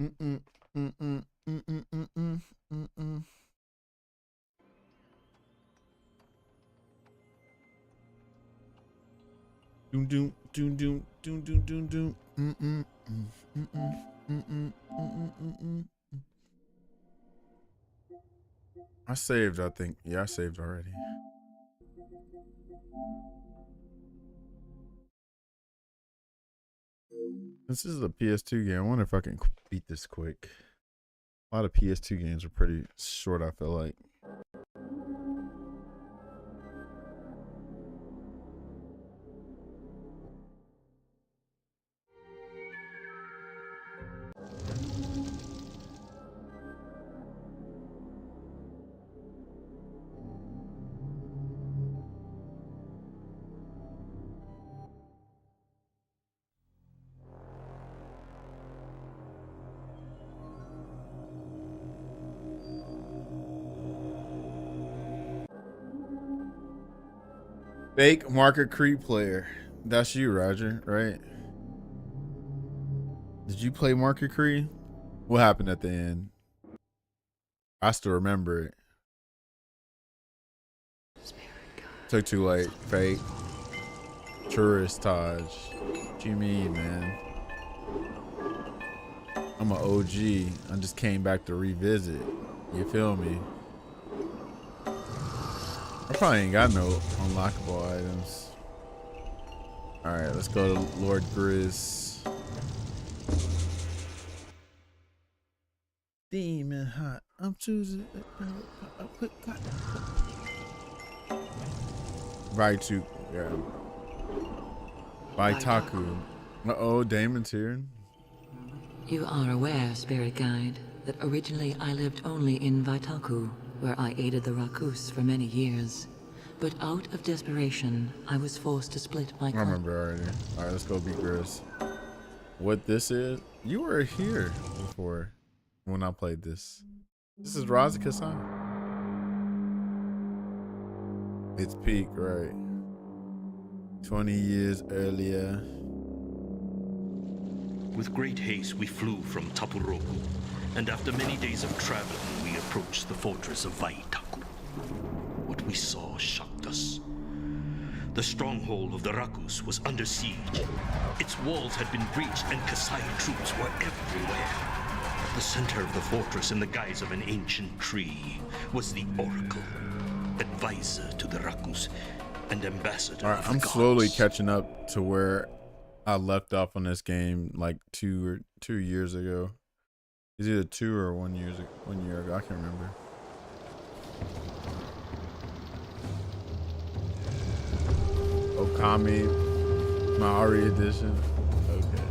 Mm-mm, mm-mm, mm-mm, mm-mm, mm-mm. Doom doom doom doom doom doom doom doom. Mm-mm, mm-mm, mm-mm, mm-mm, mm-mm. I saved, I think. Yeah, I saved already. This is a PS2 game. I wonder if I can beat this quick. A lot of PS2 games are pretty short, I feel like. Fake market creep player. That's you, Roger, right? Did you play Market Cree? What happened at the end? I still remember it. Took too late. Fake. Tourist Taj. What you mean, man? I'm an OG. I just came back to revisit. You feel me? I probably ain't got no unlockable items. Alright, let's go to Lord Grizz. Demon hot. I'm choosing. Vaitu. Yeah. Vaitaku. Uh-oh, Damon's here. You are aware, Spirit Guide, that originally I lived only in Vaitaku, where I aided the Rakus for many years. But out of desperation, I was forced to split my I remember already. Alright, let's go beat Grizz. What this is? You were here before when I played this. This is Raza Kasai. It's peak, right? 20 years earlier. With great haste, we flew from Tapuroku, and after many days of traveling, we approached the fortress of Vaitaku. What we saw shocked us. The stronghold of the Rakus was under siege. Its walls had been breached, and Kasai troops were everywhere. At the center of the fortress, in the guise of an ancient tree, was the Oracle, advisor to the Rakus and ambassador of the I'm gods. slowly catching up to where I left off on this game like 2 years ago. It's either 2 or 1 year ago. I can't remember. Okami, Maori edition. Okay.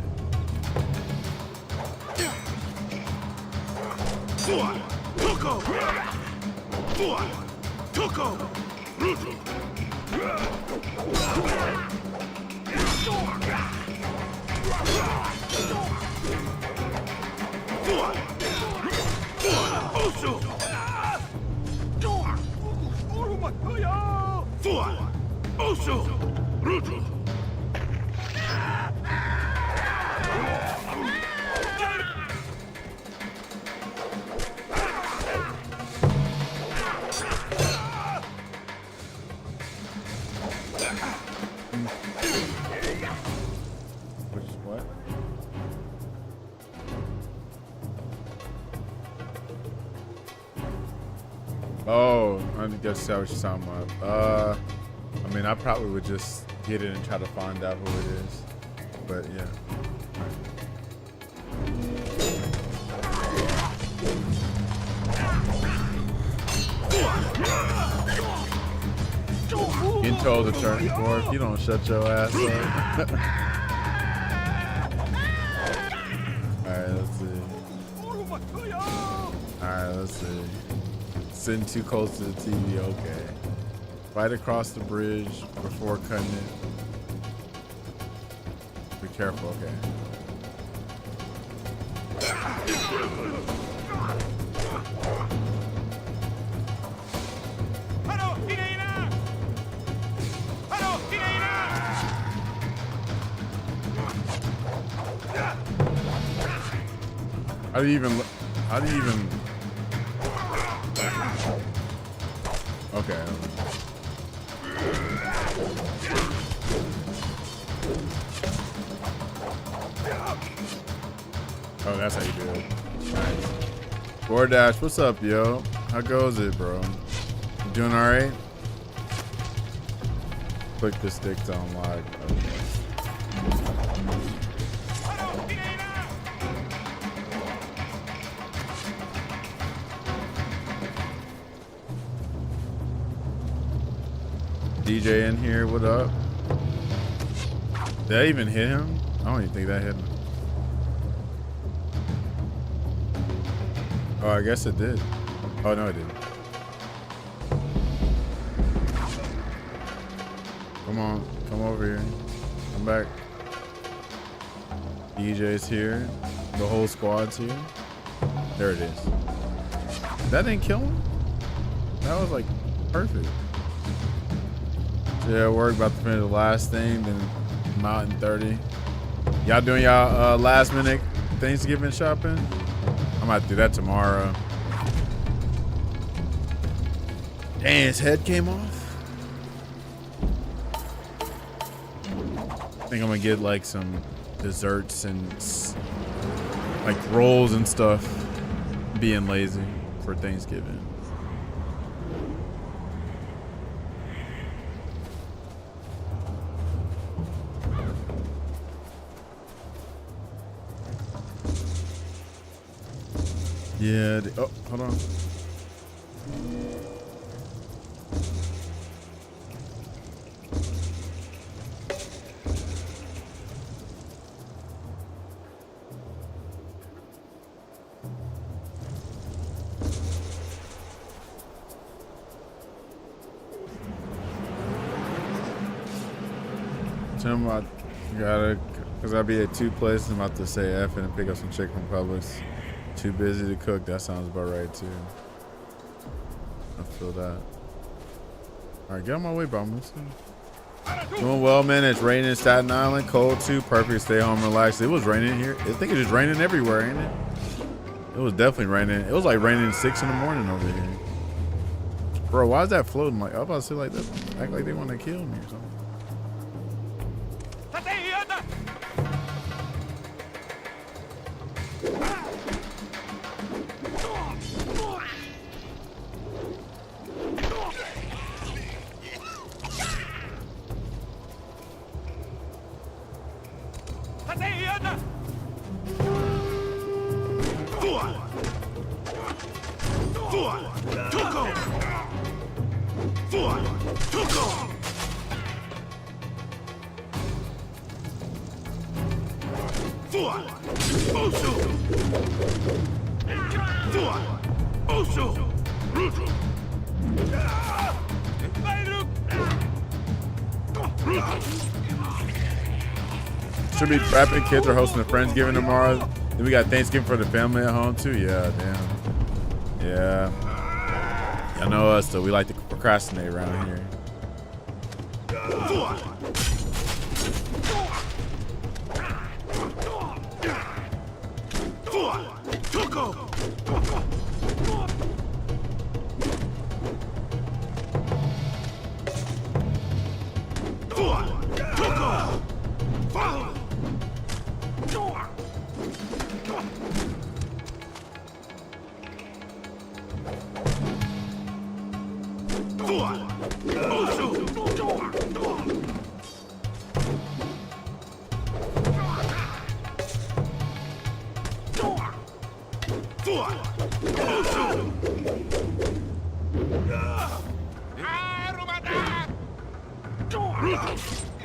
Which is what? Oh, I guess that's what you're talking about. I mean, I probably would just get it and try to find out who it is. But yeah. Getting told to turn for if you don't shut your ass up. Alright, let's see. Alright, let's see. Sitting too close to the TV, okay. Right across the bridge before cutting it. Be careful, okay. How do you even? Okay. Oh, that's how you do it. Nice. DoorDash, what's up, yo? How goes it, bro? You doing all right? Click the stick to unlock. Okay. DJ in here, what up? Did I even hit him? I don't even think that hit him. Oh, I guess it did. Oh, no, it didn't. Come on, come over here. Come back. DJ's here. The whole squad's here. There it is. That didn't kill him? That was like perfect. Yeah, worried about to finish the last thing, then I'm out in 30. Y'all doing y'all last minute Thanksgiving shopping? I'm about to do that tomorrow. Dang, his head came off. I think I'm gonna get like some desserts and like rolls and stuff. Being lazy for Thanksgiving. Yeah. Oh, hold on. Tim, I gotta, cause I'll be at two places. I'm about to say F and pick up some chicken from Publix. Too busy to cook. That sounds about right too. I feel that. All right, get on my way, bro. Doing well, man. It's raining in Staten Island. Cold too. Perfect. Stay home, relax. It was raining here. I think it's just raining everywhere, ain't it? It was definitely raining. It was like raining 6 in the morning over here. Bro, why is that floating? Like, I'm about to say like that. Act like they want to kill me or something. Should be prepping. Kids are hosting a Friendsgiving tomorrow. Then we got Thanksgiving for the family at home too. Yeah, damn. Yeah. Y'all know us though. We like to procrastinate around here.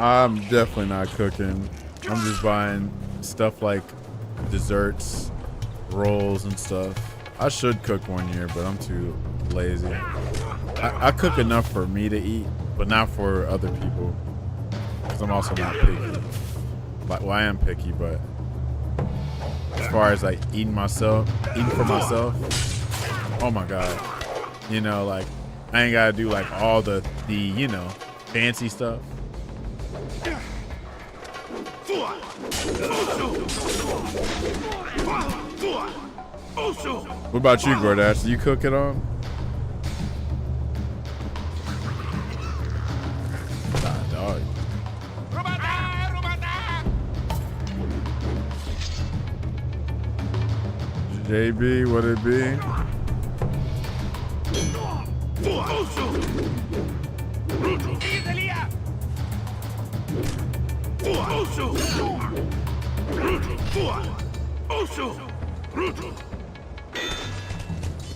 I'm definitely not cooking. I'm just buying stuff like desserts, rolls, and stuff. I should cook one year, but I'm too lazy. I cook enough for me to eat, but not for other people. Because I'm also not picky. Well, I am picky, but as far as like eating for myself, oh my God. You know, like I ain't gotta do like all the you know, fancy stuff. What about you, Gordash? Do you cook at all? Nah, dog. JB, what it be?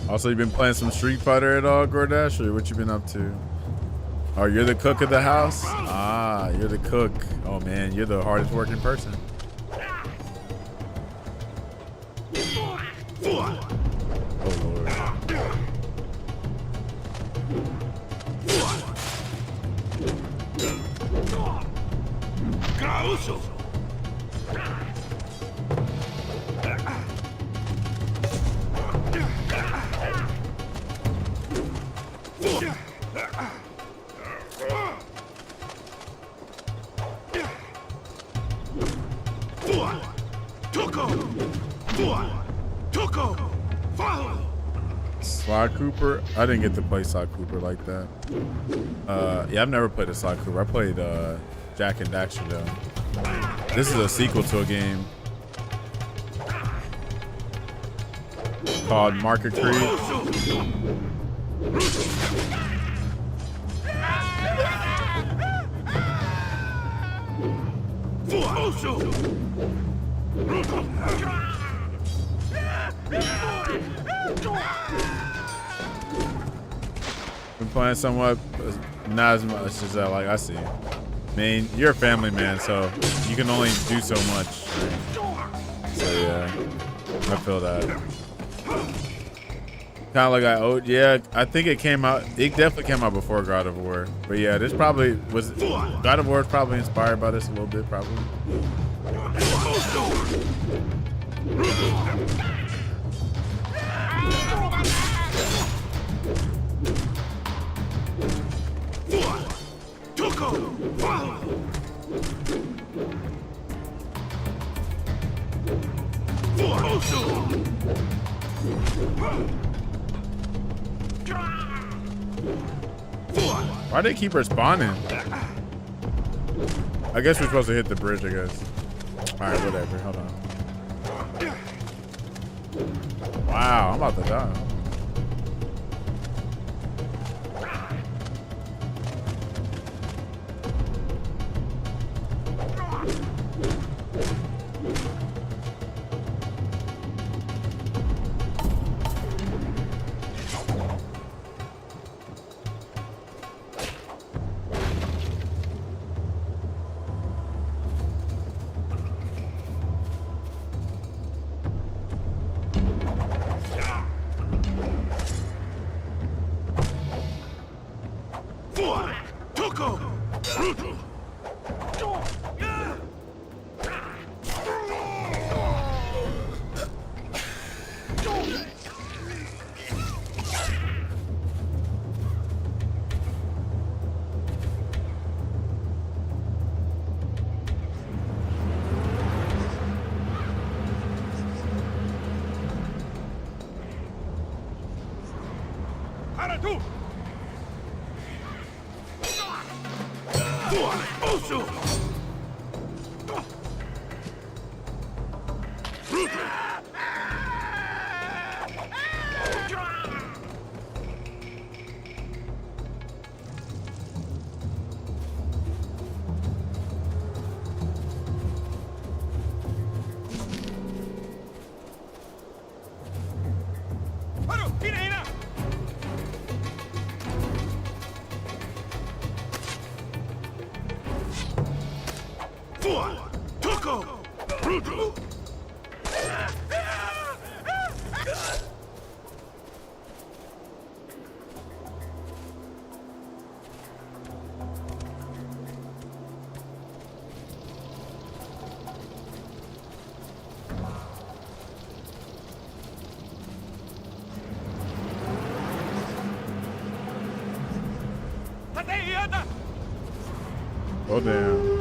Also, you been playing some Street Fighter at all, Gordash, or what you been up to? Oh, you're the cook of the house? Ah, you're the cook. Oh man, you're the hardest working person. Oh Lord. Sly Cooper? I didn't get to play Sly Cooper like that. Yeah, I've never played a Sly Cooper. I played Jack and Daxter though. This is a sequel to a game called Market Creed. Been playing somewhat, not as much as like I see. I mean, you're a family man, so you can only do so much. So yeah, I feel that. Kind of like yeah, I think it came out. It definitely came out before God of War. But yeah, this probably was God of War is probably inspired by this a little bit, probably. Why do they keep respawning? I guess we're supposed to hit the bridge, I guess. Alright, whatever. Hold on. Wow, I'm about to die. Oh damn.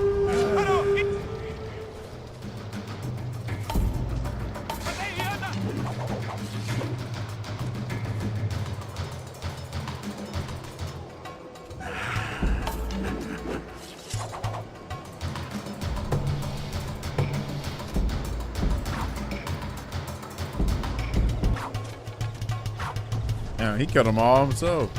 Yeah, he killed them all himself.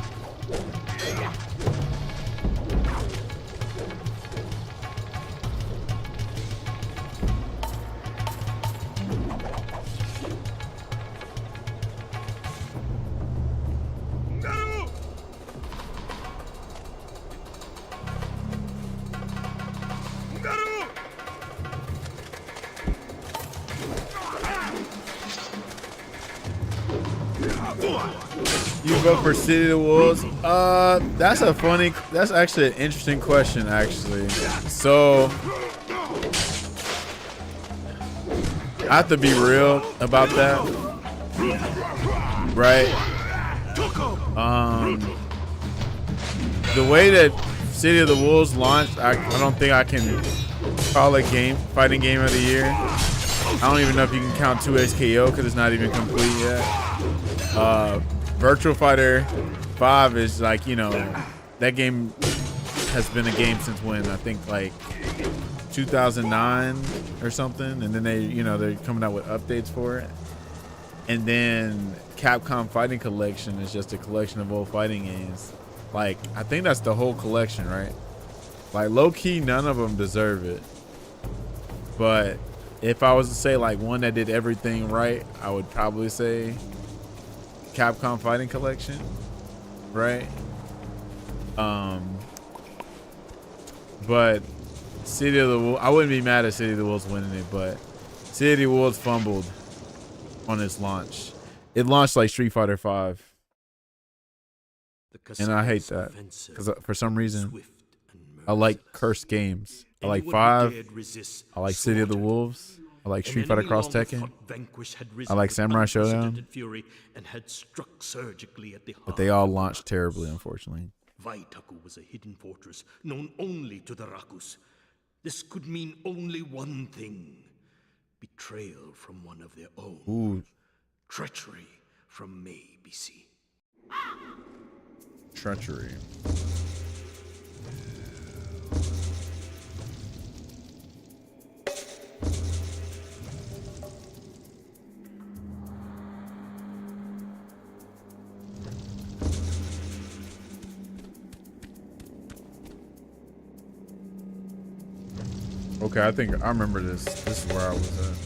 You vote for City of the Wolves? That's actually an interesting question, actually. So, I have to be real about that. Right? The way that City of the Wolves launched, I don't think I can call it fighting game of the year. I don't even know if you can count 2XKO because it's not even complete yet. Virtual Fighter 5 is like, you know, that game has been a game since when? I think like 2009 or something. And then they're coming out with updates for it. And then Capcom Fighting Collection is just a collection of old fighting games. Like, I think that's the whole collection, right? Like, low key, none of them deserve it. But if I was to say like one that did everything right, I would probably say Capcom Fighting Collection, right? But City of the Wolves, I wouldn't be mad at City of the Wolves winning it, but City of the Wolves fumbled on its launch. It launched like Street Fighter 5. And I hate that because for some reason I like cursed games. I like 5. I like City of the Wolves. I like Street Fighter Cross Tekken. I like Samurai Showdown. But they all launched terribly, unfortunately. Vaitaku was a hidden fortress known only to the Rakus. This could mean only one thing: betrayal from one of their own. Ooh. Treachery from Mei BC. Treachery. Okay, I think I remember this. This is where I was at.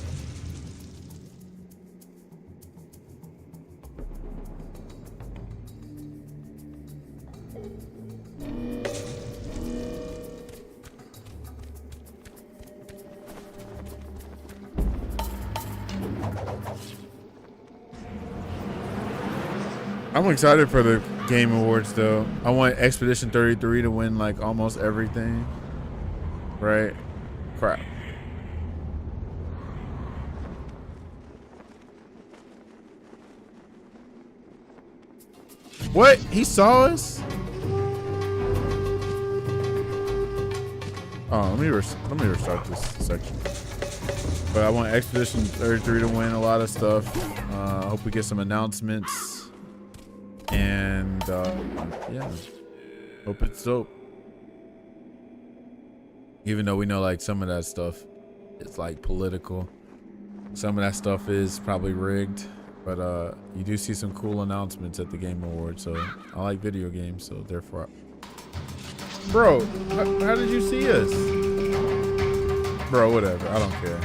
I'm excited for the Game Awards though. I want Expedition 33 to win like almost everything. Right? Crap. What? He saw us? Oh, let me restart this section. But I want Expedition 33 to win a lot of stuff. I hope we get some announcements. And yeah, hope it's dope. Even though we know like some of that stuff is like political, some of that stuff is probably rigged, but you do see some cool announcements at the Game Awards. So I like video games, so therefore bro, how did you see us? Bro, whatever, I don't care.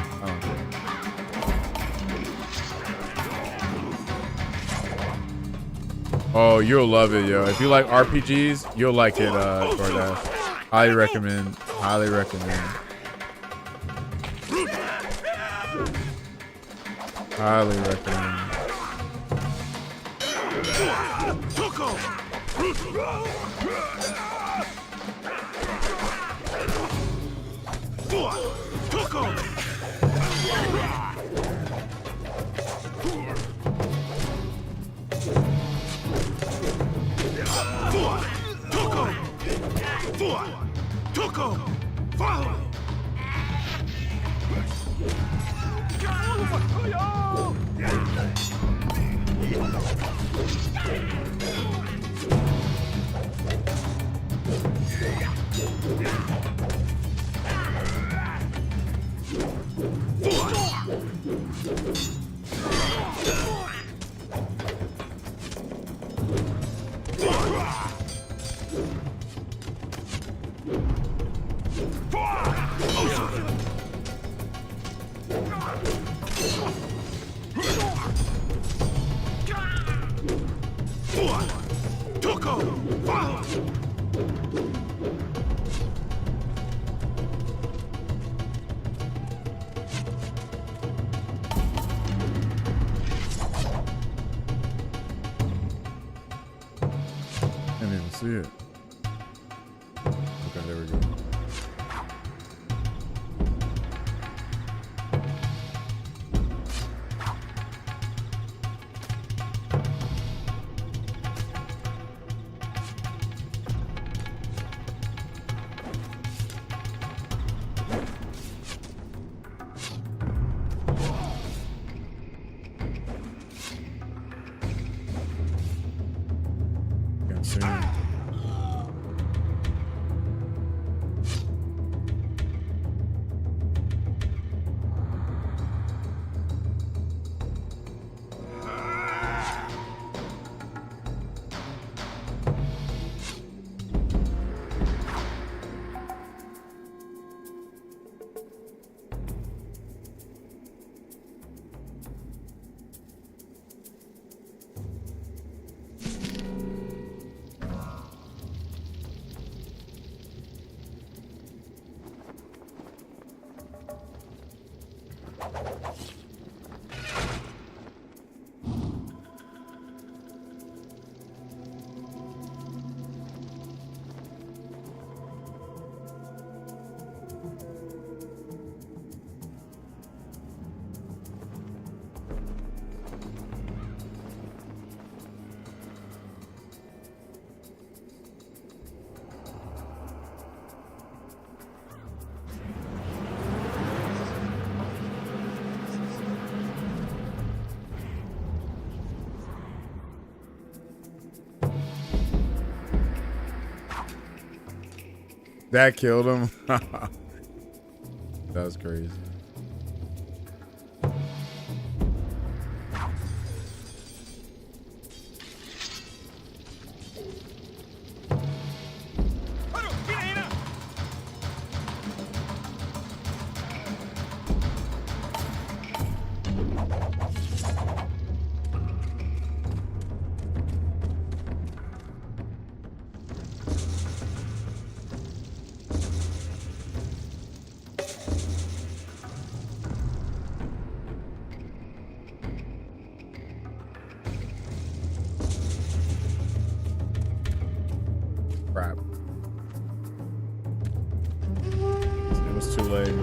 Oh, you'll love it, yo. If you like RPGs, you'll like it, DoorDash. Highly recommend. Highly recommend. Highly recommend. Can't even see it. Okay, there we go. Can't see it. That killed him. That was crazy. Crap. It was too late.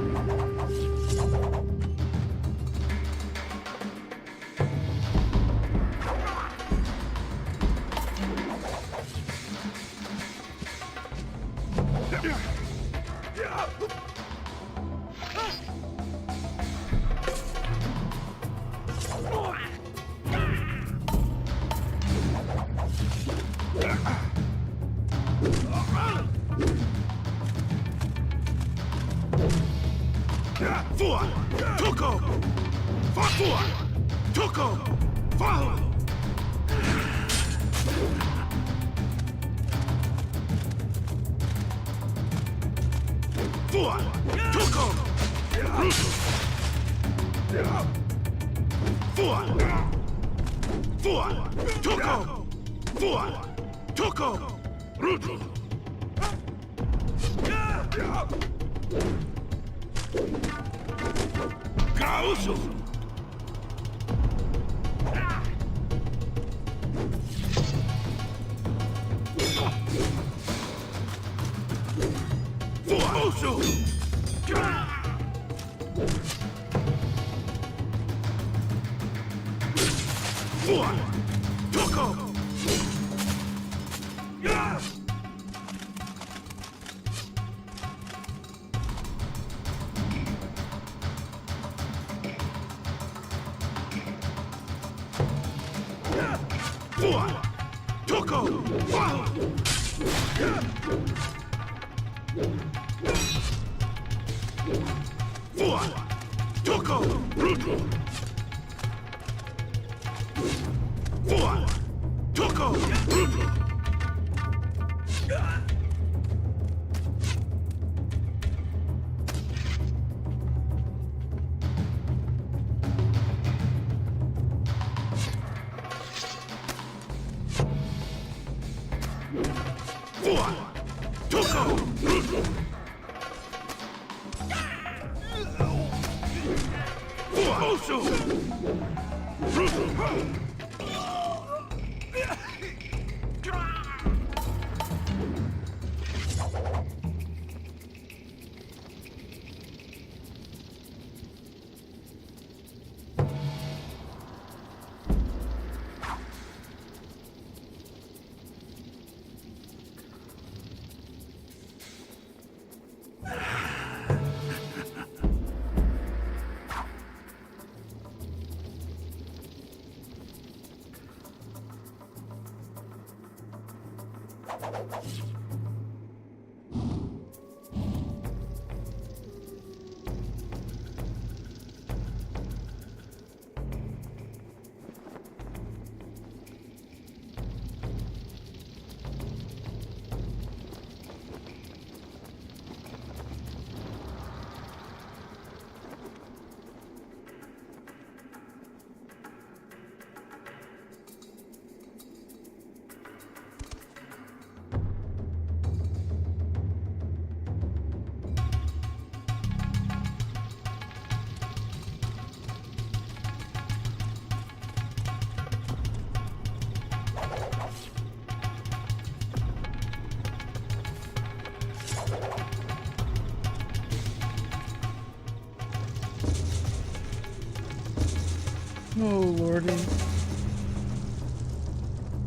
Oh lordy.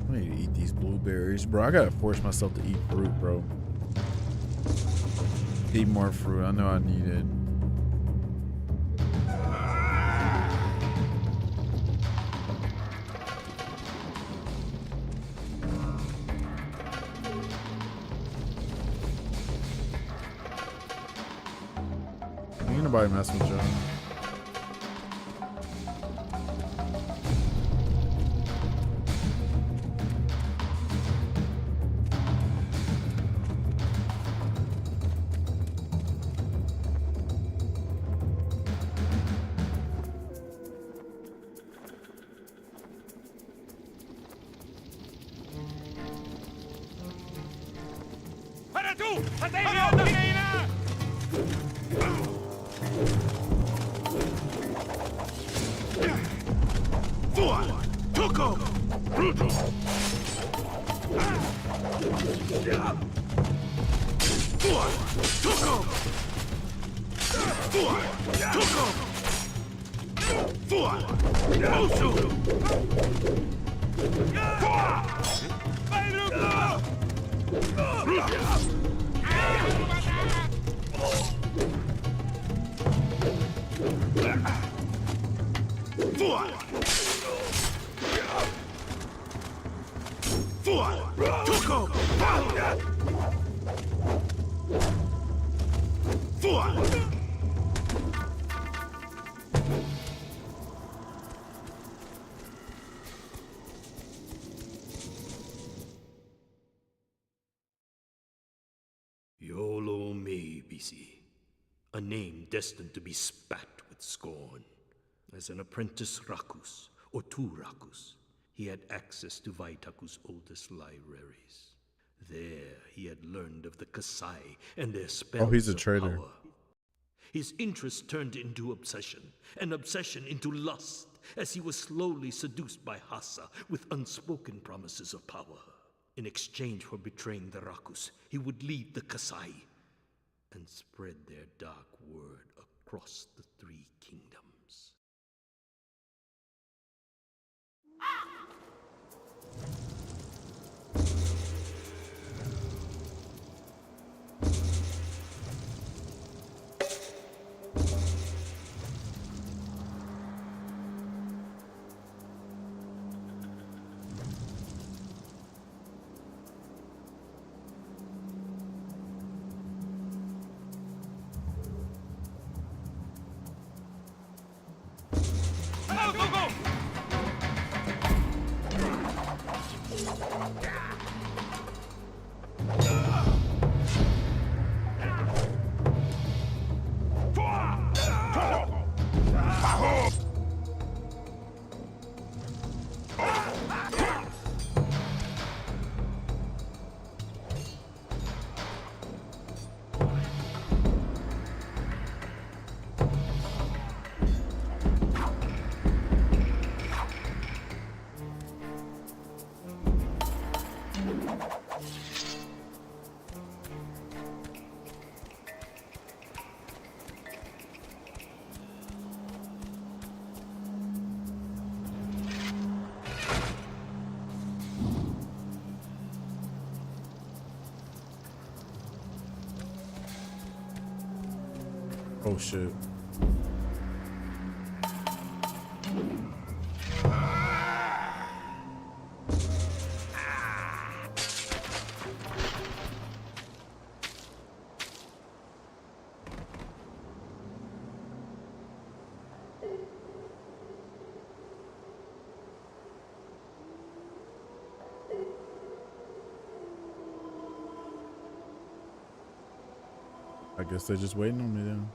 I need to eat these blueberries, bro. I gotta force myself to eat fruit, bro. Eat more fruit. I know I need it. Ain't nobody messing with John. Yolo me, BC. A name destined to be spat with scorn. As an apprentice Rakus, or two Rakus, he had access to Vaitaku's oldest libraries. There he had learned of the Kasai and their spells he's a of traitor. power. His interest turned into obsession, and obsession into lust, as he was slowly seduced by Hassa with unspoken promises of power. In exchange for betraying the Rakus, he would lead the Kasai and spread their dark word across the three kingdoms. Oh shit. I guess they're just waiting on me then.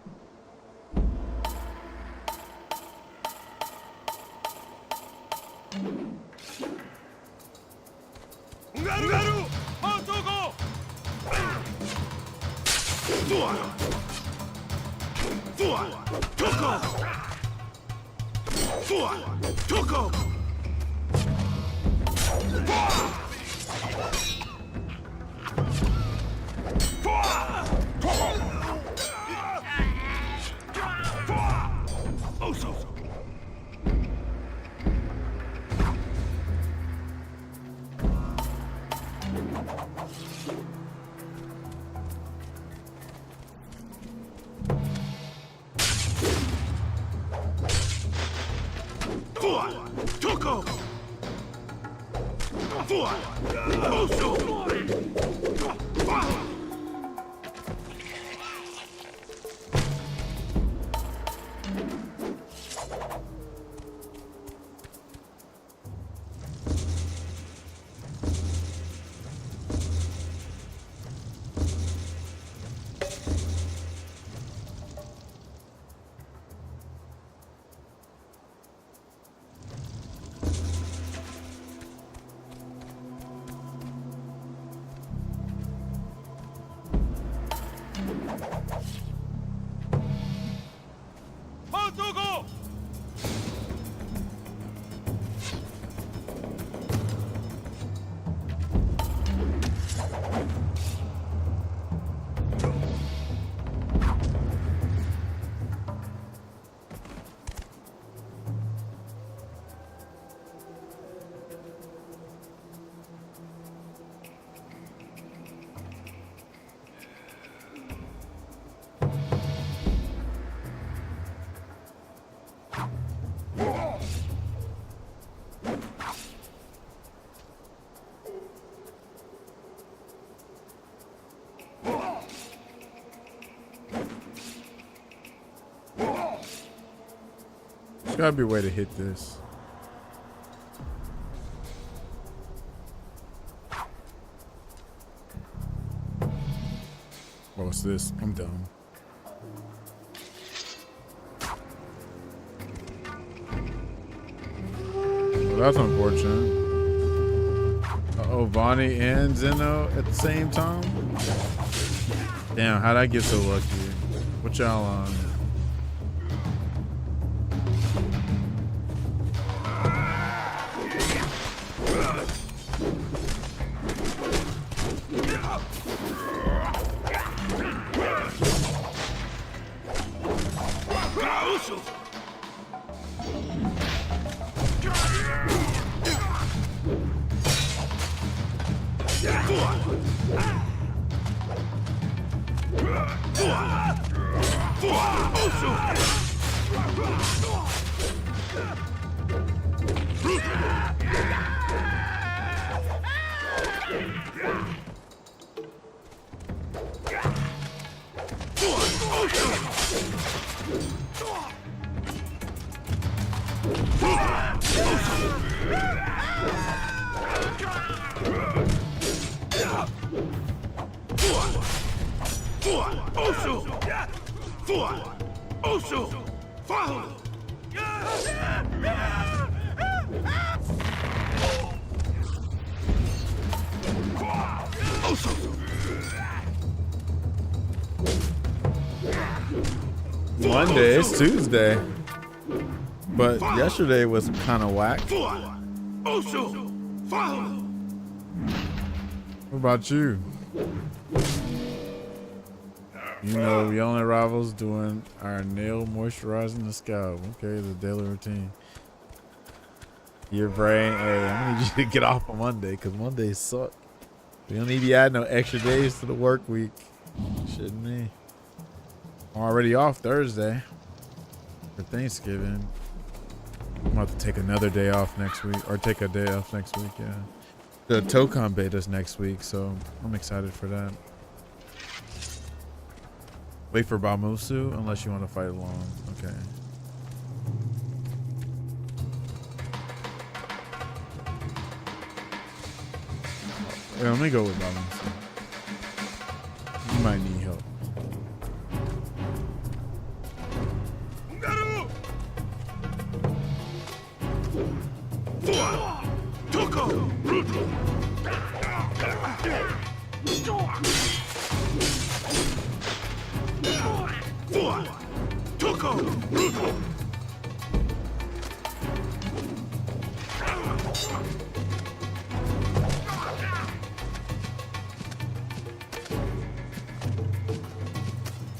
There's gotta be a way to hit this. What's this? I'm dumb. Well, that's unfortunate. Uh-oh, Vonnie and Zeno at the same time? Damn, how'd I get so lucky? What y'all on? Monday, it's Tuesday. But yesterday was kind of whack. What about you? You know, yelling at rivals doing our nail moisturizing the scalp. Okay, the daily routine. Your brain, hey, I'm gonna need you to get off on Monday because Mondays suck. We don't need you add no extra days to the work week. Shouldn't me. I'm already off Thursday for Thanksgiving. I'm about to take another day off next week, or take a day off next week. Yeah, the Tokon beta's next week, so I'm excited for that. Wait for Bamusu unless you want to fight along. Okay. Yeah, let me go with Bamusu. You might need help.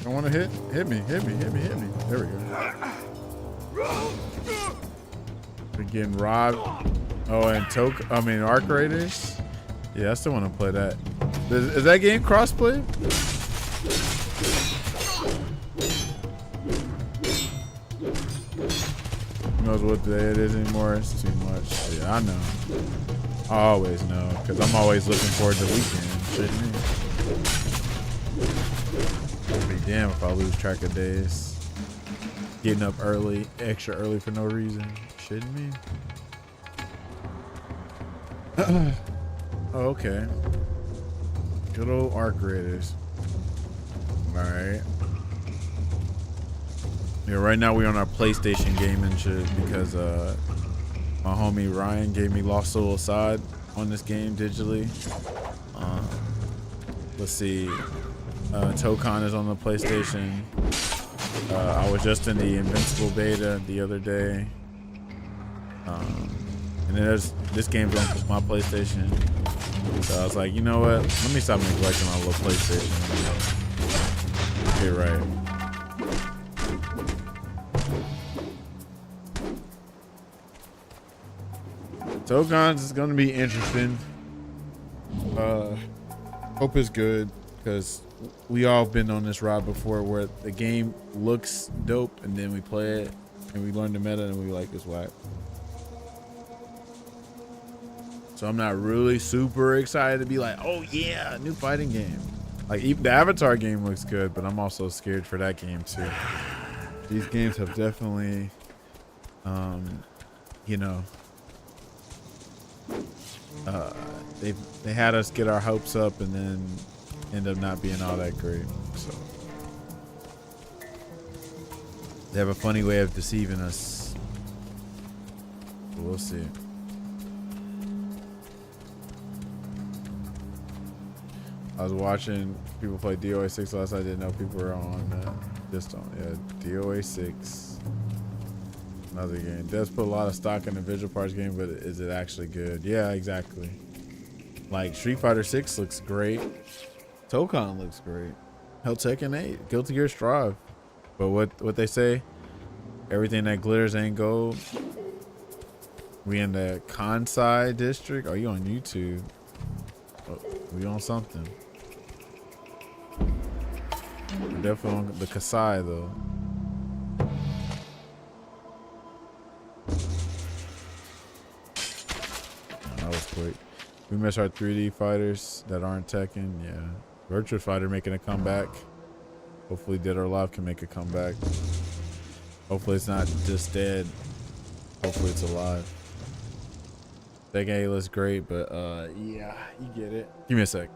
I want to hit me. There we go. We're getting robbed. Oh, and Arc Raiders. Yeah, I still want to play that. Is that game crossplay? Who knows what day it is anymore? It's too much. Yeah, I know. I always know, because I'm always looking forward to the weekend. Shouldn't me. I'd be damn if I lose track of days. Getting up early, extra early for no reason. Shouldn't me. Oh, okay. Good old Arc Raiders. Alright. Yeah, right now we're on our PlayStation game and shit because my homie Ryan gave me Lost Soul Aside on this game digitally. Let's see. Tokon is on the PlayStation. I was just in the Invincible beta the other day. And then this game's on my PlayStation. So I was like, you know what? Let me stop neglecting my little PlayStation. Get right. Tokon's is gonna be interesting. Hope it's good because we all been on this ride before where the game looks dope and then we play it and we learn the meta and we like it's whack. So I'm not really super excited to be like, oh yeah, a new fighting game. Like even the Avatar game looks good, but I'm also scared for that game too. These games have definitely, you know, they had us get our hopes up and then end up not being all that great. So they have a funny way of deceiving us. But we'll see. I was watching people play DOA 6 last night. I didn't know people were on DOA 6. Another game. It does put a lot of stock in the visual parts game, but is it actually good? Yeah, exactly. Like Street Fighter 6 looks great. Tokon looks great. Hell, Tekken 8, Guilty Gear Strive. But what they say, everything that glitters ain't gold. We in the Kansai district. Are you on YouTube? Oh, we on something. We're definitely on the Kasai though. That was quick. We miss our 3D fighters that aren't Tekken. Yeah. Virtua Fighter making a comeback. Hopefully Dead or Alive can make a comeback. Hopefully it's not just dead. Hopefully it's alive. Tekken 8 looks great, but yeah, you get it. Give me a sec.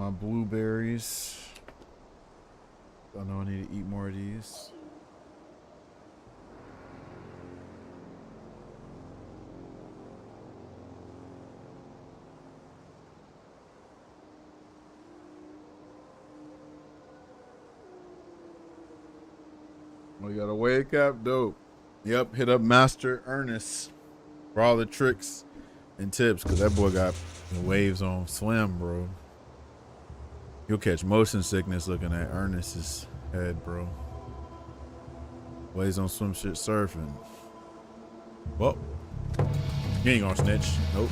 my blueberries. I know I need to eat more of these. We gotta wake up, dope. Yep, hit up Master Ernest for all the tricks and tips, because that boy got the waves on swim, bro. You'll catch motion sickness looking at Ernest's head, bro. Waves on swim shit surfing. Well, you ain't gonna snitch. Nope.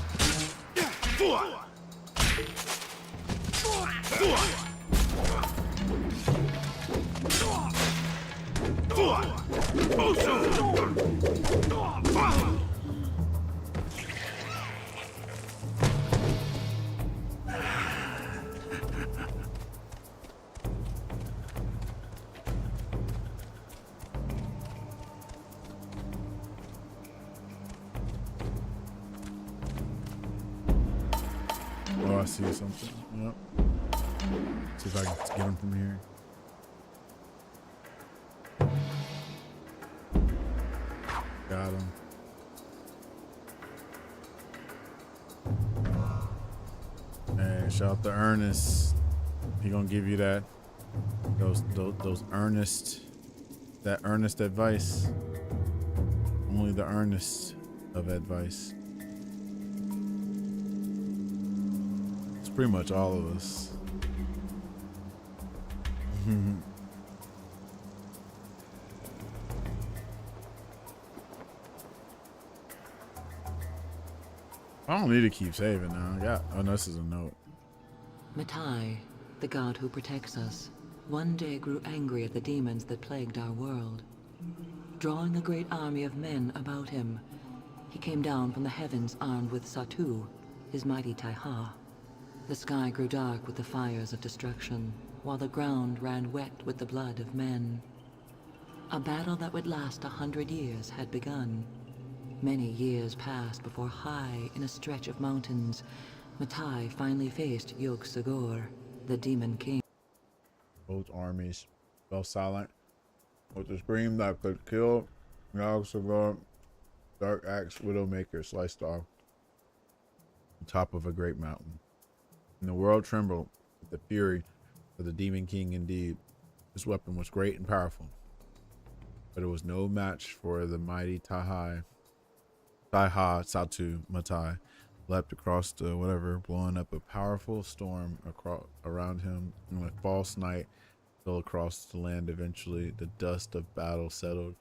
Oh, I see something. Yep. See if I can get him from here. Got him. Hey, shout out to Ernest. He gonna give you that those earnest advice. Only the earnest of advice. It's pretty much all of us. I don't need to keep saving now. Oh, no, this is a note. Matai, the god who protects us, one day grew angry at the demons that plagued our world. Drawing a great army of men about him, he came down from the heavens armed with Satu, his mighty Taiha. The sky grew dark with the fires of destruction, while the ground ran wet with the blood of men. A battle that would last 100 years had begun. Many years passed before high in a stretch of mountains, Matai finally faced Yog Sagor, the demon king. Both armies fell silent with a scream that could kill. Yog Sagor, dark axe Widowmaker sliced off the top of a great mountain. And the world trembled with the fury of the demon king indeed. This weapon was great and powerful, but it was no match for the mighty Taiha Satu. Matai leapt across the whatever, blowing up a powerful storm around him, and a false night fell across the land. Eventually, the dust of battle settled,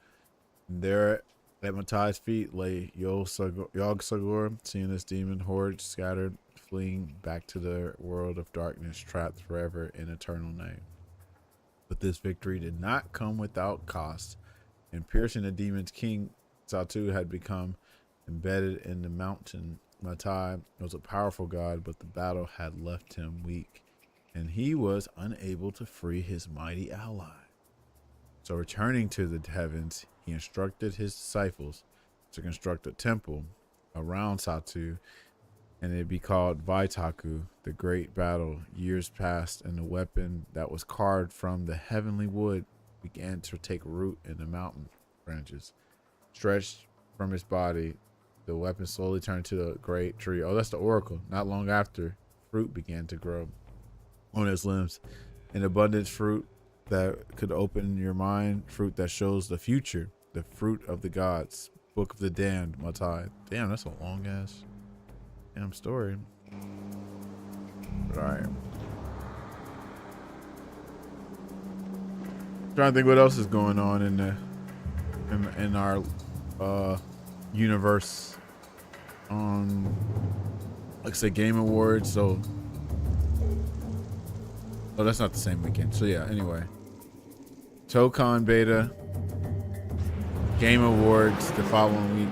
and there at Matai's feet lay Yog Sagor, seeing this demon horde scattered, fleeing back to their world of darkness, trapped forever in eternal night. But this victory did not come without cost. In piercing the demon's king, Satu had become embedded in the mountain. Matai was a powerful god, but the battle had left him weak, and he was unable to free his mighty ally. So returning to the heavens, he instructed his disciples to construct a temple around Satu, and it'd be called Vaitaku. The great battle. Years passed, and the weapon that was carved from the heavenly wood began to take root in the mountain branches. Stretched from his body, the weapon slowly turned to a great tree. Oh, that's the oracle. Not long after, fruit began to grow on its limbs. An abundant fruit that could open your mind, fruit that shows the future, the fruit of the gods. Book of the Damned, Matai. Damn, that's a long ass damn story. But all right. Trying to think what else is going on in our universe. Like I said, Game Awards. So, oh, that's not the same weekend. So yeah. Anyway, ToeCon beta, Game Awards the following week.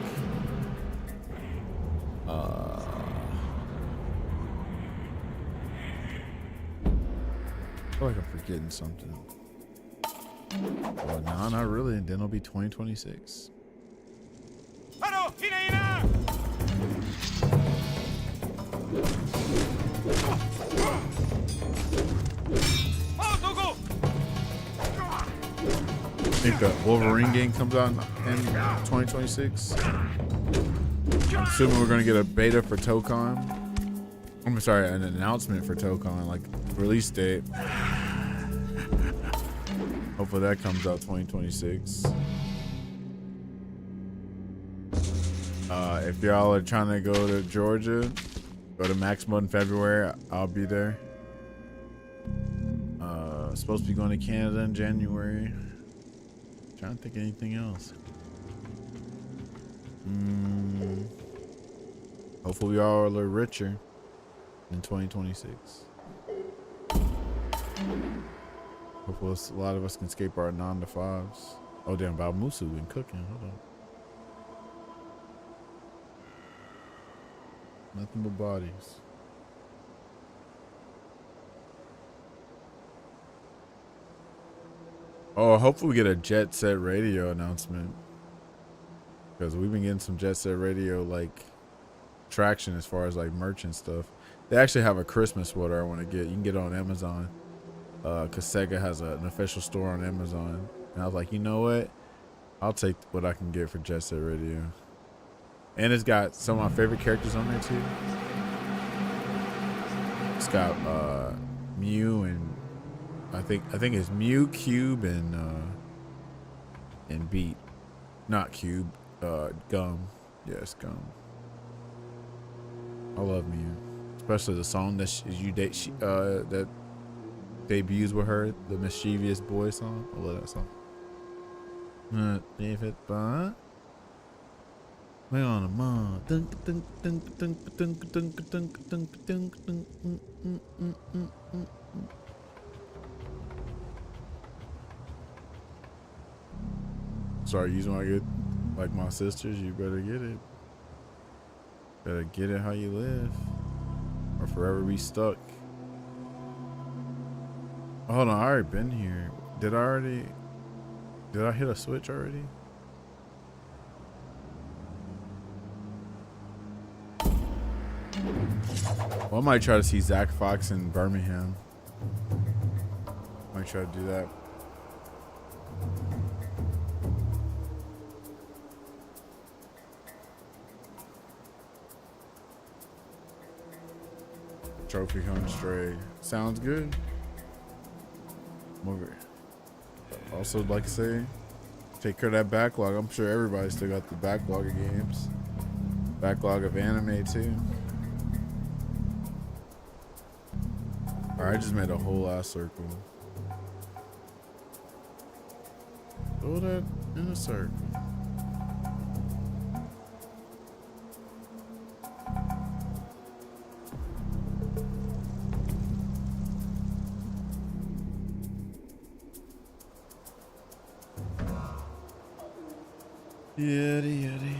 I feel like I'm forgetting something. Well, no, not really. And then it'll be 2026. I think the Wolverine game comes out in 2026. I'm assuming we're gonna get a beta for Tokon. I'm sorry, an announcement for Tokon, like release date. Hopefully that comes out 2026. If y'all are trying to go to Georgia, go to Max Mode in February. I'll be there. Supposed to be going to Canada in January. Trying to think of anything else. Hopefully we all are a little richer in 2026. Hopefully a lot of us can escape our 9 to 5s. Oh damn, Balmusu and cooking. Hold on. Nothing but bodies. Oh, hopefully we get a Jet Set Radio announcement. Because we've been getting some Jet Set Radio like traction as far as like merch and stuff. They actually have a Christmas sweater I want to get. You can get it on Amazon. Cause Sega has an official store on Amazon. And I was like, you know what? I'll take what I can get for Jet Set Radio. And it's got some of my favorite characters on there too. It's got Mew and I think it's Mew, Cube, and Beat. Not Cube, Gum. Yes, Gum. I love Mew, especially the song that debuts with her, the Mischievous Boy song. I love that song. David, but we on a mom. Start using like my sisters. You better get it. Better get it how you live, or forever be stuck. Oh, hold on, I already been here. Did I hit a switch already? Well, I might try to see Zach Fox in Birmingham. Might try to do that. Trophy hunt stray. Sounds good. Over. Also, like I say, take care of that backlog. I'm sure everybody still got the backlog of games. Backlog of anime too. Alright, I just made a whole ass circle. Throw that in a circle. Yaddy yaddy.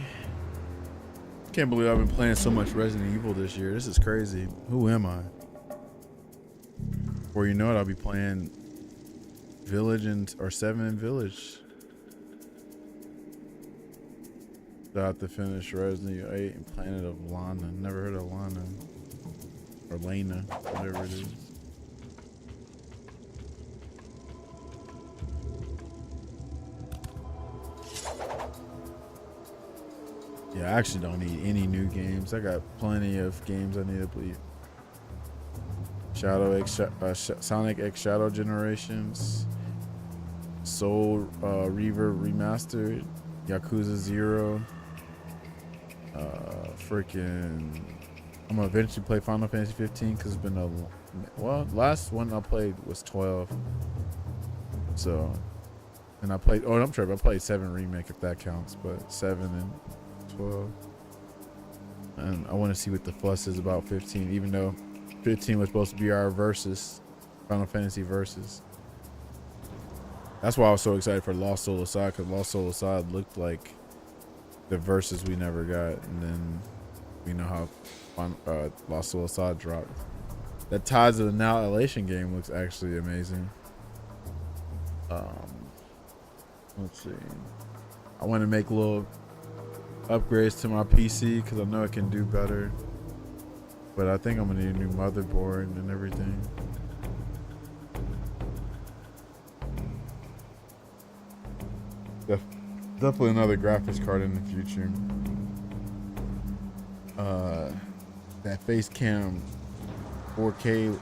Can't believe I've been playing so much Resident Evil this year. This is crazy. Who am I? Or you know it, I'll be playing Village or 7 in Village. Got to finish Resident Evil 8 and Planet of Lana. Never heard of Lana. Or Lena, whatever it is. Yeah, I actually don't need any new games. I got plenty of games I need to play. Sonic X Shadow Generations, Soul Reaver Remastered, Yakuza 0. Freaking, I'm gonna eventually play Final Fantasy 15 because it's been last one I played was 12. So, and I played, I'm sure I played 7 Remake if that counts, but 7 and 12. And I want to see what the fuss is about 15, even though 15 was supposed to be our versus, Final Fantasy versus. That's why I was so excited for Lost Soul Aside, because Lost Soul Aside looked like the verses we never got, and then we know how Lost Soul Aside dropped. That Tides of the Annihilation game looks actually amazing. Let's see. I want to make little upgrades to my PC because I know it can do better. But I think I'm gonna need a new motherboard and everything. Definitely another graphics card in the future. That face cam 4K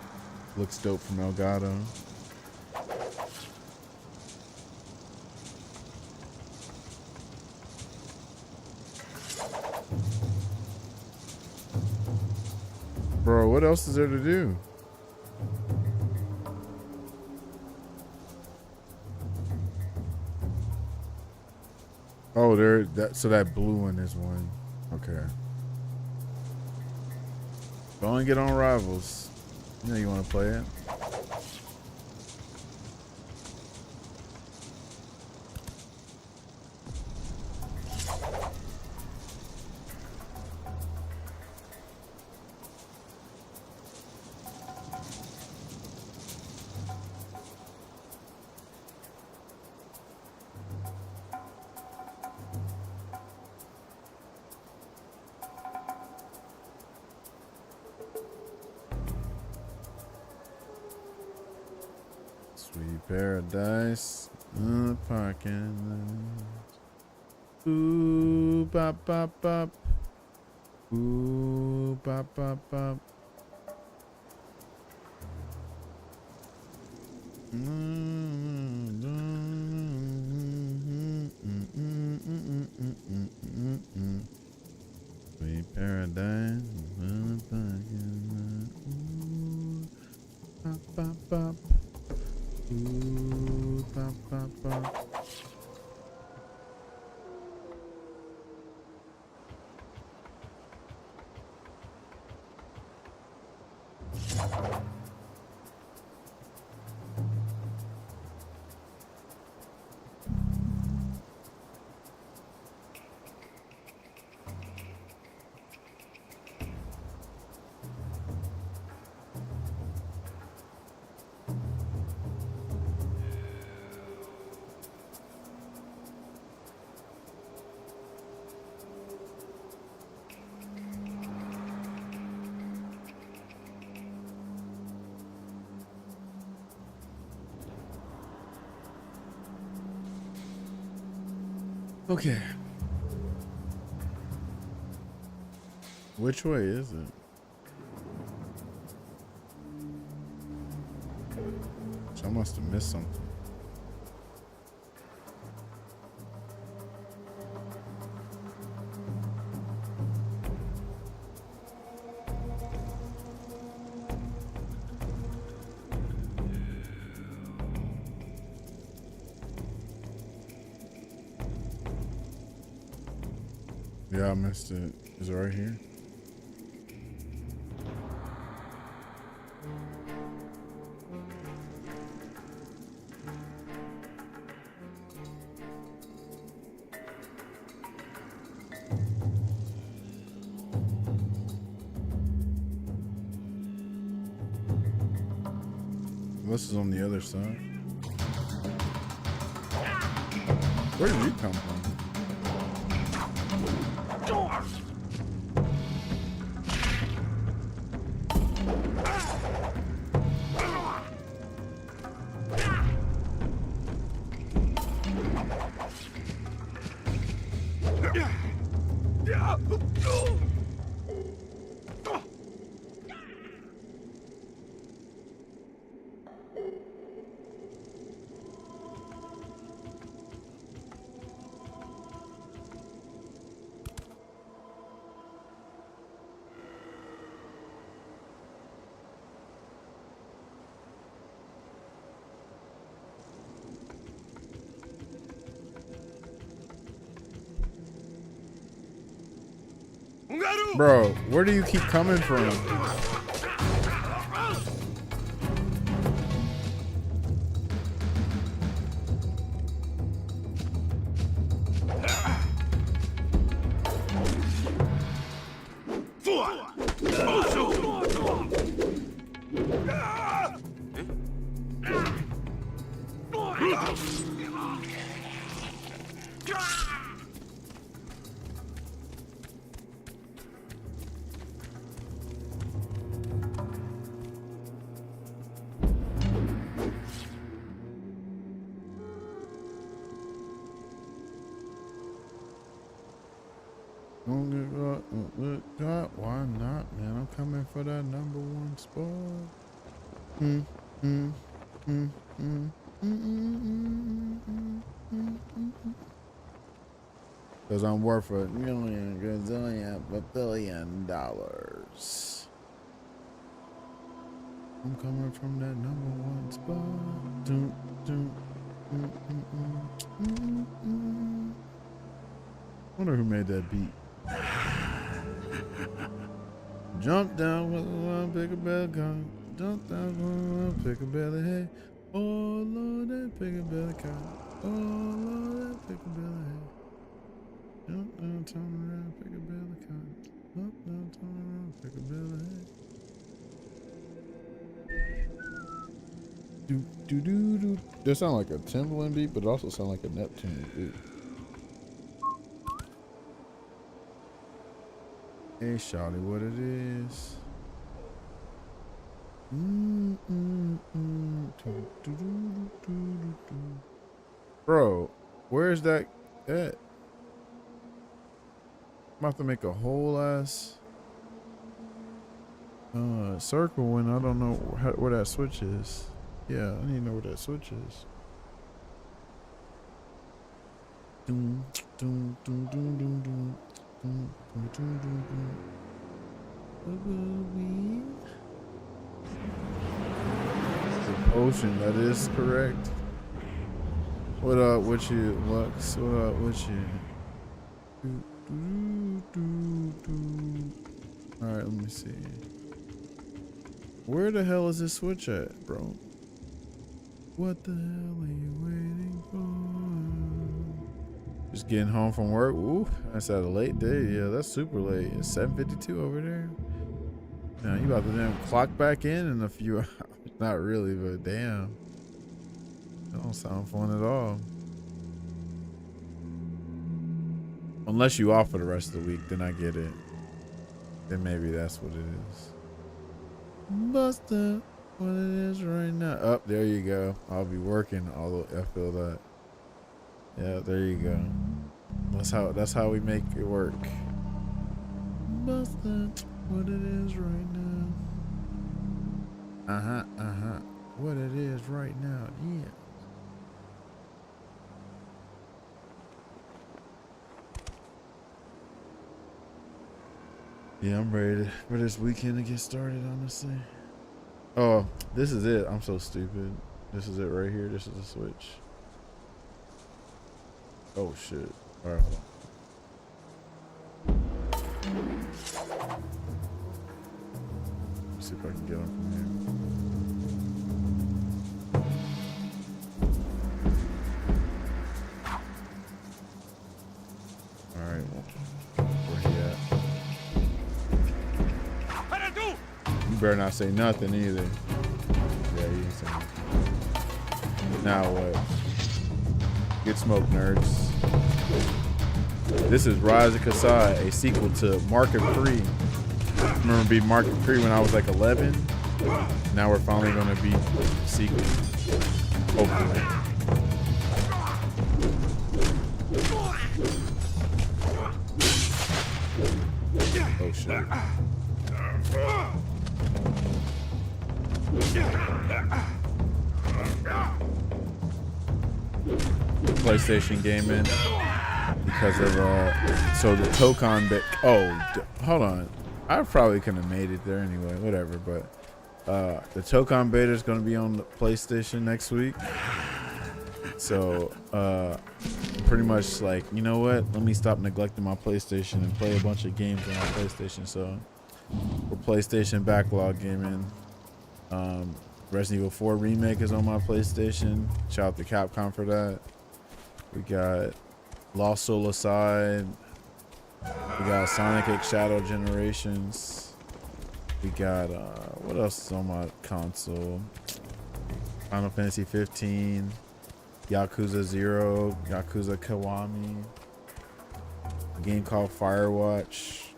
looks dope from Elgato. Bro, what else is there to do? Oh, so that blue one is one. Okay. Go and get on Rivals. You know you want to play it. Sweet paradise in the parking lot. Ooh, bop, bop, bop. Ooh, bop, bop, bop. Sweet paradise in the parking lot. Ooh, bop, bop, bop. Ooh, bop, bop, bop. Okay. Which way is it? I must have missed something. Yeah, I missed it. Is it right here? This is on the other side. Where did you come from? Bro, where do you keep coming from? Don't get caught, don't get caught. Why not, man? I'm coming for that #1 spot. Because I'm worth a million, gazillion, $1 billion. I'm coming from that #1 spot. Wonder who made that beat. Jump down with one, pick a belly gun. Jump down with one, pick a belly hay. Oh Lord, that pick a belly gun. Oh Lord, that pick a belly hay. Jump down, turn around, pick a belly gun. Jump down, turn around, pick a belly hay. Do do do do. That sound like a Timbaland beat, but it also sound like a Neptune beat. Hey, shawty, what it is? Bro, where's that at? I'm about to make a whole ass circle when I don't know where that switch is. Yeah, I need to know where that switch is. Doom, doom, doom, doom, doom, doom. The potion, that is correct. What up with you, Lux? What up with you? Alright, let me see. Where the hell is this switch at, bro? What the hell are you waiting for? Just getting home from work. Ooh, that's at a late day. Yeah, that's super late. It's 7:52 over there. Now you about to damn clock back in a few hours. Not really, but damn. That don't sound fun at all. Unless you off for the rest of the week, then I get it. Then maybe that's what it is. Buster, what it is right now. Oh, there you go. I'll be working. Although I feel that. Yeah, there you go. That's how we make it work. Buster, what it is right now. What it is right now. Yeah. Yeah, I'm ready for this weekend to get started, honestly. Oh, this is it. I'm so stupid. This is it right here. This is the switch. Oh, shit. All right, hold on. Let's see if I can get on from here. All right, where he at? You better not say nothing either. Yeah, you ain't saying nothing. Now what? Get smoked, nerds. This is Rise of Kasai, a sequel to Market Free. Remember being Market Free when I was like 11? Now we're finally going to be the sequel. Hopefully. Oh shit. PlayStation gaming because of so the Tokon bit. Hold on, I probably couldn't have made it there anyway, whatever, but the Tokon beta is going to be on the PlayStation next week, so pretty much like, you know what, let me stop neglecting my PlayStation and play a bunch of games on my PlayStation. So for PlayStation Backlog gaming, Resident Evil 4 Remake is on my PlayStation. Shout out to Capcom for that. We got Lost Soul Aside. We got Sonic X Shadow Generations. We got what else is on my console? Final Fantasy 15, Yakuza 0, Yakuza Kiwami, a game called Firewatch,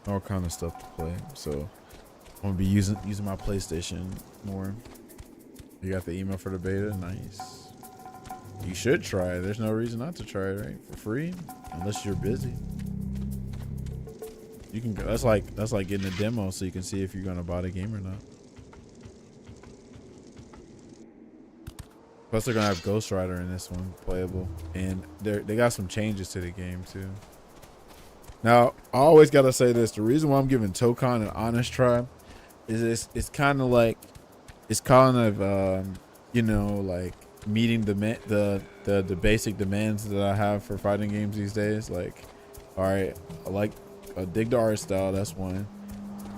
all kind of stuff to play. So I'm gonna be using my PlayStation more. You got the email for the beta? Nice. You should try it. There's no reason not to try it, right? For free, unless you're busy. You can. That's like getting a demo, so you can see if you're gonna buy the game or not. Plus, they're gonna have Ghost Rider in this one playable, and they got some changes to the game too. Now, I always gotta say this: the reason why I'm giving Tokon an honest try is it's kind of like it's kind of you know, like meeting the basic demands that I have for fighting games these days. Like, all right, I dig the art style. That's one.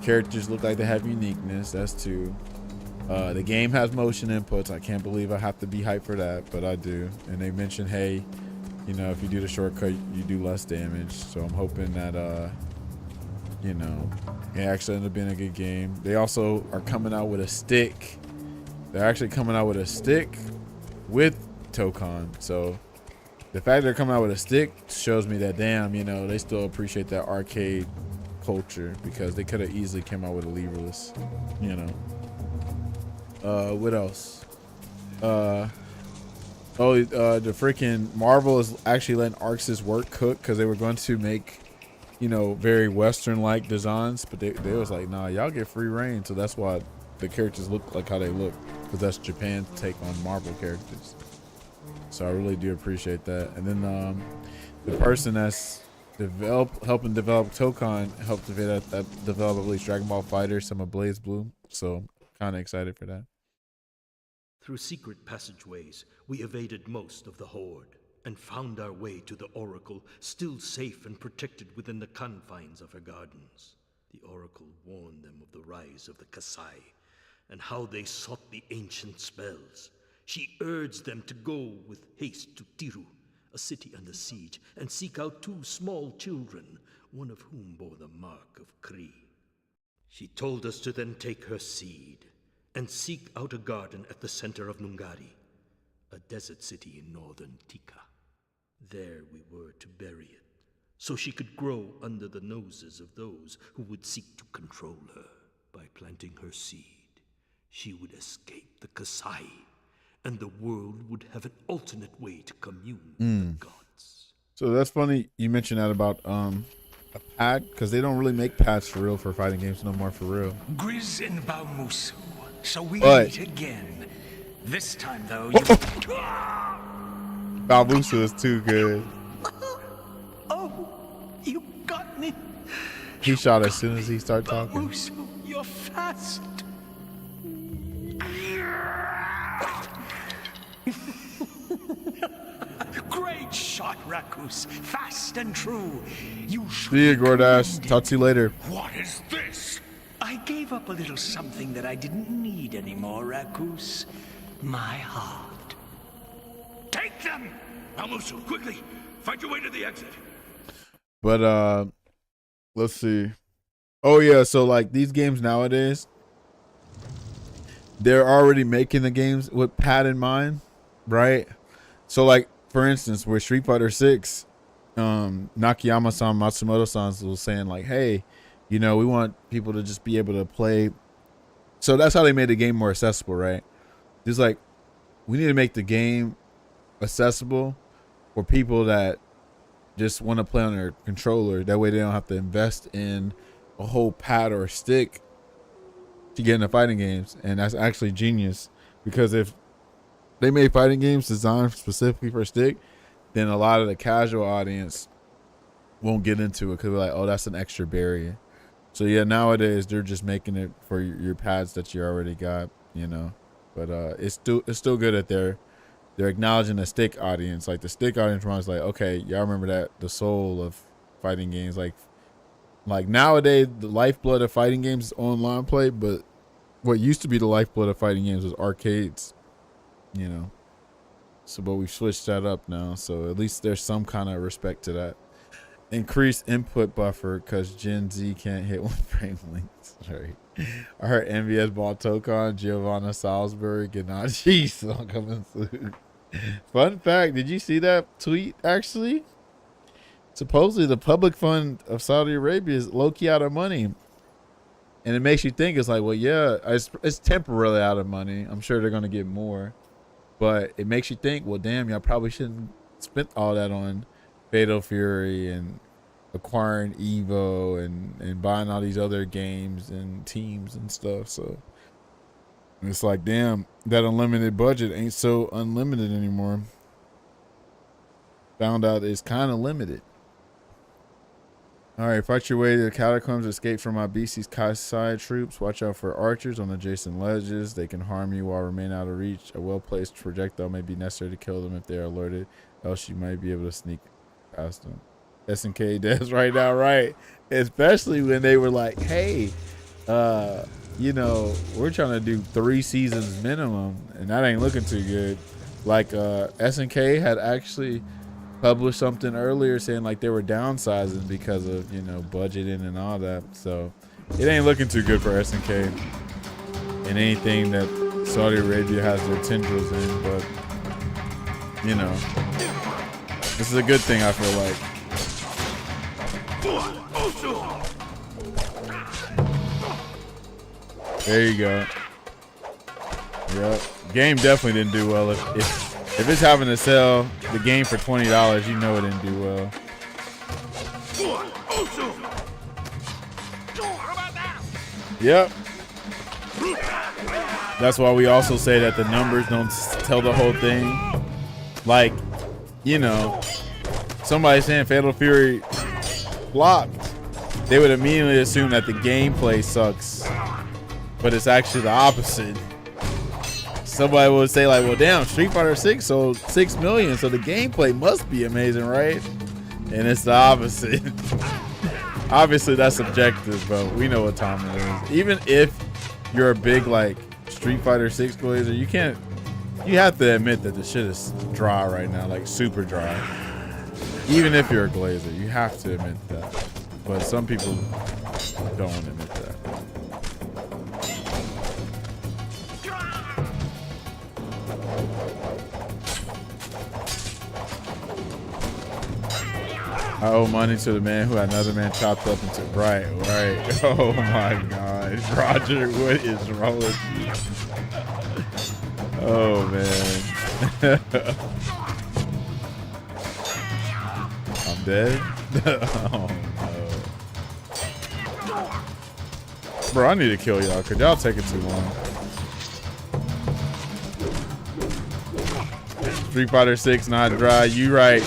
Characters look like they have uniqueness. That's two. The game has motion inputs. I can't believe I have to be hyped for that, but I do. And they mentioned, hey, you know, if you do the shortcut, you do less damage. So I'm hoping that, you know, it actually ended up being a good game. They also are coming out with a stick. They're actually coming out with a stick with Tokon. So the fact they're coming out with a stick shows me that, damn, you know, they still appreciate that arcade culture, because they could have easily came out with a leverless, you know. What else? The freaking Marvel is actually letting Arx's work cook, because they were going to make, you know, very Western-like designs, but they was like, nah, y'all get free reign. So that's why the characters look like how they look, because that's Japan's take on Marvel characters. So I really do appreciate that. And then the person that's helping develop Tokon helped develop at least Dragon Ball Fighter, some of Blaze Blue. So kind of excited for that. Through secret passageways, we evaded most of the Horde and found our way to the Oracle, still safe and protected within the confines of her gardens. The Oracle warned them of the rise of the Kasai and how they sought the ancient spells. She urged them to go with haste to Tiru, a city under siege, and seek out 2 small children, one of whom bore the mark of Kree. She told us to then take her seed and seek out a garden at the center of Nungari, a desert city in northern Tika. There we were to bury it, so she could grow under the noses of those who would seek to control her. By planting her seed, she would escape the Kasai, and the world would have an alternate way to commune with the gods. So that's funny you mentioned that about a pad, because they don't really make pads for real for fighting games no more for real. Grizz and Baumusu. So we meet again. This time, though, you... Babusu is too good. Oh, you got me. He shot as soon as he started talking. Baumusu, you're fast. Great shot, Rakus. Fast and true. You See you, Gordash. Talk to you later. What is this? I gave up a little something that I didn't need anymore, Rakus. My heart. Take them! Almusu, quickly! Find your way to the exit. But let's see. Oh yeah, so like these games nowadays, they're already making the games with pad in mind, right? So like for instance, with Street Fighter 6, Nakayama-san, Matsumoto-san was saying like, hey, you know, we want people to just be able to play. So that's how they made the game more accessible, right? Just like, we need to make the game accessible for people that just want to play on their controller. That way they don't have to invest in a whole pad or a stick to get into fighting games. And that's actually genius, because if they made fighting games designed specifically for a stick, then a lot of the casual audience won't get into it, because they're like, oh, that's an extra barrier. So yeah, nowadays they're just making it for your pads that you already got, you know. But it's still good that they're acknowledging the stick audience. Like the stick audience was like, okay, y'all remember that the soul of fighting games. Like nowadays the lifeblood of fighting games is online play, but what used to be the lifeblood of fighting games was arcades, you know. So but we've switched that up now, so at least there's some kind of respect to that. Increased input buffer because Gen Z can't hit 1 frame lengths. Right. I heard MVS bought Tokon, Giovanna Salisbury, Gennady song coming soon. Fun fact, did you see that tweet actually? Supposedly the public fund of Saudi Arabia is low-key out of money. And it makes you think, it's like, well, yeah, it's temporarily out of money. I'm sure they're going to get more. But it makes you think, well, damn, y'all probably shouldn't spend all that on Fatal Fury and acquiring Evo and buying all these other games and teams and stuff. So it's like, damn, that unlimited budget ain't so unlimited anymore. Found out it's kind of limited. All right, fight your way to the catacombs. Escape from my beastie's Kasai troops. Watch out for archers on adjacent ledges. They can harm you while remaining out of reach. A well-placed projectile may be necessary to kill them if they are alerted. Else you might be able to sneak past them. SNK does right now, right? Especially when they were like, hey, you know, we're trying to do 3 seasons minimum, and that ain't looking too good. Like, SNK had actually published something earlier saying like they were downsizing because of, you know, budgeting and all that. So it ain't looking too good for SNK and anything that Saudi Arabia has their tendrils in. But, you know, this is a good thing, I feel like. There you go. Yep. Game definitely didn't do well. If it's having to sell the game for $20, you know it didn't do well. Yep. That's why we also say that the numbers don't tell the whole thing. Like, you know, somebody saying Fatal Fury flopped, they would immediately assume that the gameplay sucks, but it's actually the opposite. Somebody would say like, well, damn, Street Fighter 6 sold 6 million, so the gameplay must be amazing, right? And it's the opposite. Obviously that's subjective, but we know what time it is. Even if you're a big like Street Fighter 6 glazer, you have to admit that the shit is dry right now, like super dry. Even if you're a glazer, you have to admit that. But some people don't admit that. I owe money to the man who had another man chopped up into right. Oh my God, Roger, what is wrong with you? Oh man, I'm dead. Oh no, bro, I need to kill y'all because y'all taking too long. Street Fighter 6 not dry. You right,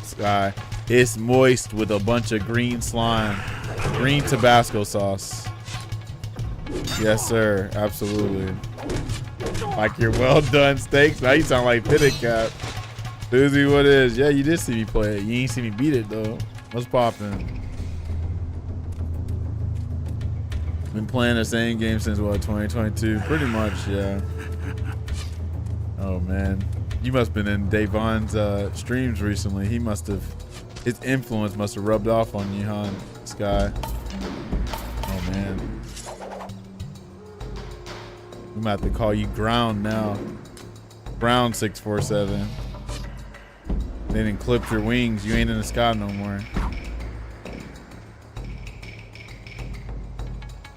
Sky. It's moist with a bunch of green slime, green Tabasco sauce. Yes, sir. Absolutely. Like your well done steaks. Now you sound like Pitted Cap. Doozy, what is? Yeah, you did see me play it. You ain't see me beat it though. What's poppin'? Been playing the same game since what, 2022? Pretty much, yeah. Oh man, you must have been in Davon's streams recently. He must have. His influence must have rubbed off on you, huh, Sky? Oh, man. We might have to call you Ground now. Brown 647. They didn't clip your wings. You ain't in the sky no more.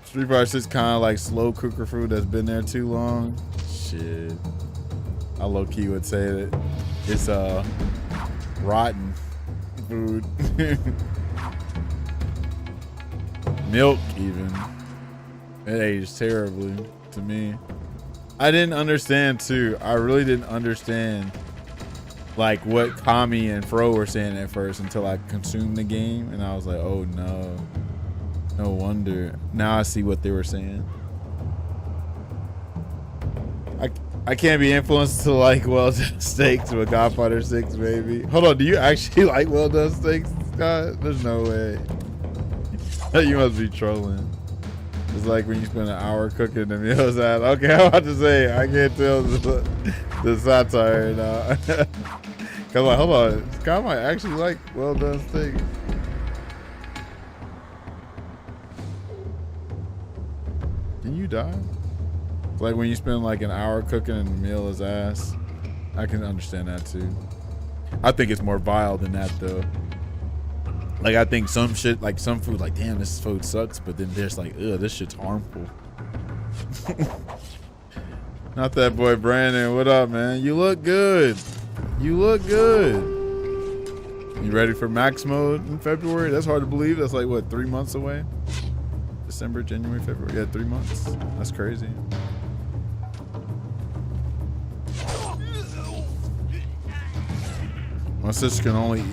Street Fighter 6 kind of like slow cooker food that's been there too long. Shit. I low-key would say that it's rotten food. Milk even. It aged terribly to me. I didn't understand too. I really didn't understand like what Kami and Fro were saying at first until I consumed the game and I was like, oh no. No wonder. Now I see what they were saying. I can't be influenced to like well done steaks with Godfather 6, baby. Hold on, do you actually like well done steaks, Scott? There's no way. You must be trolling. It's like when you spend an hour cooking the meals at. Okay, I'm about to say, I can't tell the satire now. Cause like, hold on, Scott might actually like well done steaks. Can you die? Like when you spend like an hour cooking and the meal is ass. I can understand that too. I think it's more vile than that though. Like I think some shit, like some food, like damn, this food sucks, but then there's like, ugh, this shit's harmful. Not that boy Brandon. What up, man? You look good. You look good. You ready for max mode in February? That's hard to believe. That's like, what, 3 months away? December, January, February. Yeah, 3 months. That's crazy. My sister can only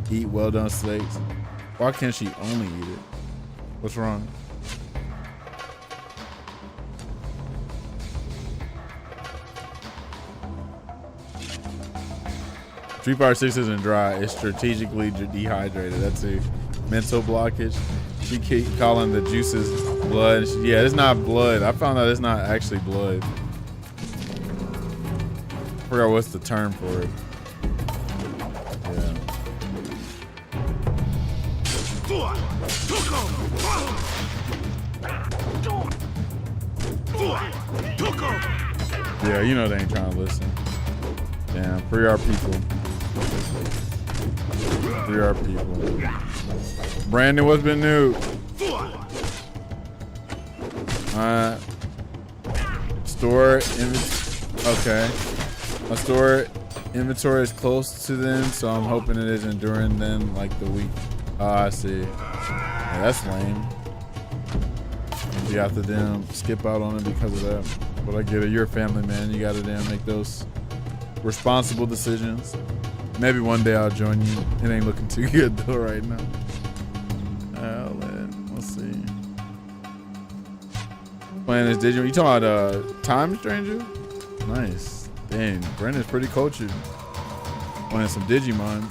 eat well-done steaks. Why can't she only eat it? What's wrong? Street Fighter 6 isn't dry. It's strategically dehydrated. That's a mental blockage. She keep calling the juices blood. Yeah, it's not blood. I found out it's not actually blood. I forgot what's the term for it. Yeah, you know they ain't trying to listen. Damn, free our people. Free our people. Brandon, what's been new? Store okay. My store inventory is close to them, so I'm hoping it isn't during then, like the week. I see. Yeah, that's lame. You have to damn skip out on it because of that. But I get it. You're a family man. You gotta damn make those responsible decisions. Maybe one day I'll join you. It ain't looking too good though right now. Let's see. Playing this digital. You talking about Time Stranger? Nice. Dang, Brendan's pretty cultured. Playing some Digimon.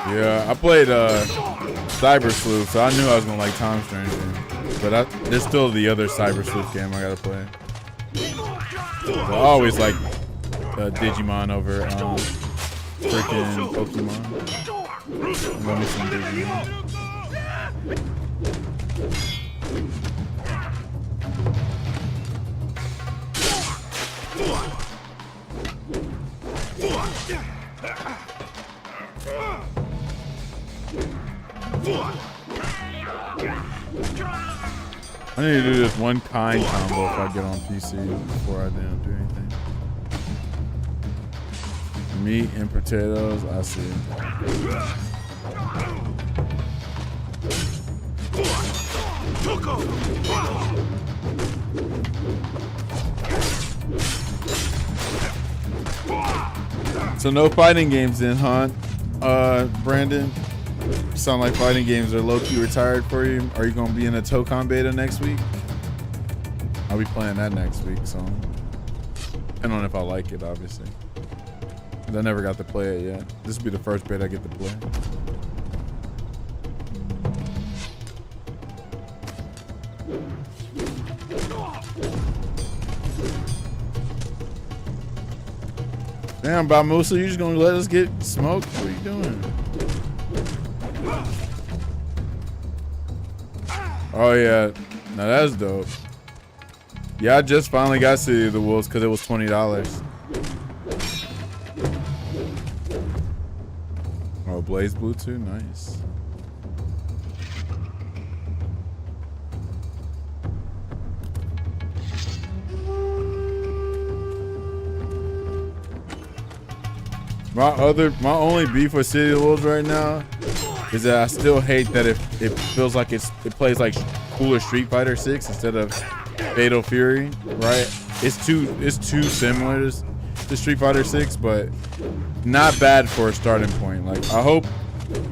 Yeah, I played Cyber Sleuth, so I knew I was gonna like Time Stranger. But there's still the other Cyber Sleuth game I gotta play. So I always like Digimon over freaking Pokemon. Love me some Digimon. I need to do this one kind combo if I get on PC before I damn do anything. Meat and potatoes, I see. So no fighting games then, huh? Brandon? Sound like fighting games are low-key retired for you. Are you gonna be in a Tokon beta next week? I'll be playing that next week, so depending on if I like it, obviously. I never got to play it yet. This will be the first beta I get to play. Damn, Bamusa, you just gonna let us get smoked? What are you doing? Oh yeah, now that's dope. Yeah, I just finally got City of the Wolves because it was $20. Oh, Blaze Blue too, nice. My only beef with City of the Wolves right now is that I still hate that it feels like it plays like cooler Street Fighter 6 instead of Fatal Fury, right? It's too similar to Street Fighter 6, but not bad for a starting point. Like I hope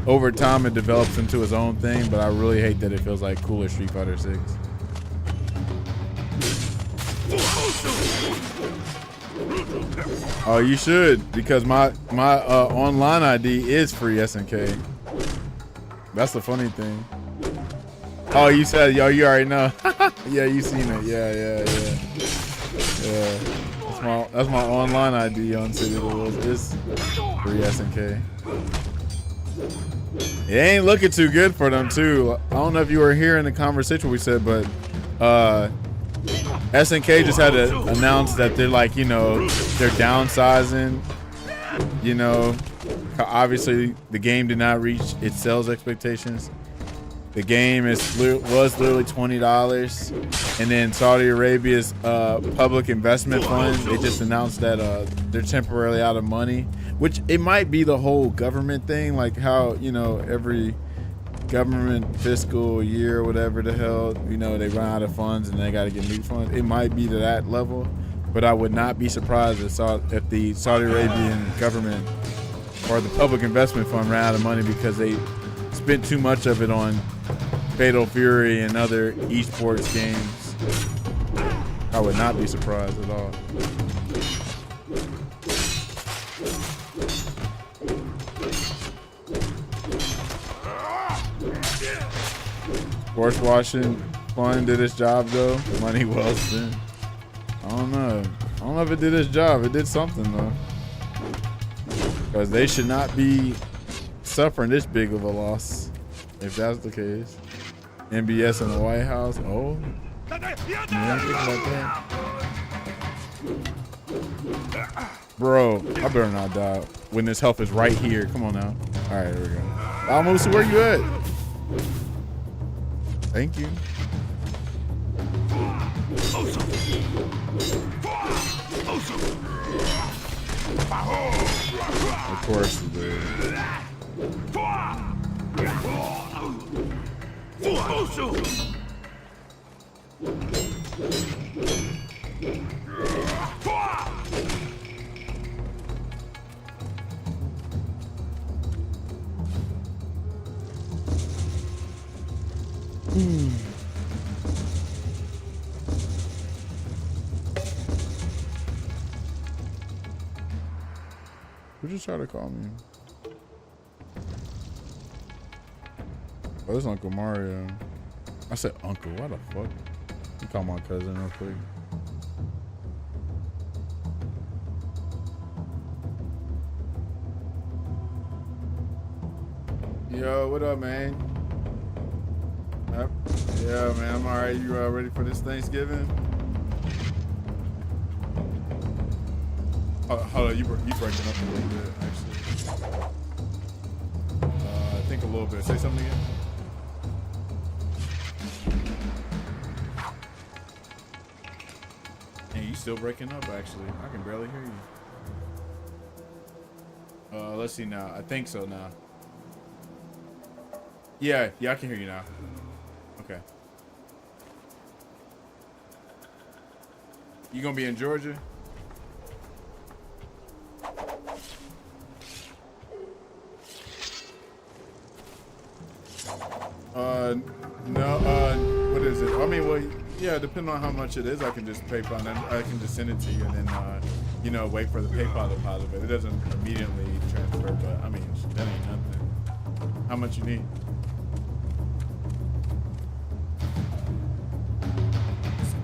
over time it develops into its own thing, but I really hate that it feels like cooler Street Fighter 6. Oh, you should, because my online ID is free SNK. That's the funny thing. Oh, you said, yo, you already know. Yeah, you seen it. Yeah. That's my online ID on City of the Wolves. It's free SNK. It ain't looking too good for them too. I don't know if you were here in the conversation we said, but SNK just had to announce that they're like, you know, they're downsizing. You know, obviously the game did not reach its sales expectations. The game was literally $20, and then Saudi Arabia's public investment fund, they just announced that they're temporarily out of money, which it might be the whole government thing, like how, you know, every government fiscal year or whatever the hell, you know, they run out of funds and they got to get new funds. It might be to that level, but I would not be surprised if the Saudi Arabian government or the public investment fund ran out of money because they spent too much of it on Fatal Fury and other esports games. I would not be surprised at all. Sports washing fund did its job though. Money well spent. I don't know if it did its job. It did something though. Because they should not be suffering this big of a loss, if that's the case. MBS in the White House. Oh, yeah, think about that. Bro, I better not die when this health is right here. Come on now. All right, there we go. Almost, where you at? Thank you. Of course you did. Who just tried to call me? Oh, this is Uncle Mario. I said uncle, what the fuck? You call my cousin real quick. Yo, what up, man? Yeah, man, I'm alright. You ready for this Thanksgiving? Hold on, you breaking up a little bit, actually. I think a little bit. Say something again. Hey, you still breaking up, actually. I can barely hear you. Let's see now. I think so now. Yeah, I can hear you now. Okay. You gonna be in Georgia? No, what is it? I mean, well, yeah, depending on how much it is, I can just PayPal and I can just send it to you and then, you know, wait for the PayPal deposit, but it doesn't immediately transfer, but I mean, that ain't nothing. How much you need?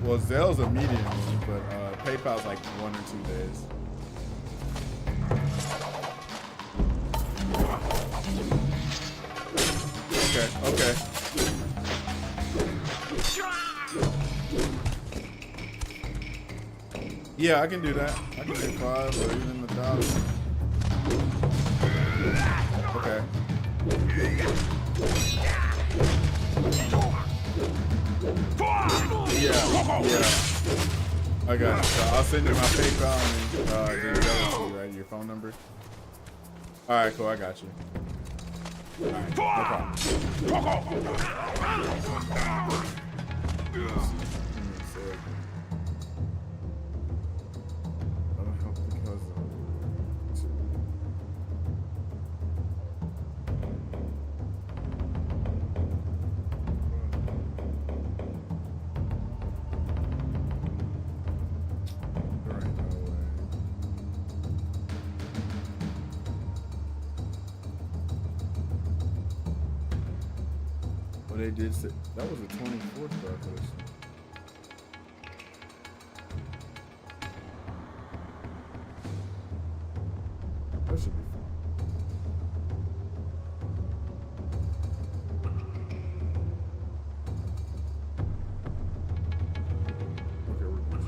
Well, Zelle's immediately, but PayPal's like 1 or 2 days. Okay. Yeah, I can do that. I can do 5 or even 1,000. Okay. Yeah. I got it. So I'll send you my PayPal and then tell you, right? Your phone number. All right, cool. I got you. All right, no problem. They did say that was the 24th calculation. That should be fine. Okay, we're good.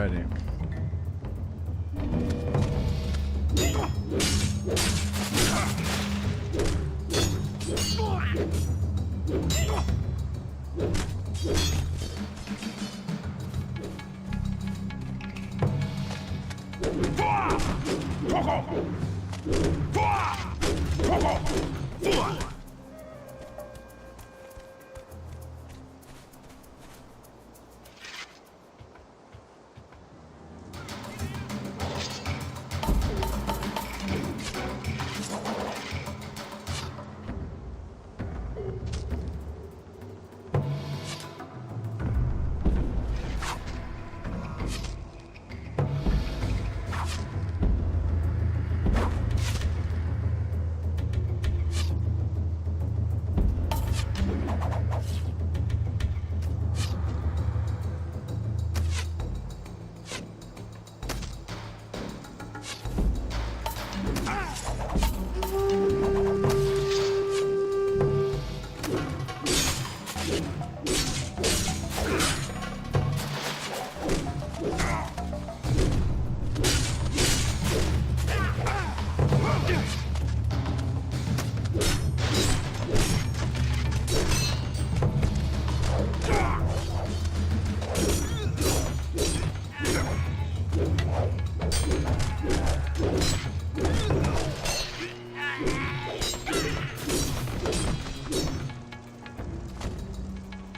Alrighty.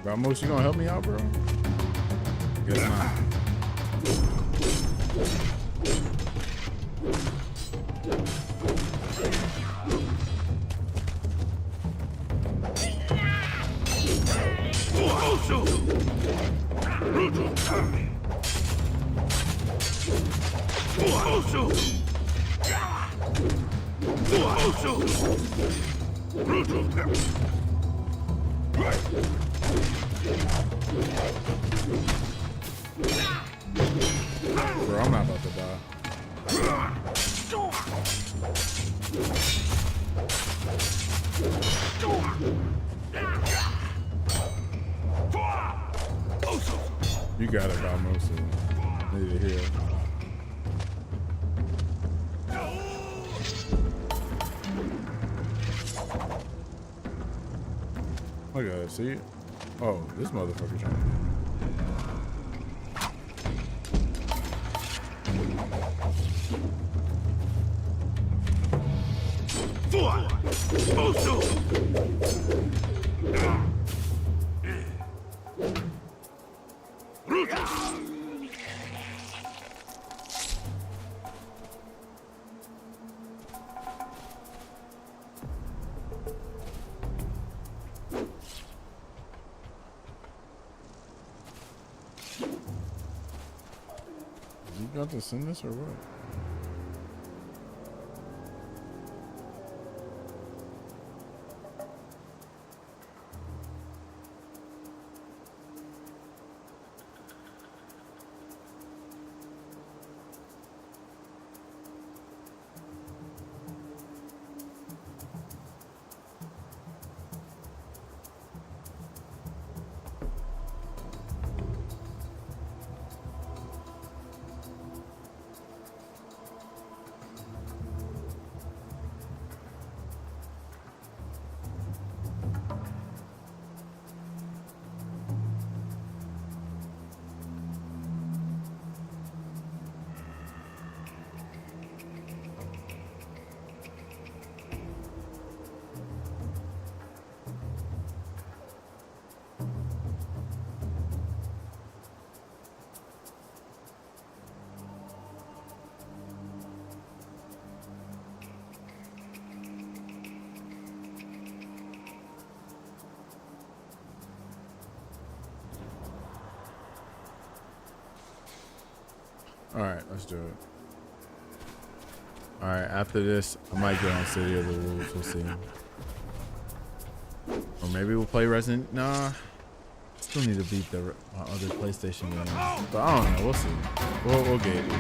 Ramos, you gonna help me out, bro? Guess not. Bro, I'm not about to die. You got it, Ramos. Need to heal. Look at it, see it? Oh, this motherfucker trying to. You got to send this or what? All right, let's do it. All right, after this, I might get on City of the Wolves. We'll see. Or maybe we'll play Resident. Nah, still need to beat the other PlayStation games. But I don't know. We'll see. We'll get it.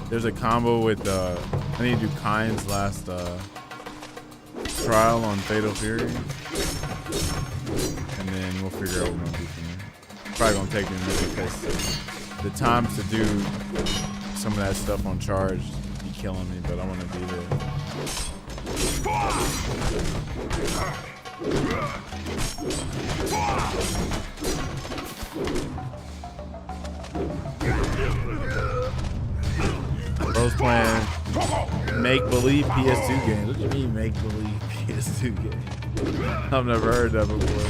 There's a combo with I need to do Kyne's last trial on Fatal Fury, and then we'll figure out what we're gonna do from there. Probably gonna take me to the the times to do some of that stuff on charge be killing me, but I want to be there. Bro's playing make-believe PS2 games. What do you mean make-believe PS2 games? I've never heard that before.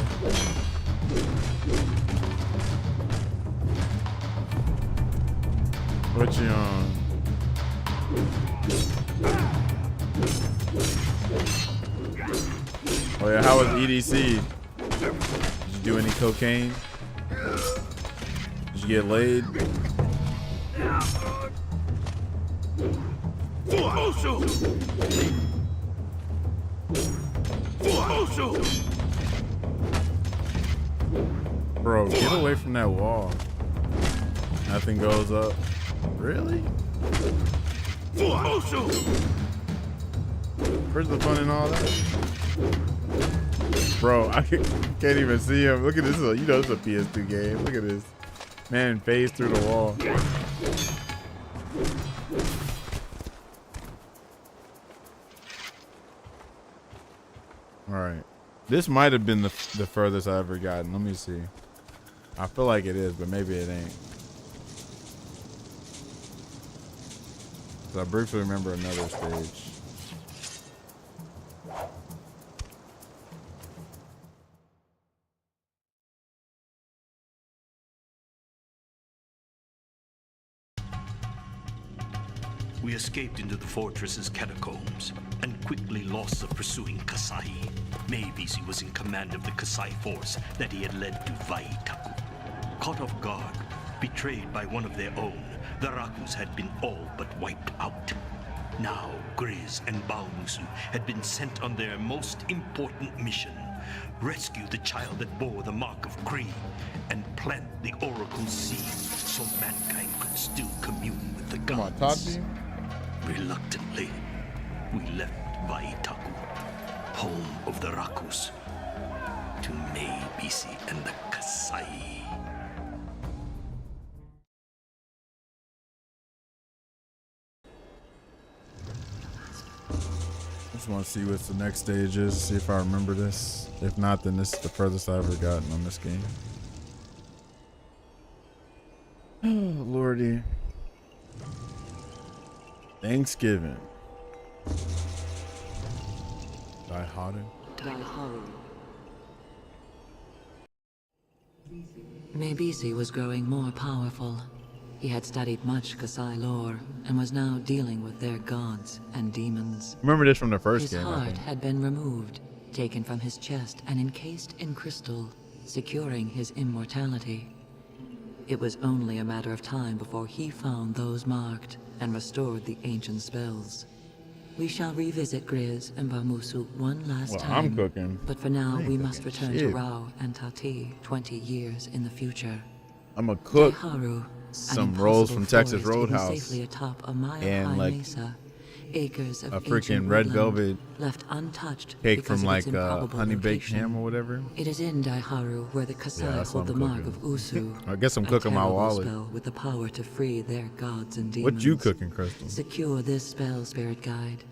What you on? Oh yeah, how was EDC? Did you do any cocaine? Did you get laid? Bro, get away from that wall. Nothing goes up. Really? Where's the fun in all that? Bro, I can't even see him. Look at this. You know it's a PS2 game. Look at this. Man phased through the wall. All right. This might have been the furthest I ever gotten. Let me see. I feel like it is, but maybe it ain't. So I briefly remember another stage. We escaped into the fortress's catacombs and quickly lost the pursuing Kasai. Maybe he was in command of the Kasai force that he had led to Vaitaku. Caught off guard, betrayed by one of their own, the Rakus had been all but wiped out. Now, Grizz and Baumusu had been sent on their most important mission: rescue the child that bore the mark of Kree and plant the Oracle's seed so mankind could still commune with the gods. Come on, Tati. Reluctantly, we left Vaitaku, home of the Rakus, to Meibisi and the Kasai. Just want to see what the next stage is, see if I remember this. If not, then this is the furthest I've ever gotten on this game. Oh, Lordy. Thanksgiving. Daiharu. Meibisi was growing more powerful. He had studied much Kasai lore and was now dealing with their gods and demons. Remember this from the first His game, I heart think. had been removed, taken from his chest and encased in crystal, securing his immortality. It was only a matter of time before he found those marked and restored the ancient spells. We shall revisit Grizz and Baumusu one last time. I'm cooking. But for now, we must return to shit. Rao and Tati 20 years in the future. I'm gonna cook Daiharu, some rolls from Texas forest hidden Roadhouse safely atop a mile-high and like mesa. Acres of a ancient freaking red woodland velvet left untouched cake because from of its like improbable honey baked location. ham or whatever. It is in Daiharu where the Kasai Yeah, that's what hold the I'm mark cooking. of Usu. I guess I'm a cooking my terrible wallet. spell with the power to free their gods and demons. What you cooking, Crystal? Secure this spell, spirit guide,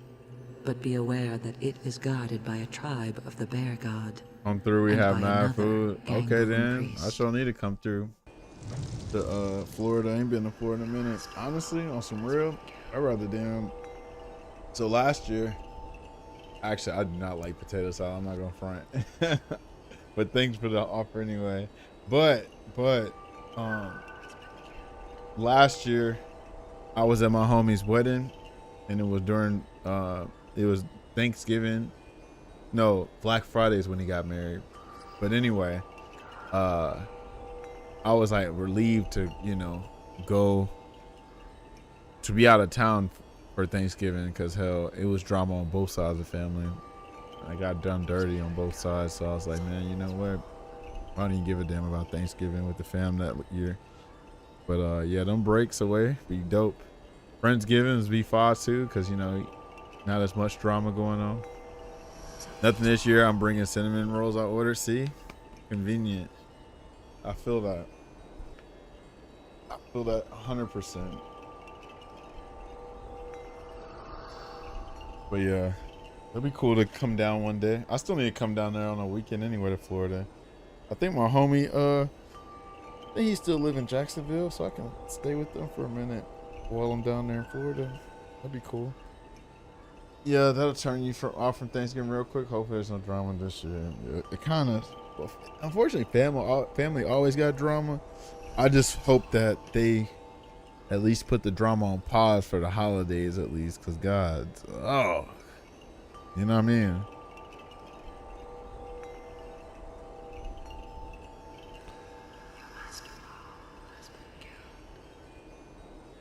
but be aware that it is guarded by a tribe of the bear god. Come through, we and have by mad another food. Okay Gangovan then, priest. I shall need to come through to Florida. I ain't been to Florida in a minute. Honestly, on some real, I'd rather damn. So last year, actually, I do not like potato salad. I'm not gonna front. But thanks for the offer anyway. But last year, I was at my homie's wedding, and it was during it was Thanksgiving. No, Black Friday is when he got married. But anyway, I was like relieved to, you know, go to be out of town for Thanksgiving, because hell, it was drama on both sides of the family. I got done dirty on both sides, so I was like, man, you know what? I don't even give a damn about Thanksgiving with the fam that year. But yeah, them breaks away be dope. Friendsgivings be far too, because you know, not as much drama going on. Nothing this year. I'm bringing cinnamon rolls I ordered. See, convenient. I feel that. I feel that 100%. But yeah, it'd be cool to come down one day. I still need to come down there on a weekend anyway to Florida. I think my homie, I think he still live in Jacksonville, so I can stay with them for a minute while I'm down there in Florida. That'd be cool. Yeah, that'll turn you off from Thanksgiving real quick. Hopefully there's no drama this year. It kind of, well, unfortunately, family always got drama. I just hope that they at least put the drama on pause for the holidays at least, because God, oh, you know what I mean?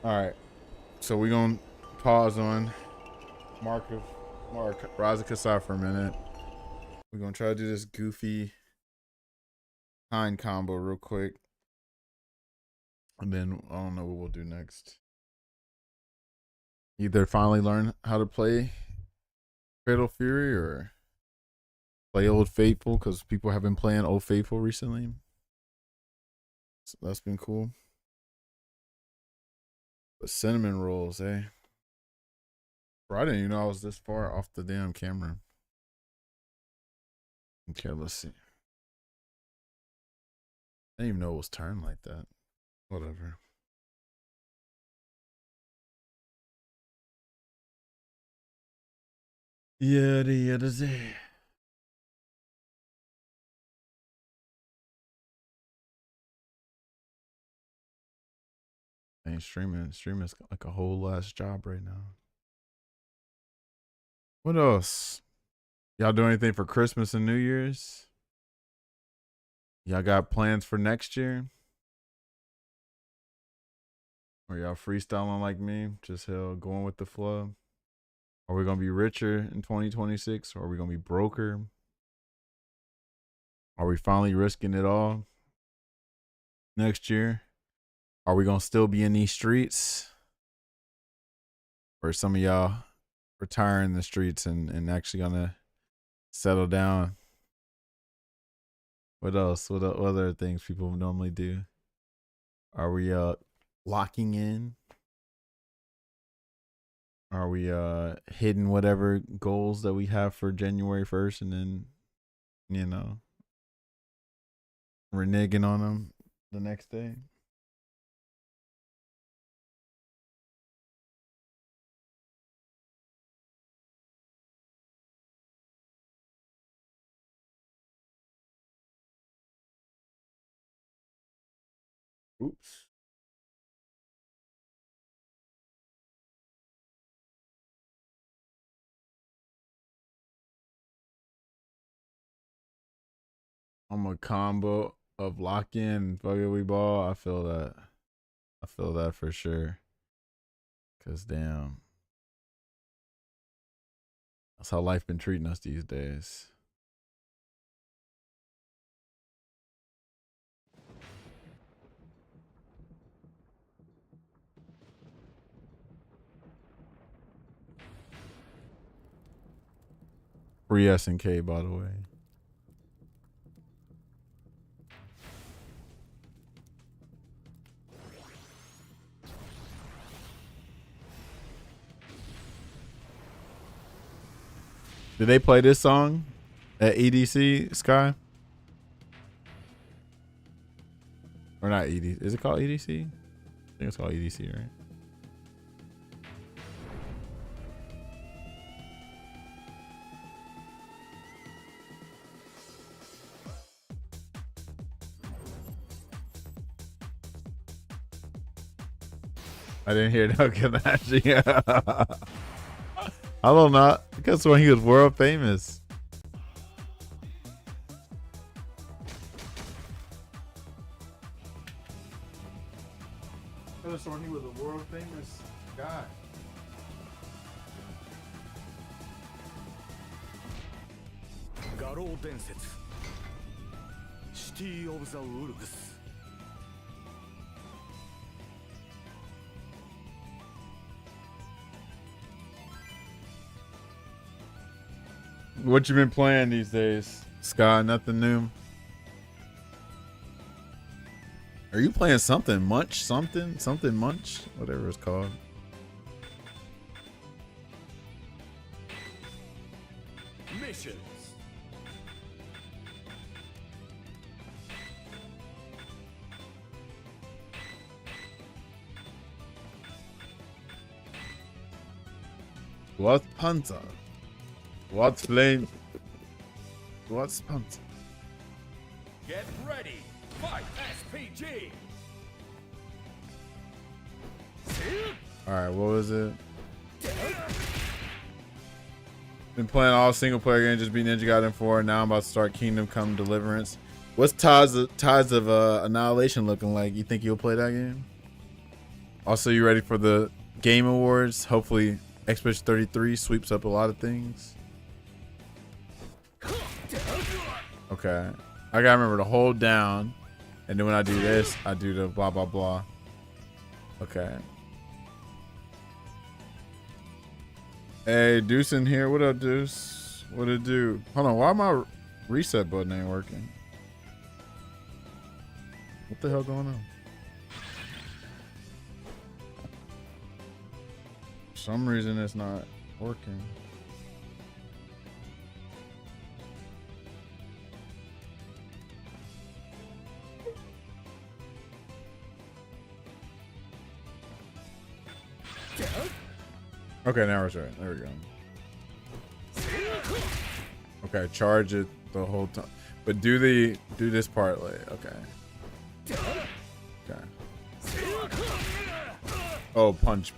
All right, so we're going to pause on Mark Raza Kasai for a minute. We're going to try to do this goofy hind combo real quick. And then I don't know what we'll do next. Either finally learn how to play Fatal Fury or play Old Faithful, because people have been playing Old Faithful recently. So that's been cool. But cinnamon rolls, eh? Bro, I didn't even know I was this far off the damn camera. Okay, let's see. I didn't even know it was turned like that. Whatever. Yeah, ain't streaming's like a whole last job right now. What else? Y'all do anything for Christmas and New Year's? Y'all got plans for next year? Or y'all freestyling like me? Just hell going with the flow? Are we gonna be richer in 2026? Or are we gonna be broker? Are we finally risking it all next year? Are we gonna still be in these streets? Or some of y'all retiring the streets and actually gonna settle down? What else? What other things people normally do? Are we locking in? Are we hitting whatever goals that we have for January 1st and then, you know, reneging on them the next day? Oops. I'm a combo of lock in and fucking we ball. I feel that. I feel that for sure. Cause damn. That's how life been treating us these days. Free SNK, by the way. Did they play this song at EDC, Sky? Or not EDC? Is it called EDC? I think it's called EDC, right? I didn't hear no Kanashi. I don't know. Because when he was world famous. Because when he was a world famous guy. City of the Wolves. What you been playing these days, Sky? Nothing new. Are you playing something munch? Something munch? Whatever it's called. Missions. What's Panta? What's Flame? What's Panta? Get ready. Fight SPG. Alright, what was it? Been playing all single player games, just beat Ninja Gaiden 4. Now I'm about to start Kingdom Come Deliverance. What's Tides of Annihilation looking like? You think you'll play that game? Also, you ready for the Game Awards? Hopefully Expedition 33 sweeps up a lot of things. Okay. I gotta remember to hold down. And then when I do this, I do the blah, blah, blah. Okay. Hey, Deuce in here. What up, Deuce? What it do? Hold on. Why my reset button ain't working? What the hell going on? For some reason, it's not working. Okay, now it's right. There we go. Okay, charge it the whole time, but do this part like okay. Okay. Oh, punch.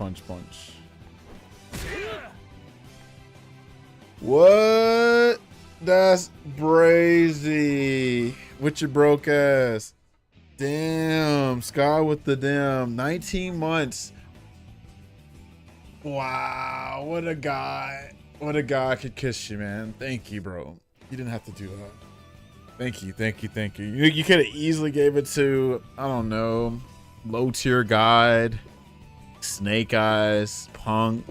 What? That's brazy. With your broke ass. Damn, Sky with the damn 19 months. Wow, what a guy. What a guy could kiss you, man. Thank you, bro. You didn't have to do that. Thank you. You could have easily gave it to, I don't know, Low Tier Guide, Snake Eyes, Punk,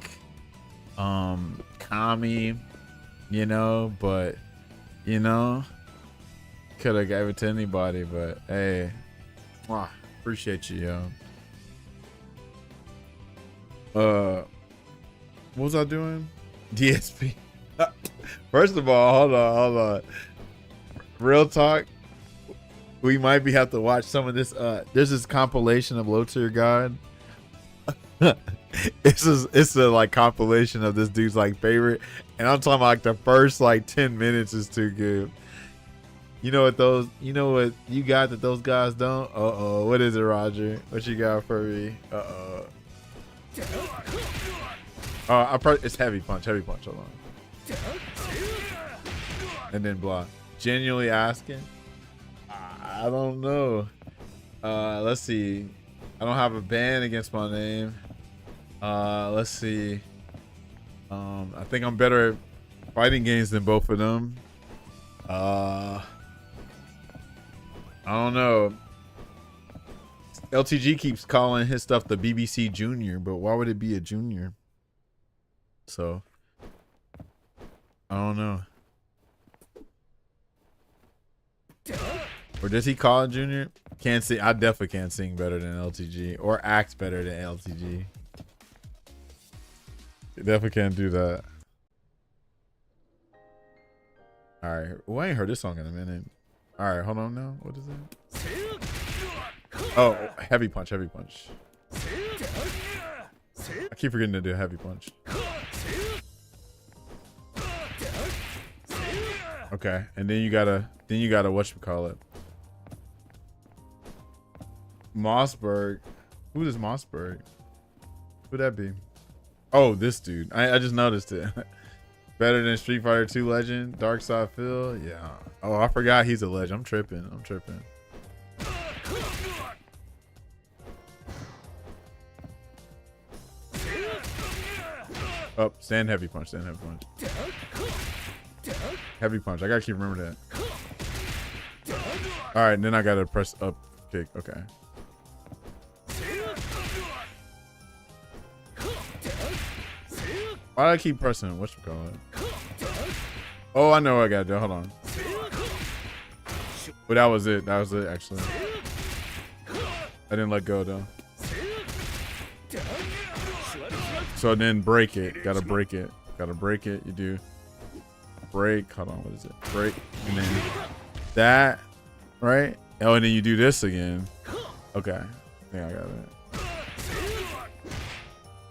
Kami, you know, but, you know, could have gave it to anybody, but hey, wow, appreciate you, yo. What was I doing? DSP. First of all, hold on. Real talk. We might have to watch some of this. There's this compilation of Low Tier God. It's a like compilation of this dude's like favorite, and I'm talking about like the first like 10 minutes is too good. You know what you got that those guys don't? What is it, Roger? What you got for me? It's heavy punch. Hold on. And then block. Genuinely asking? I don't know. Let's see. I don't have a ban against my name. Let's see. I think I'm better at fighting games than both of them. I don't know. LTG keeps calling his stuff the BBC Junior, but why would it be a junior? So, I don't know. Or does he call it junior? Can't sing. I definitely can't sing better than LTG or act better than LTG. Definitely can't do that. All right. Well, I ain't heard this song in a minute. All right, hold on now. What is it? Oh, heavy punch. I keep forgetting to do a heavy punch. Okay, and then you gotta whatchamacallit. Mossberg. Who is Mossberg? Who'd that be? Oh, this dude. I just noticed it. Better than Street Fighter 2 legend, Dark Side Phil. Yeah. Oh, I forgot he's a legend. I'm tripping. Oh, stand heavy punch. Heavy punch. I gotta keep remembering that. All right, and then I gotta press up kick. Okay. Why do I keep pressing? Whatchamacallit? Oh, I know what I gotta do. Hold on. But that was it. Actually. I didn't let go though. So then break it. Gotta break it. Gotta break it. You do break. Hold on. What is it? Break. And then that. Right? Oh, and then you do this again. Okay. I think I got it.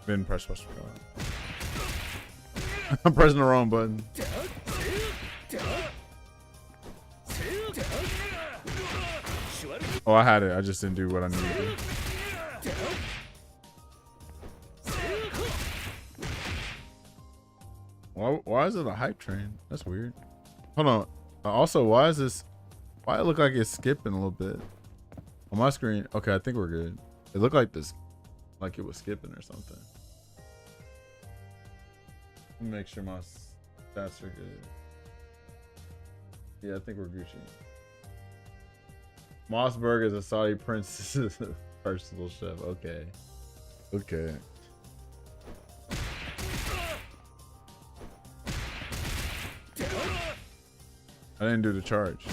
Didn't press special. I'm pressing the wrong button. Oh, I had it. I just didn't do what I needed to do. Why is it a hype train? That's weird. Hold on. Also, why is this? Why it look like it's skipping a little bit on my screen? Okay, I think we're good. It looked like this, like it was skipping or something. Let me make sure my stats are good. Yeah, I think we're Gucci. Mossberg is a Saudi prince's personal chef. Okay. Okay. I didn't do the charge.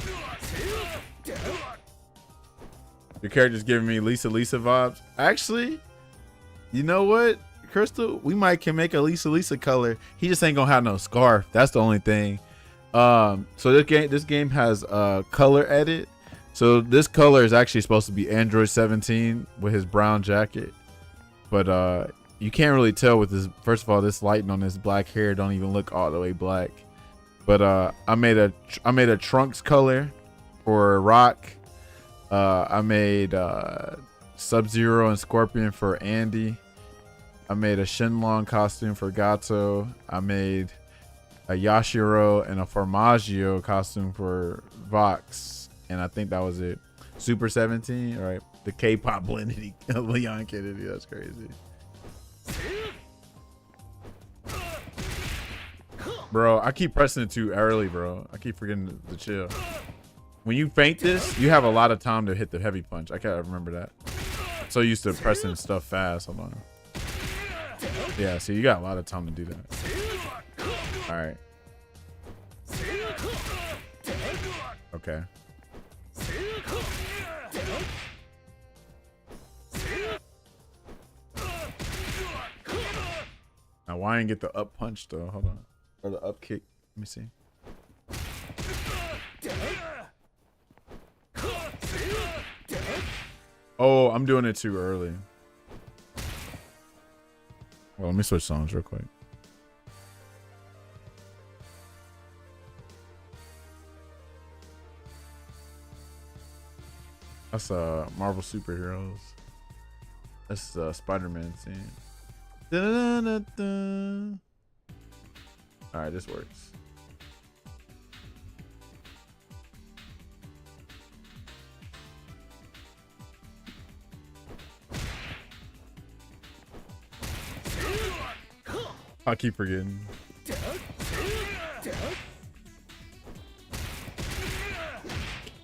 Your character's giving me Lisa vibes. Actually, you know what, Crystal? We might can make a Lisa color. He just ain't gonna have no scarf. That's the only thing. So this game has a color edit. So this color is actually supposed to be Android 17 with his brown jacket. But you can't really tell with this. First of all, this lighting on his black hair don't even look all the way black. But I made a Trunks color for Rock. I made Sub-Zero and Scorpion for Andy. I made a Shenlong costume for Gato. I made a Yashiro and a Formaggio costume for Vox. And I think that was it. Super 17, right? The K-pop blended Leon Kennedy. That's crazy. Bro, I keep pressing it too early, bro. I keep forgetting to chill. When you feint this, you have a lot of time to hit the heavy punch. I can't remember that. I'm so used to pressing stuff fast. Hold on. Yeah, so you got a lot of time to do that. All right. Okay. Now, why I didn't get the up punch though? Hold on. Or the up kick. Let me see. Oh, I'm doing it too early. Well, let me switch songs real quick. That's Marvel superheroes. That's Spider-Man scene. Da-da-da-da-da. All right, this works. I keep forgetting.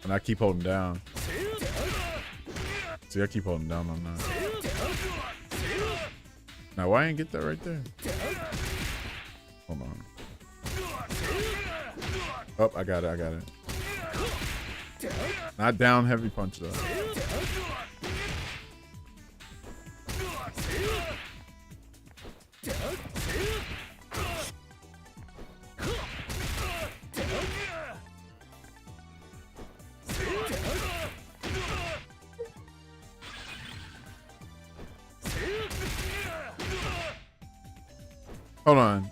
And I keep holding down. See, I keep holding down on that. Now, why I didn't get that right there? Hold on. Oh, I got it. Not down heavy punch though. Hold on.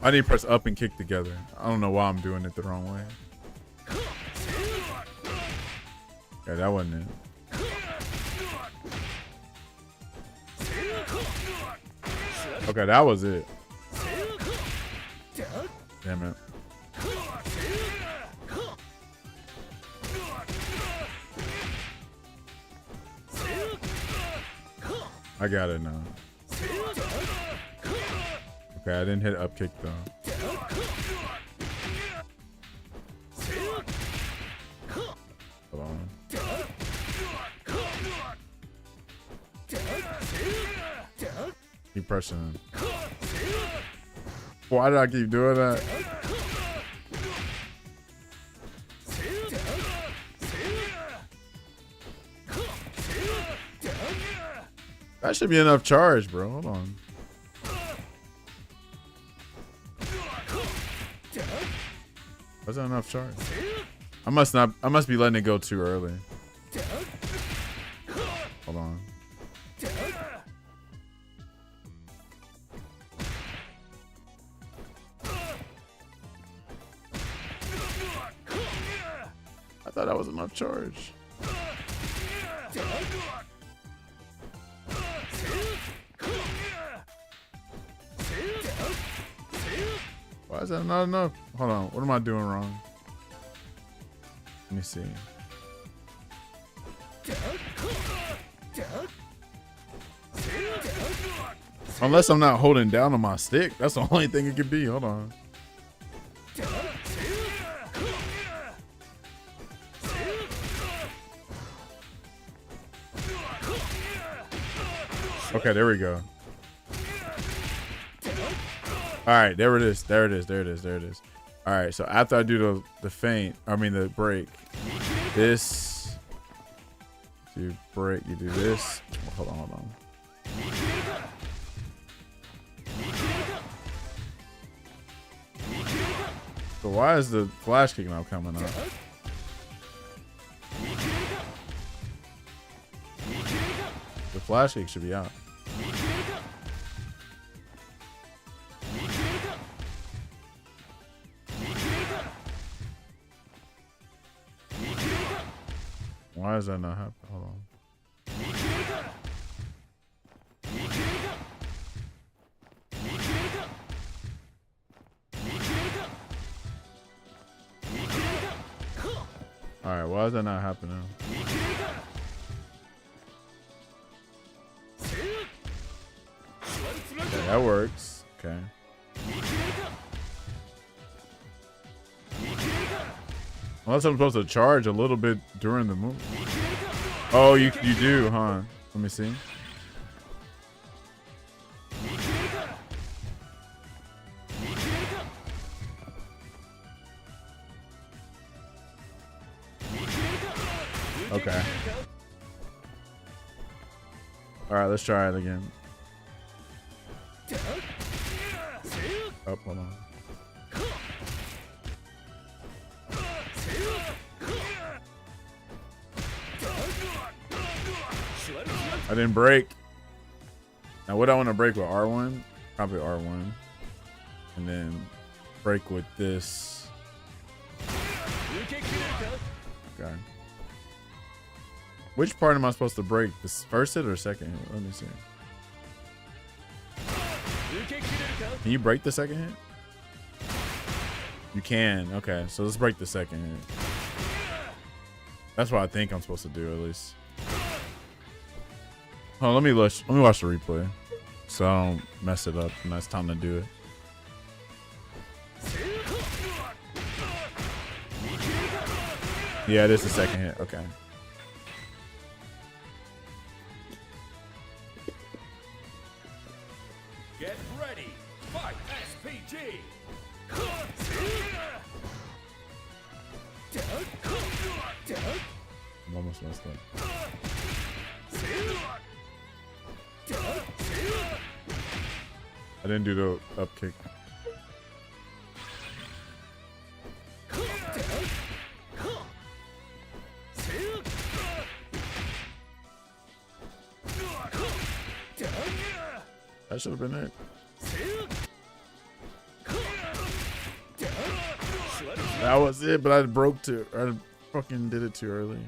I need to press up and kick together. I don't know why I'm doing it the wrong way. Yeah, that wasn't it. Okay, that was it. Damn it. I got it now. Okay, I didn't hit up kick though. Hold on. Keep pressing. Why did I keep doing that? That should be enough charge, bro. Hold on. Was that enough charge? I must be letting it go too early. Hold on. I thought that was enough charge. Why is that not enough? Hold on. What am I doing wrong? Let me see. Unless I'm not holding down on my stick. That's the only thing it could be. Hold on. Okay, there we go. All right, there it is. There it is. There it is. There it is. All right, so after I do the feint, I mean the break, this, you break, you do this. Hold on, hold on. So why is the flash kick not coming up? The flash kick should be out. Why is that not happening? Hold on. All right, why is that not happening? Okay, that works. Okay. Unless I'm supposed to charge a little bit during the move. Oh, you do, huh? Let me see. Okay. All right, let's try it again. Oh, hold on. I didn't break. Now what I want to break with R1, probably R1, and then break with this. Okay. Which part am I supposed to break? This first hit or second hit? Let me see. Can you break the second hit? You can. Okay, so let's break the second hit. That's what I think I'm supposed to do, at least. Oh, let me watch the replay, so I don't mess it up when it's time to do it. Yeah, it is the second hit. Okay. Get ready. Fight SPG. I'm almost messed up. I didn't do the up kick. That should have been it. That was it, but I broke too. I fucking did it too early.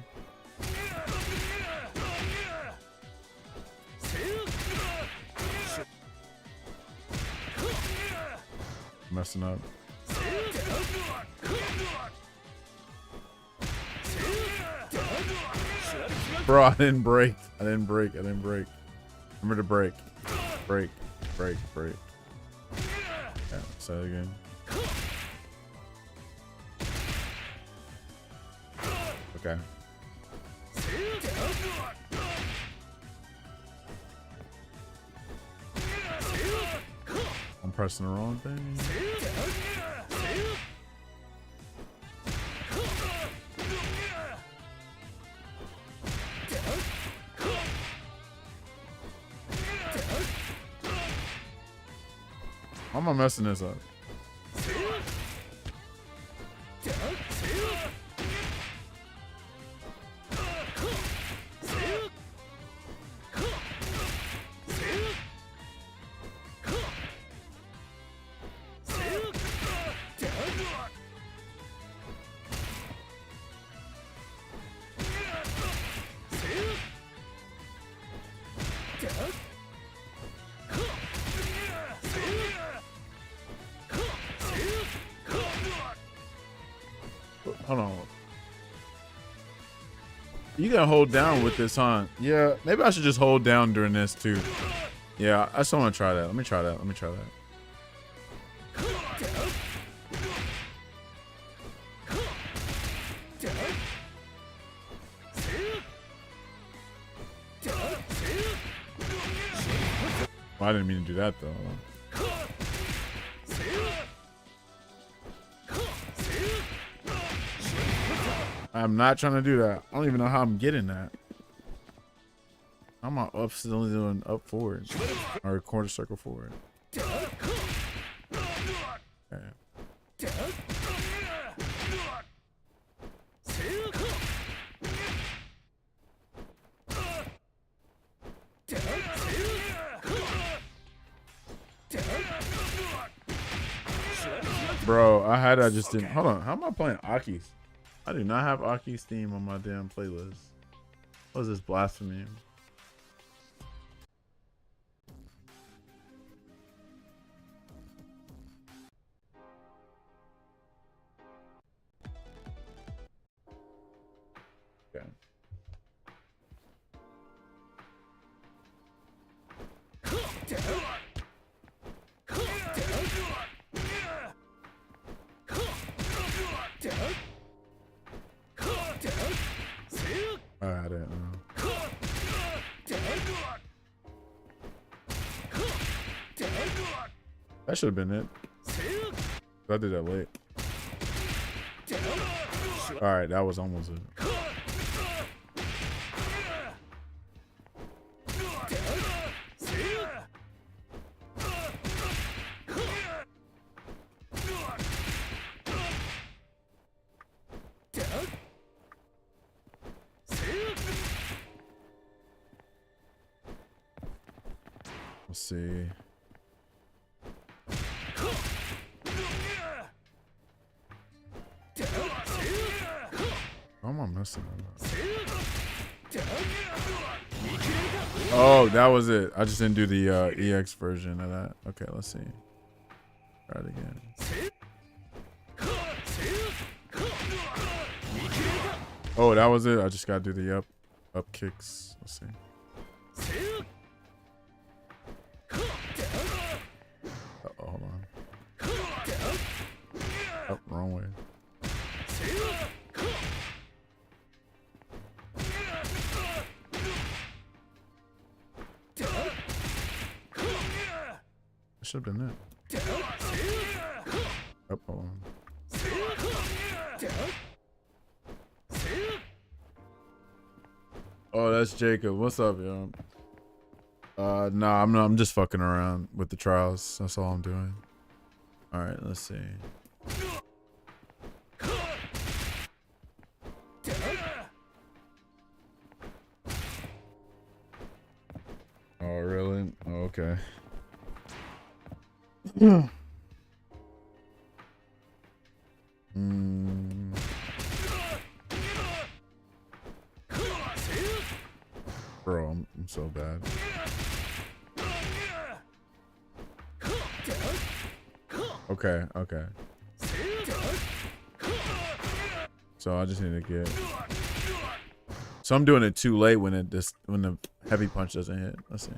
Messing up. Bro, I didn't break. I didn't break. Remember to break. Break. Yeah, say it again. Okay. I'm pressing the wrong thing. am I messing this up? Hold on. You gotta hold down with this, huh? Yeah, maybe I should just hold down during this too. Yeah, I just want to try that. Let me try that. Let me try that. Well, I didn't mean to do that though. I'm not trying to do that. I don't even know how I'm getting that. I'm up still doing up forward or quarter circle forward. Okay. Bro, I just didn't. Hold on. How am I playing Aki's? I do not have Aki's theme on my damn playlist. What is this, blasphemy? Okay. I didn't know. That should have been it. I did that late. Alright, that was almost it. Let's see. How am I missing that? Oh, that was it. I just didn't do the EX version of that. Okay, let's see. Try it again. Oh, that was it. I just gotta do the up kicks. Let's see. Uh-oh, hold on. Oh, wrong way. That should have been it. Oh, hold on. Oh, that's Jacob. What's up, yo? Nah, I'm just fucking around with the trials. That's all I'm doing. All right, let's see. Oh, really? Oh, okay. Bro, I'm so bad. Okay, okay. So I just need to get. So I'm doing it too late when when the heavy punch doesn't hit. Let's see.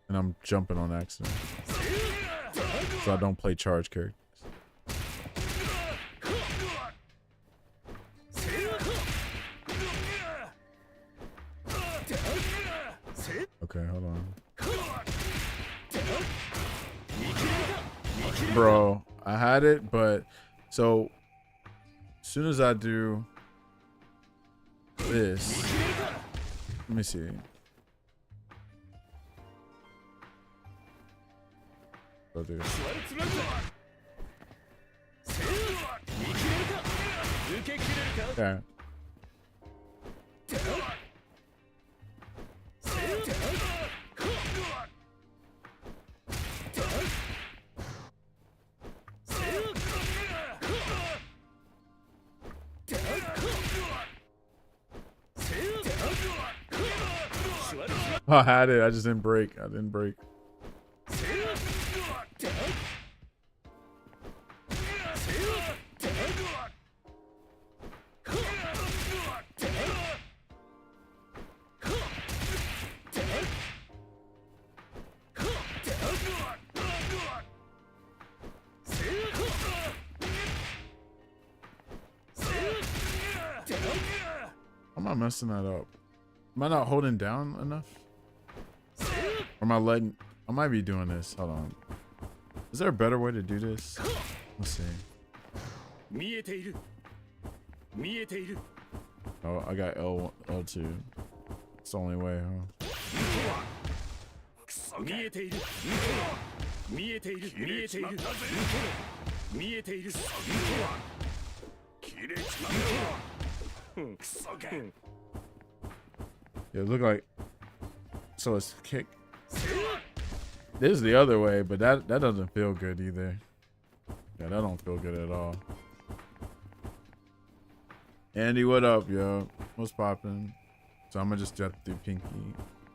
And I'm jumping on accident. So I don't play charge characters. Okay, hold on. Bro, I had it, but so as soon as I do this, let me see. Go do it. Okay. I had it. I just didn't break. I didn't break. Am I messing that up? Am I not holding down enough? Or am I letting... I might be doing this. Hold on. Is there a better way to do this? Let's see. Oh, I got L2. It's the only way, huh? Yeah, look like... So it's kick. This is the other way, but that doesn't feel good either. Yeah, that don't feel good at all. Andy, what up, yo? What's poppin'? So I'm gonna just jet through pinky.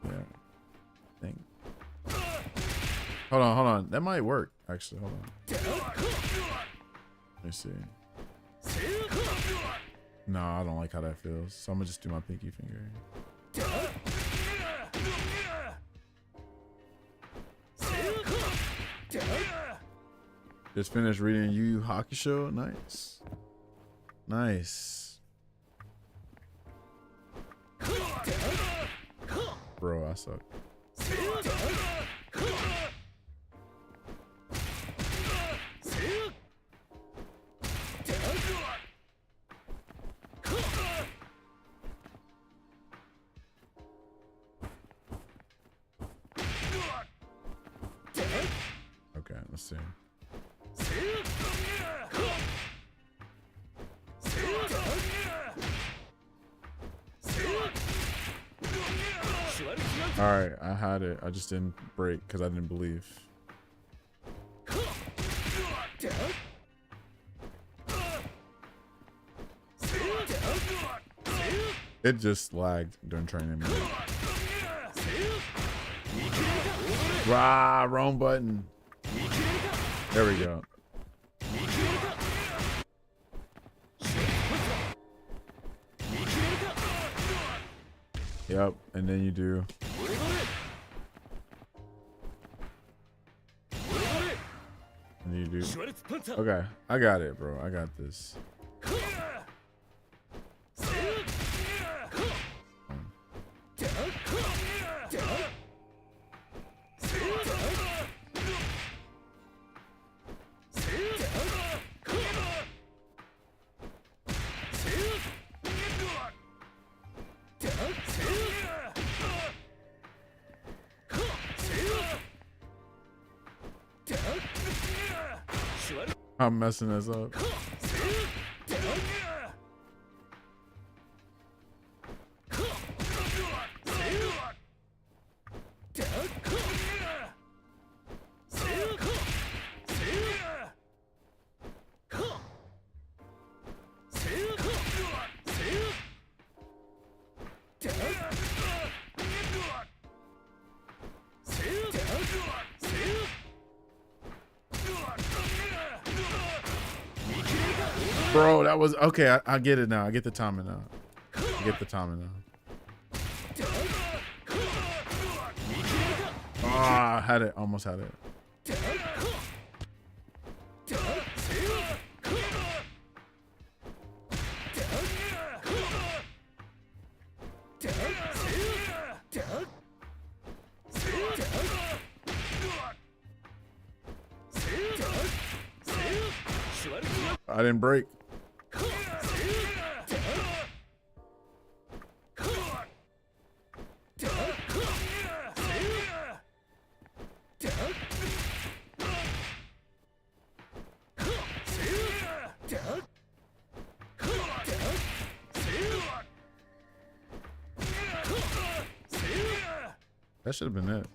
Yeah. Thing. Hold on. That might work, actually. Hold on. Let me see. No, I don't like how that feels. So I'm gonna just do my pinky finger. Just finished reading Yu Yu Hakusho. Nice. Nice. Bro, I suck. Okay, let's see. All right, I had it. I just didn't break because I didn't believe. It just lagged during training. Rah, wrong button. There we go. Yep, and then you do. And you do. Okay, I got it, bro. I got this. I'm messing this up. Bro, that was okay. I get it now. I get the timing now. I get the timing now. Ah, had it. Almost had it. I didn't break. That should have been it.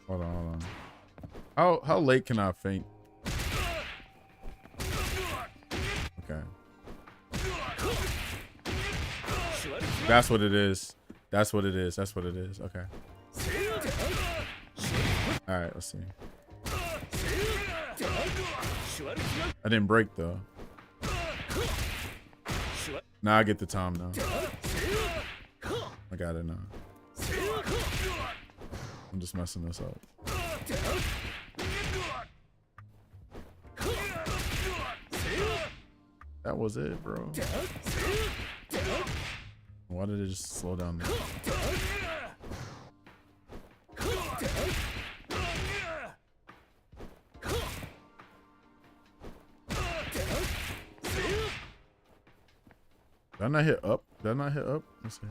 Hold on, hold on. How late can I faint? Okay. That's what it is. That's what it is. That's what it is. Okay. All right, let's see. I didn't break though. Now I get the time now. I got it now. I'm just messing this up. That was it, bro. Why did it just slow down there? Did I not hit up? Did I not hit up? Let's see.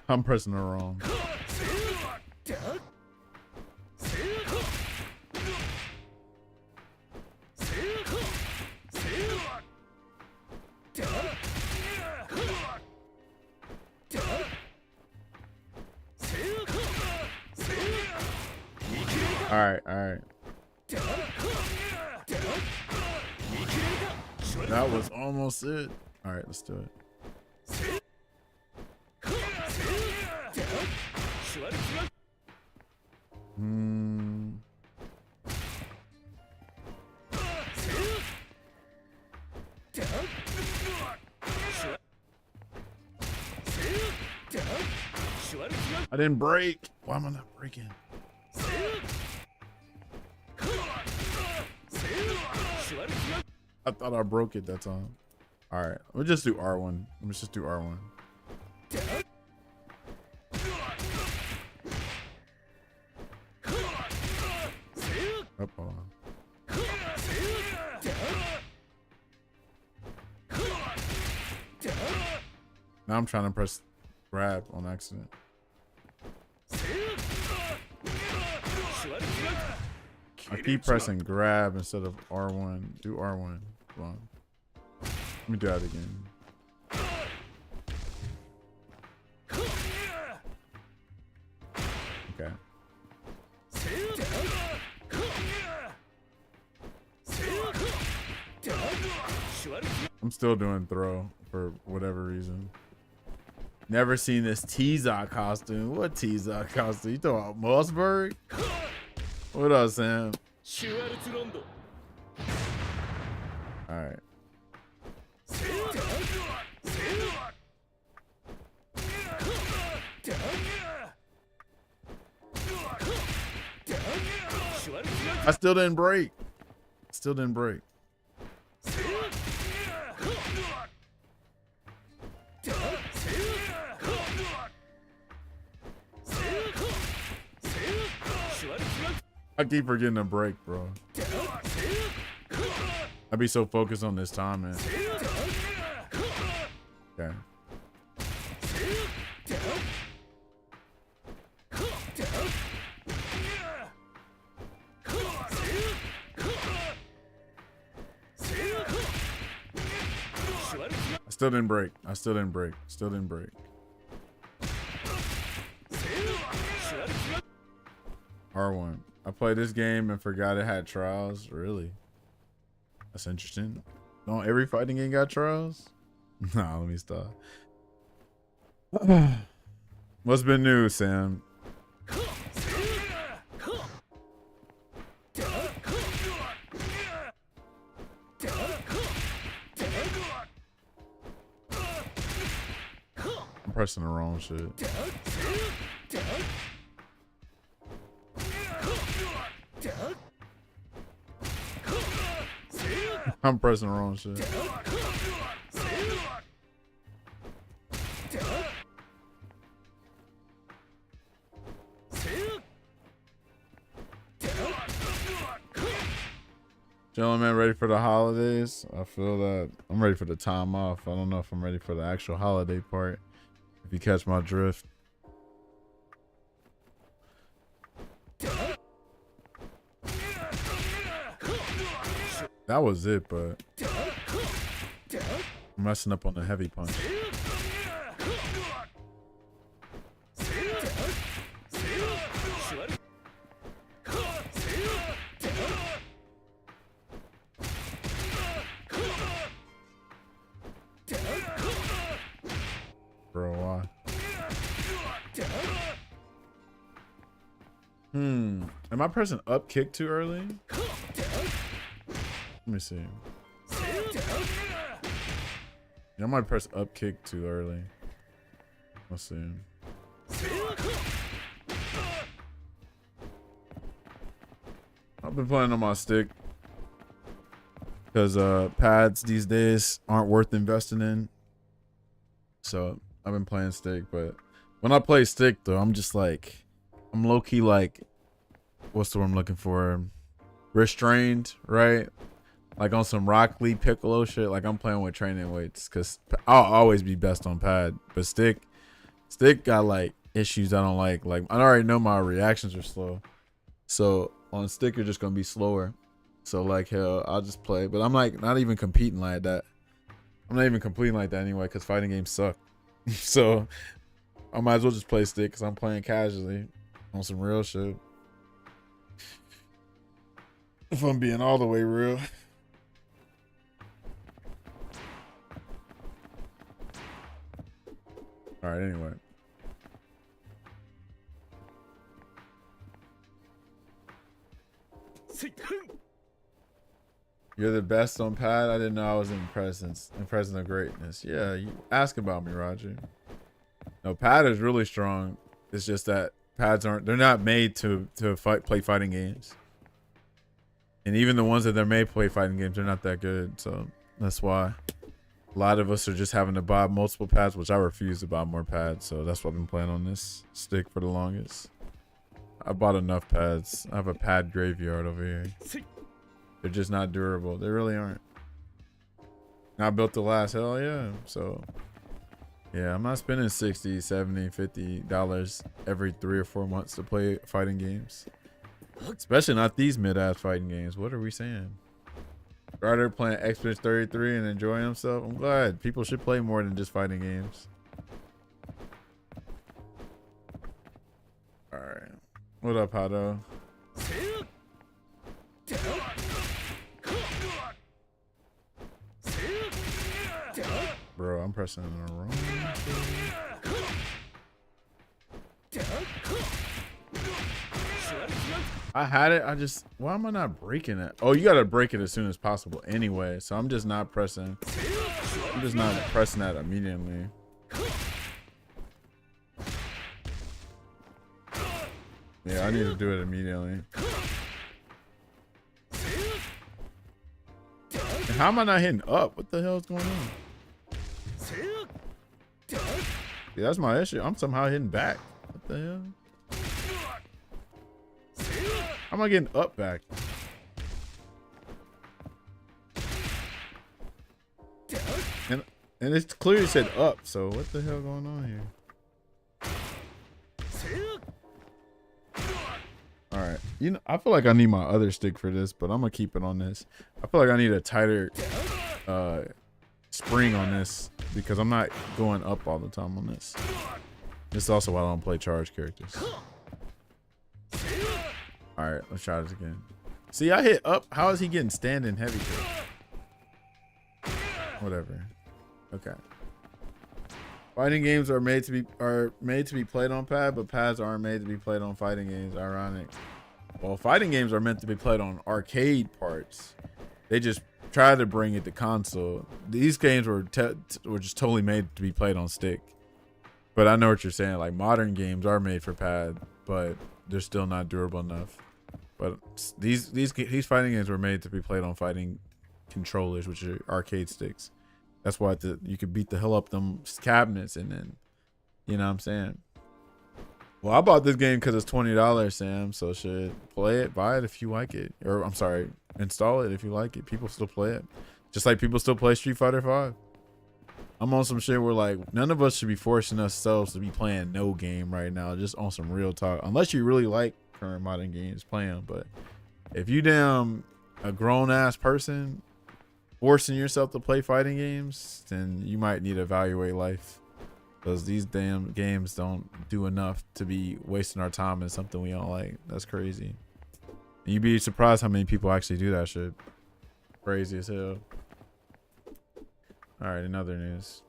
I'm pressing it wrong. All right, all right. That was almost it. All right, let's do it. I didn't break. Why am I not breaking? I thought I broke it that time. All right, let's just do R1. Let's just do R1. Oh, hold on. Now I'm trying to press grab on accident. I keep pressing grab instead of R1. Do R1. Come on. Let me do that again. Okay. I'm still doing throw for whatever reason. Never seen this T-Zot costume. What T-Zot costume? You talking about Mossberg? What up, Sam? Alright. I still didn't break. Still didn't break. I keep forgetting to break, bro. I'd be so focused on this time, man. Okay. I still didn't break. I still didn't break. Still didn't break. R1. I played this game and forgot it had trials. Really? That's interesting. Don't every fighting game got trials? Nah, let me stop. What's been new, Sam? I'm pressing the wrong shit. I'm pressing the wrong shit. Gentlemen, ready for the holidays? I feel that I'm ready for the time off. I don't know if I'm ready for the actual holiday part. If you catch my drift. That was it, but I'm messing up on the heavy punch. Bro, why? Am I pressing up kick too early? Let me see. Yeah, I might press up kick too early. Let's see. I've been playing on my stick because pads these days aren't worth investing in. So I've been playing stick, but when I play stick though, I'm just like, I'm low-key like, what's the word I'm looking for? Restrained, right? Like on some Rock Lee Piccolo shit. Like I'm playing with training weights because I'll always be best on pad. But stick got like issues I don't like. Like I already know my reactions are slow. So on stick, you're just going to be slower. So like, hell, I'll just play. But I'm like not even competing like that. I'm not even competing like that anyway because fighting games suck. So I might as well just play stick because I'm playing casually on some real shit. If I'm being all the way real. All right, anyway. You're the best on pad. I didn't know I was in presence of greatness. Yeah, you ask about me, Roger. No, pad is really strong. It's just that pads they're not made to play fighting games. And even the ones that they're made to play fighting games, they're not that good. So that's why a lot of us are just having to buy multiple pads, which I refuse to buy more pads. So that's why I've been playing on this stick for the longest. I bought enough pads. I have a pad graveyard over here. They're just not durable. They really aren't. I built the last, hell yeah. So yeah, I'm not spending $60, $70, $50 every 3 or 4 months to play fighting games. Especially not these mid-ass fighting games. What are we saying? Rather playing Expedition 33 and enjoying himself. I'm glad people should play more than just fighting games. All right. What up, Hado? Bro, I'm pressing the wrong thing. I had it. Why am I not breaking it? Oh, you gotta break it as soon as possible anyway. So I'm just not pressing. I'm just not pressing that immediately. Yeah, I need to do it immediately. And how am I not hitting up? What the hell is going on? Yeah, that's my issue. I'm somehow hitting back. What the hell? How am I getting up back? And it's clearly said up, so what the hell going on here? Alright. You know, I feel like I need my other stick for this, but I'm gonna keep it on this. I feel like I need a tighter spring on this because I'm not going up all the time on this. This is also why I don't play charge characters. All right, let's try this again. See, I hit up. How is he getting standing heavy kick? Whatever. Okay. Fighting games are made to be played on pad, but pads aren't made to be played on fighting games. Ironic. Well, fighting games are meant to be played on arcade parts. They just try to bring it to console. These games were just totally made to be played on stick. But I know what you're saying. Like modern games are made for pad, but they're still not durable enough. But these fighting games were made to be played on fighting controllers, which are arcade sticks. That's why you could beat the hell up them cabinets, and then, you know what I'm saying? Well, I bought this game because it's $20, Sam. So shit, play it, buy it if you like it, or I'm sorry, install it if you like it. People still play it, just like people still play Street Fighter 5. I'm on some shit where like none of us should be forcing ourselves to be playing no game right now, just on some real talk. Unless you really like current modern games, play them. But if you damn a grown ass person forcing yourself to play fighting games, then you might need to evaluate life, because these damn games don't do enough to be wasting our time in something we don't like. That's crazy. And you'd be surprised how many people actually do that shit. Crazy as hell. All right, in other news.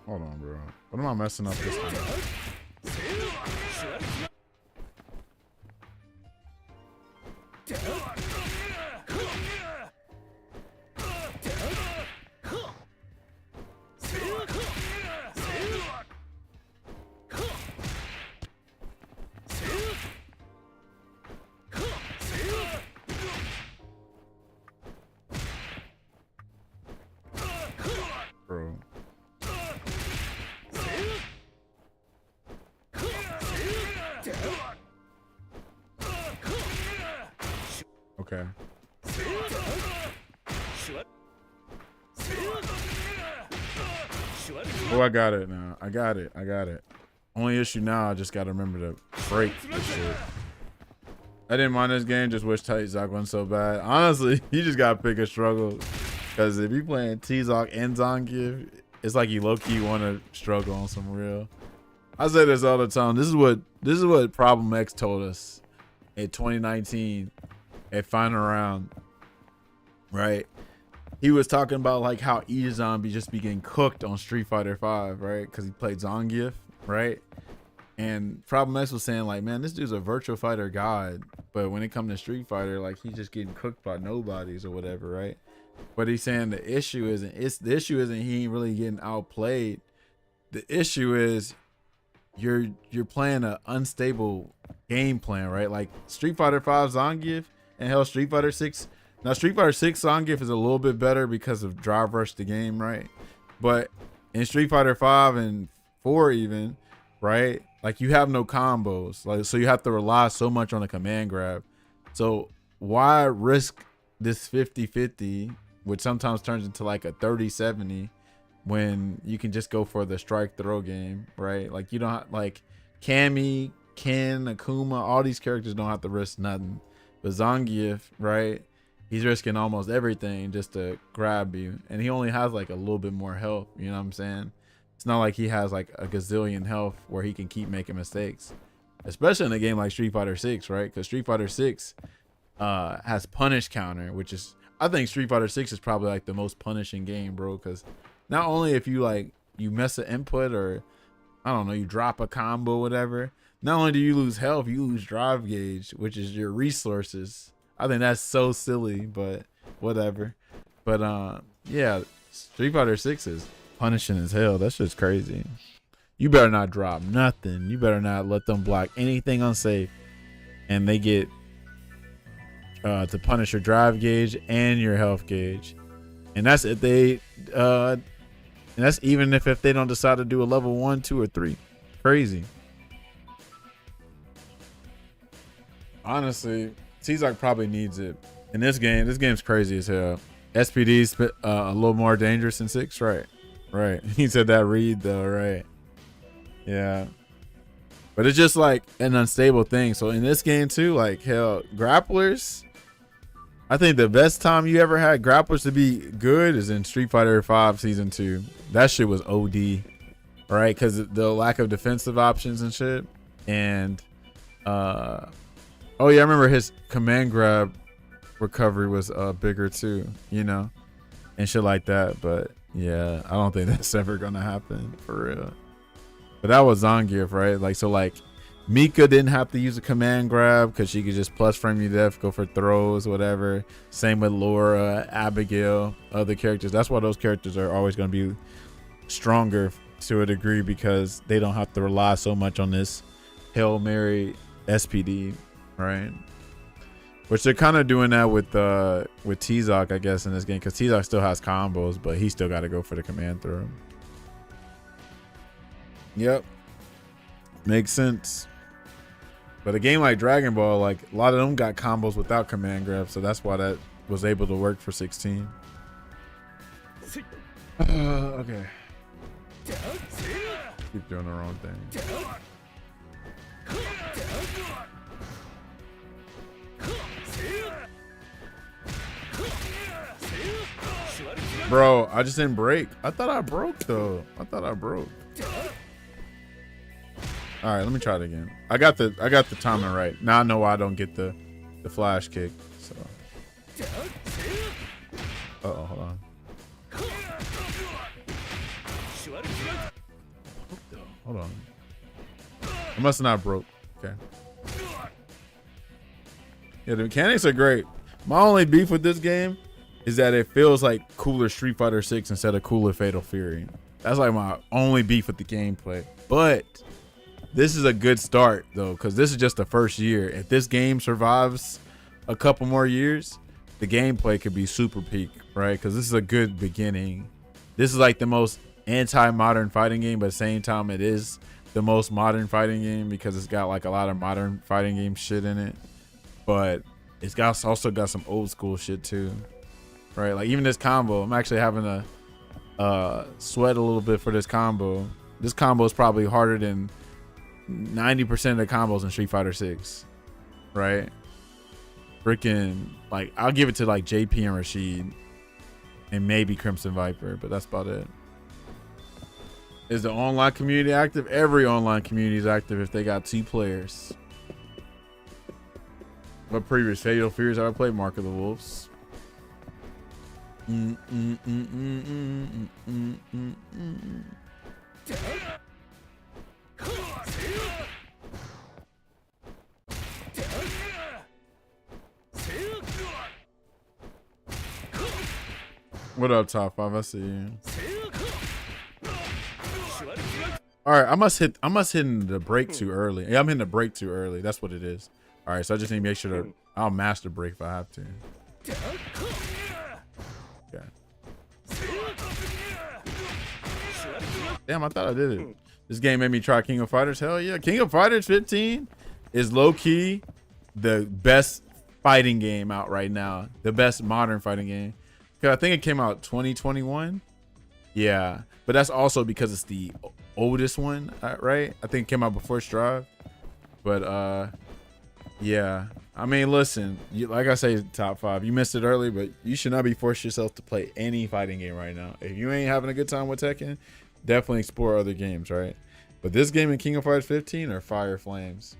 Hold on, bro. What am I messing up this time? Bro. Okay. Oh, I got it now. I got it. Only issue now, I just gotta remember to break this shit. I didn't mind this game, just wish T-Zoc went so bad. Honestly, you just gotta pick a struggle. Because if you playing T-Zoc and Zangief, it's like you low-key want to struggle on some real. I say this all the time. This is what Problem X told us in 2019 at Final Round, right? He was talking about like how E-Zombie just be getting cooked on Street Fighter 5, right? Because he played Zangief, right? And Problem X was saying like, man, this dude's a virtual fighter god, but when it comes to Street Fighter, like he's just getting cooked by nobodies or whatever, right? But he's saying the issue isn't he ain't really getting outplayed. The issue is you're playing an unstable game plan, right? Like Street Fighter 5 Zangief and hell Street Fighter 6. Now Street Fighter 6 Zangief is a little bit better because of drive rush the game, right? But in Street Fighter 5 and 4 even, right? Like you have no combos. Like so you have to rely so much on a command grab. So why risk this 50-50, which sometimes turns into like a 30-70, when you can just go for the strike throw game, right? Like you don't have, like Cammy, Ken, Akuma, all these characters don't have to risk nothing. But Zangief, right? He's risking almost everything just to grab you. And he only has like a little bit more health, you know what I'm saying? It's not like he has like a gazillion health where he can keep making mistakes. Especially in a game like Street Fighter 6, right? Because Street Fighter 6 has punish counter, which is, I think Street Fighter 6 is probably like the most punishing game, bro, because not only if you like you mess an input or I don't know, you drop a combo, whatever, not only do you lose health, you lose drive gauge, which is your resources. I think that's so silly, but whatever. But yeah, Street Fighter 6 is punishing as hell. That's just crazy. You better not drop nothing. You better not let them block anything unsafe, and they get to punish your drive gauge and your health gauge. And that's if they and that's even if they don't decide to do a level 1, 2, or 3. Crazy. Honestly, T-Zoc probably needs it in this game. This game's crazy as hell. SPD's a little more dangerous than 6, right? Right. He said that read though, right? Yeah. But it's just like an unstable thing. So in this game too, like hell, grapplers, I think the best time you ever had grapplers to be good is in Street Fighter 5 Season 2. That shit was OD, right? Because the lack of defensive options and shit. And oh yeah, I remember his command grab recovery was bigger too, you know, and shit like that. But yeah, I don't think that's ever gonna happen for real. But that was Zangief, right? Like, so like Mika didn't have to use a command grab because she could just plus frame you death, go for throws, whatever. Same with Laura, Abigail, other characters. That's why those characters are always going to be stronger to a degree, because they don't have to rely so much on this Hail Mary SPD, right? Which they're kind of doing that with T-Zoc, I guess, in this game, because T-Zoc still has combos, but he still got to go for the command throw. Yep, makes sense. But a game like Dragon Ball, like a lot of them got combos without command grab, so that's why that was able to work for 16. Okay. Keep doing the wrong thing. Bro, I just didn't break. I thought I broke though. I thought I broke. All right, let me try it again. I got the timing right. Now I know why I don't get the flash kick. So. Uh-oh, hold on. Hold on. I must have not broke. Okay. Yeah, the mechanics are great. My only beef with this game is that it feels like cooler Street Fighter 6 instead of cooler Fatal Fury. That's like my only beef with the gameplay. But this is a good start though, because this is just the first year. If this game survives a couple more years, the gameplay could be super peak, right? Because this is a good beginning. This is like the most anti-modern fighting game, but at the same time it is the most modern fighting game because it's got like a lot of modern fighting game shit in it, but it's got also got some old school shit too, right? Like even this combo, I'm actually having to sweat a little bit for this combo. This combo is probably harder than 90% of the combos in Street Fighter 6, right? Freaking, like, I'll give it to like JP and Rashid and maybe Crimson Viper, but that's about it. Is the online community active? Every online community is active if they got 2 players. What previous Fatal Furies have I played? Mark of the Wolves. What up, top 5? I see you. All right, I must hit the break too early. Yeah, I'm hitting the break too early. That's what it is. All right, so I just need to make sure that I'll master break if I have to. Okay. Damn, I thought I did it. This game made me try King of Fighters. Hell yeah, King of Fighters 15 is low key the best fighting game out right now. The best modern fighting game. Cause I think it came out 2021. Yeah, but that's also because it's the oldest one, right? I think it came out before Strive. But yeah, I mean, listen, like I say, top 5. You missed it early, but you should not be forcing yourself to play any fighting game right now. If you ain't having a good time with Tekken, definitely explore other games, right? But this game and King of Fighters 15 are fire flames.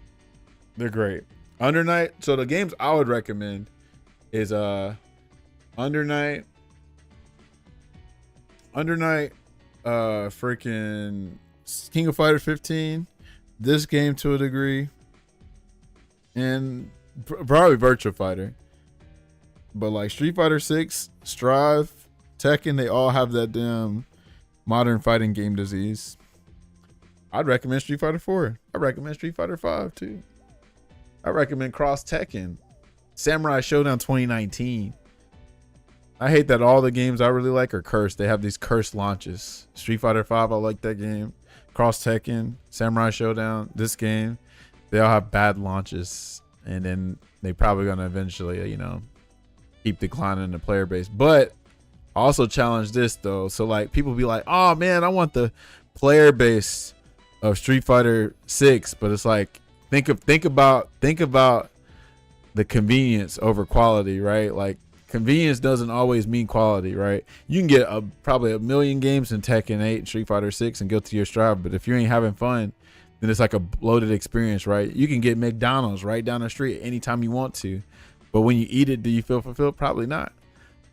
They're great. Under Night. So the games I would recommend is Under Night, freaking King of Fighters 15, this game to a degree, and probably Virtua Fighter. But like Street Fighter 6, Strive, Tekken, they all have that damn modern fighting game disease. I'd recommend Street Fighter 4. I recommend Street Fighter 5 too. I recommend Cross Tekken, Samurai Showdown 2019. I hate that all the games I really like are cursed. They have these cursed launches. Street Fighter 5, I like that game. Cross Tekken, Samurai Showdown, this game, they all have bad launches. And then they probably gonna eventually, you know, keep declining the player base. But I also challenge this though. So like people be like, oh man, I want the player base of Street Fighter 6. But it's like, think about the convenience over quality, right? Like, convenience doesn't always mean quality, right? You can get probably 1 million games in Tekken 8, Street Fighter 6, and Guilty Gear Strive, but if you ain't having fun, then it's like a bloated experience, right? You can get McDonald's right down the street anytime you want to, but when you eat it, do you feel fulfilled? Probably not.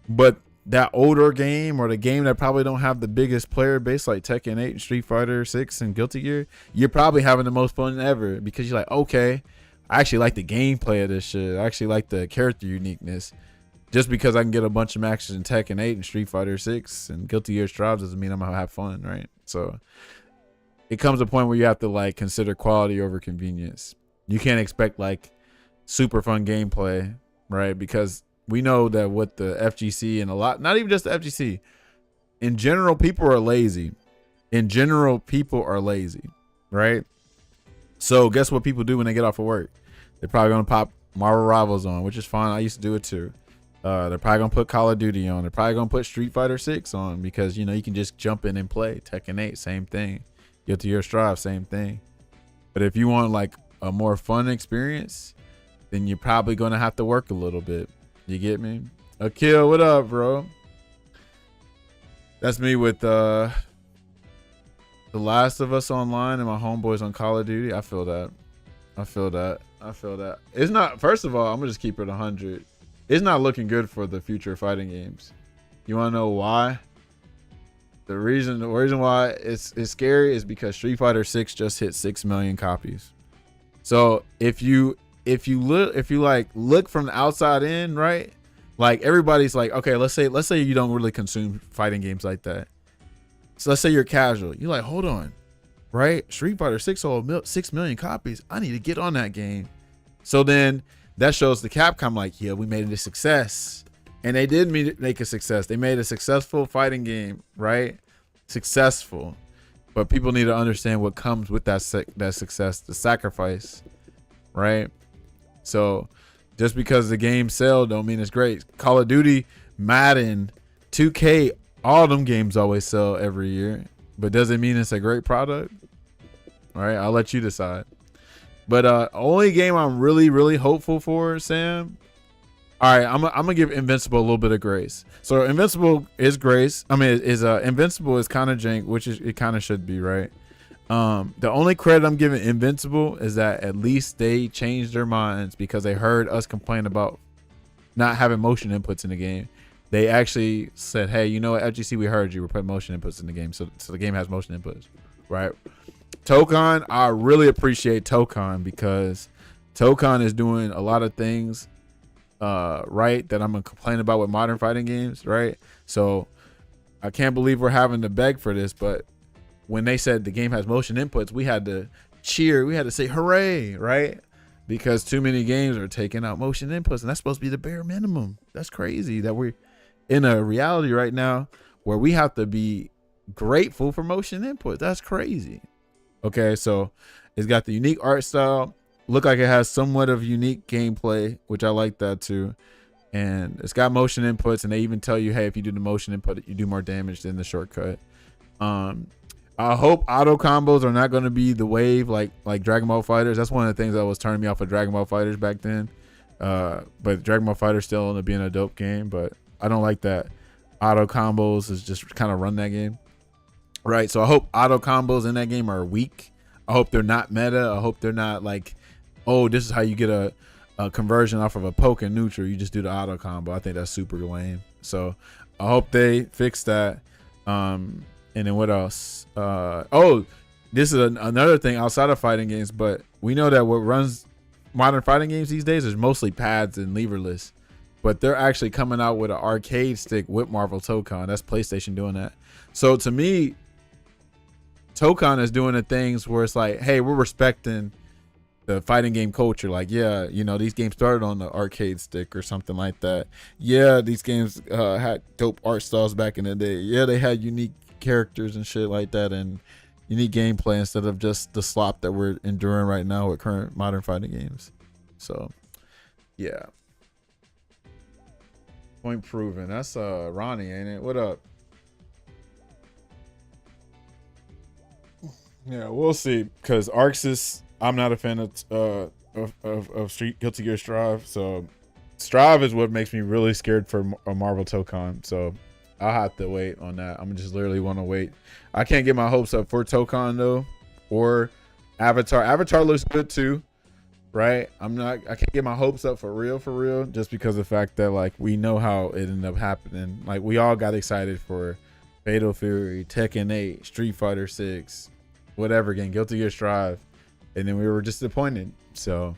But that older game, or the game that probably don't have the biggest player base like Tekken 8 and Street Fighter 6 and Guilty Gear, you're probably having the most fun ever because you're like, okay, I actually like the gameplay of this shit. I actually like the character uniqueness. Just because I can get a bunch of matches in Tekken 8 and Street Fighter 6 and Guilty Gear Strive doesn't mean I'm gonna have fun, right? So it comes to a point where you have to like consider quality over convenience. You can't expect like super fun gameplay right? Because we know that with the FGC and a lot, not even just the FGC, in general, people are lazy. In general, people are lazy, right? So guess what people do when they get off of work? They're probably gonna pop Marvel Rivals on, which is fine. I used to do it too. They're probably gonna put Call of Duty on. They're probably gonna put Street Fighter 6 on because you know you can just jump in and play. Tekken 8, same thing. Guilty Gear Strive, same thing. But if you want like a more fun experience, then you're probably gonna have to work a little bit. You get me? Akil, what up, bro? That's me with The Last of Us online and my homeboys on Call of Duty. I feel that. It's not, first of all, I'm gonna just keep it 100. It's not looking good for the future of fighting games. You wanna know why? The reason why it's scary is because Street Fighter 6 just hit 6 million copies. So if you look from the outside in, right? Like everybody's like, okay, let's say you don't really consume fighting games like that. So let's say you're casual. You're like, hold on, right? Street Fighter 6 sold 6 million copies. I need to get on that game. So then that shows the Capcom like, yeah, we made it a success. And they did make a success. They made a successful fighting game, right? Successful. But people need to understand what comes with that success, the sacrifice, right? So just because the game sell don't mean it's great. Call of Duty, Madden, 2K, all them games always sell every year, but does it mean it's a great product? All right, I'll let you decide. But only game I'm really hopeful for, Sam. All right, I'm gonna give Invincible a little bit of grace. So Invincible is grace. I mean, Invincible is kind of jank, which is it kind of should be, right? The only credit I'm giving Invincible is that at least they changed their minds because they heard us complain about not having motion inputs in the game. They actually said, hey, you know what, FGC, we heard you. We're putting motion inputs in the game. So the game has motion inputs, right? Tokon, I really appreciate Tokon because Tokon is doing a lot of things right that I'm going to complain about with modern fighting games, right? So I can't believe we're having to beg for this, but when they said the game has motion inputs, we had to cheer. We had to say hooray, right? Because too many games are taking out motion inputs, and that's supposed to be the bare minimum. That's crazy that we're in a reality right now where we have to be grateful for motion input. That's crazy. Okay, so it's got the unique art style. Look like it has somewhat of unique gameplay, which I like that too. And it's got motion inputs, and they even tell you, hey, if you do the motion input, you do more damage than the shortcut. I hope auto combos are not going to be the wave like Dragon Ball Fighters. That's one of the things that was turning me off of Dragon Ball Fighters back then. But Dragon Ball Fighters still ended up being a dope game, but I don't like that auto combos is just kind of run that game. Right, so I hope auto combos in that game are weak. I hope they're not meta. I hope they're not like, oh, this is how you get a conversion off of a poke and neutral. You just do the auto combo. I think that's super lame. So I hope they fix that. And then what else? Oh, this is another thing outside of fighting games, but we know that what runs modern fighting games these days is mostly pads and leverless. But they're actually coming out with an arcade stick with Marvel Tokon. That's PlayStation doing that. So to me, Tokon is doing the things where it's like, hey, we're respecting the fighting game culture. Like, yeah, you know, these games started on the arcade stick or something like that. Yeah, these games had dope art styles back in the day. Yeah, they had unique characters and shit like that and unique gameplay instead of just the slop that we're enduring right now with current modern fighting games. So, yeah. Point proven. That's Ronnie, ain't it? What up? Yeah, we'll see. Because Arxis, I'm not a fan of Guilty Gear Strive. So Strive is what makes me really scared for a Marvel Tokon. So I'll have to wait on that. I'm just literally want to wait. I can't get my hopes up for Tokon though, or Avatar. Avatar looks good too, right? I can't get my hopes up for real, just because of the fact that like we know how it ended up happening. Like we all got excited for Fatal Fury, Tekken 8, Street Fighter 6, whatever game, Guilty Gear Strive, and then we were disappointed. So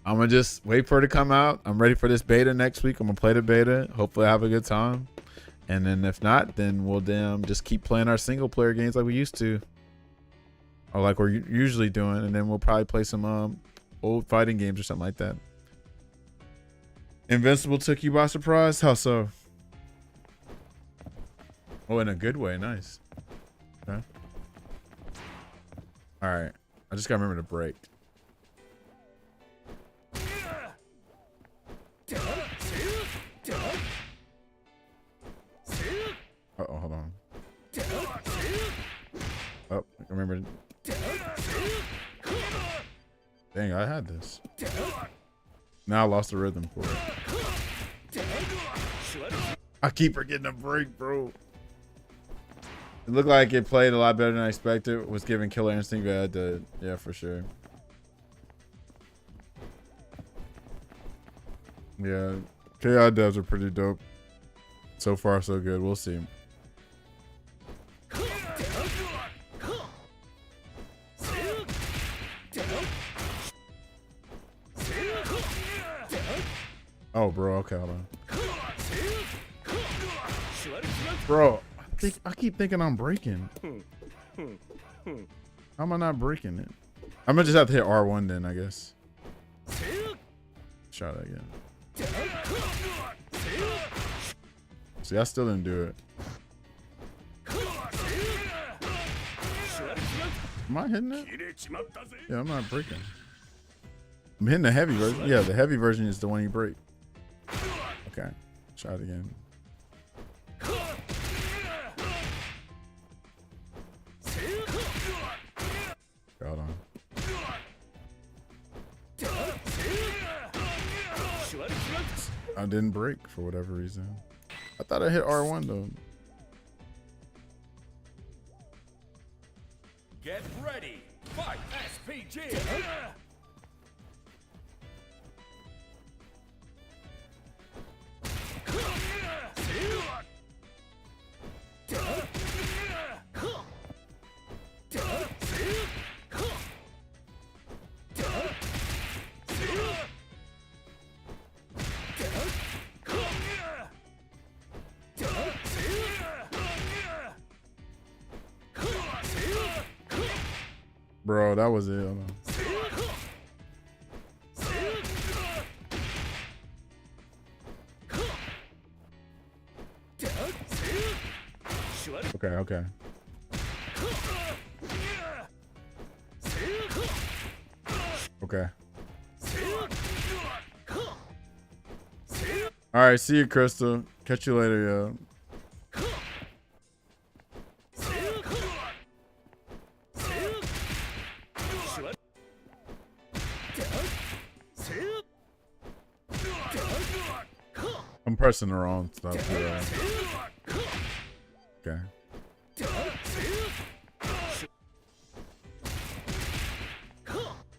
I'm gonna just wait for it to come out. I'm ready for this beta next week. I'm gonna play the beta. Hopefully I have a good time. And then if not, then we'll just keep playing our single player games like we used to, or like we're usually doing. And then we'll probably play some old fighting games or something like that. Invincible took you by surprise? How so? Oh, in a good way. Nice. Okay. All right. I just gotta remember to break. Uh-oh, hold on. Oh, I remember. Dang, I had this. Now I lost the rhythm for it. I keep forgetting to break, bro. It looked like it played a lot better than I expected. Was giving Killer Instinct, but I did. Yeah, for sure. Yeah, KI devs are pretty dope. So far, so good. We'll see. Oh, bro. Okay, hold on. Bro, I keep thinking I'm breaking. How am I not breaking it? I'm gonna just have to hit R1 then, I guess. Try that again. See, I still didn't do it. Am I hitting it? Yeah, I'm not breaking. I'm hitting the heavy version. Yeah, the heavy version is the one you break. Okay, try it again. Hold on. I didn't break for whatever reason. I thought I hit R1 though. Get ready. Fight SPG. Bro, that was it. Hold on. Okay, okay. Okay. All right, see you, Crystal. Catch you later, yo. I'm pressing the wrong stuff here. Okay.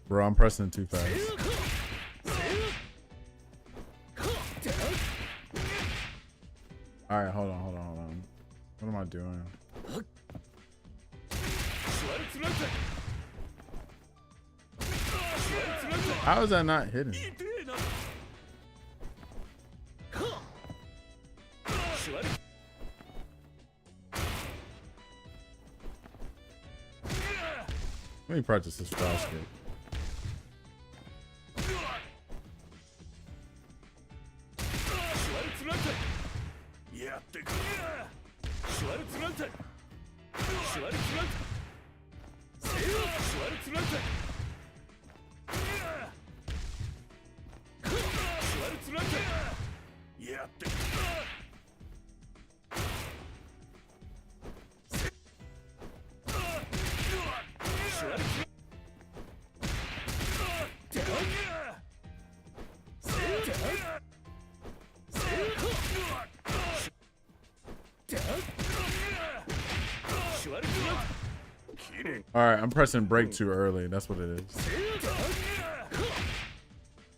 Bro, I'm pressing it too fast. All right, hold on. What am I doing? How is that not hitting? Let me practice this fast kick. All right, I'm pressing break too early. That's what it is.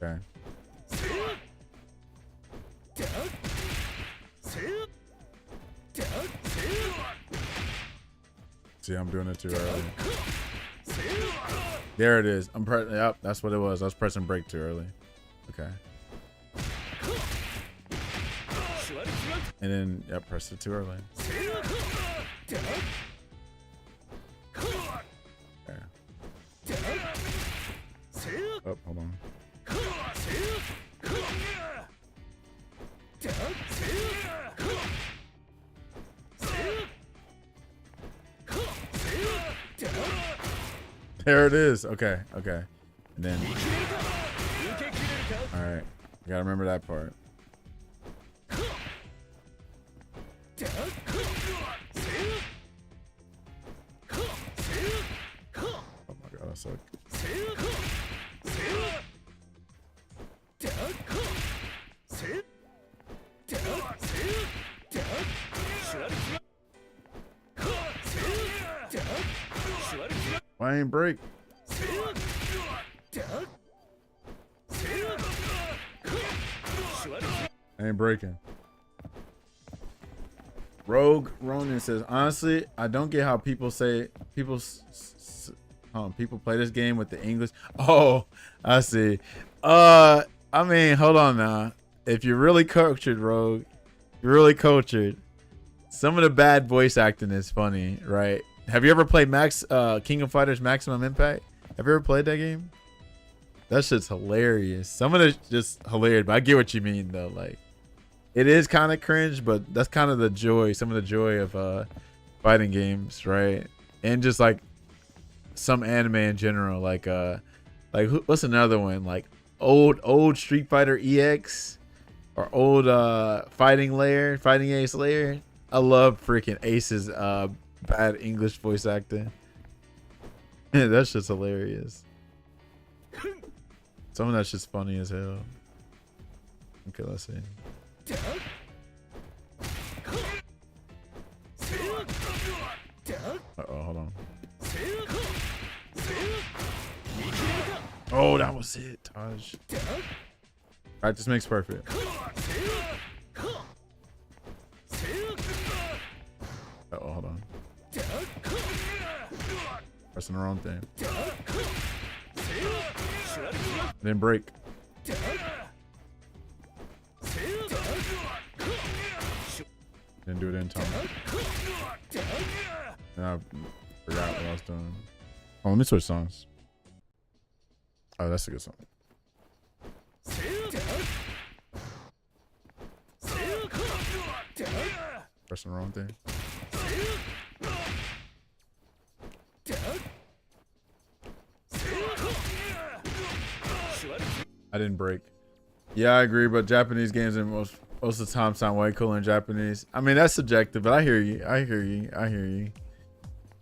Okay. See, I'm doing it too early. There it is. I'm pressing. Yep, that's what it was. I was pressing break too early. Okay. And then, yep, pressed it too early. Okay. Oh, hold on. There it is. Okay, okay. And then, all right, I gotta remember that part. Oh my god, I suck. Why ain't break? I ain't breaking. Rogue Ronin says, honestly, I don't get how people say people play this game with the English. Oh, I see. I mean, hold on now. If you're really cultured, Rogue, you're really cultured. Some of the bad voice acting is funny, right? Have you ever played King of Fighters Maximum Impact? Have you ever played that game? That shit's hilarious. Some of it's just hilarious, but I get what you mean though. Like, it is kind of cringe, but that's kind of the joy, some of the joy of fighting games, right? And just like some anime in general, like what's another one? Like old Street Fighter EX or old Fighting Ace Layer. I love freaking Ace's bad English voice acting. That's just hilarious. Some of that's just funny as hell. Okay, let's see. Uh-oh, hold on. Oh, that was it, Taj. Practice makes perfect. Uh-oh, hold on. Pressing the wrong thing. Then break. Didn't do it in time. And I forgot what I was doing. Oh, let me switch songs. Oh, that's a good song. Pressing the wrong thing. I didn't break. Yeah, I agree, but Japanese games in most of the time sound way cooler in Japanese. I mean, that's subjective, but I hear you. I hear you.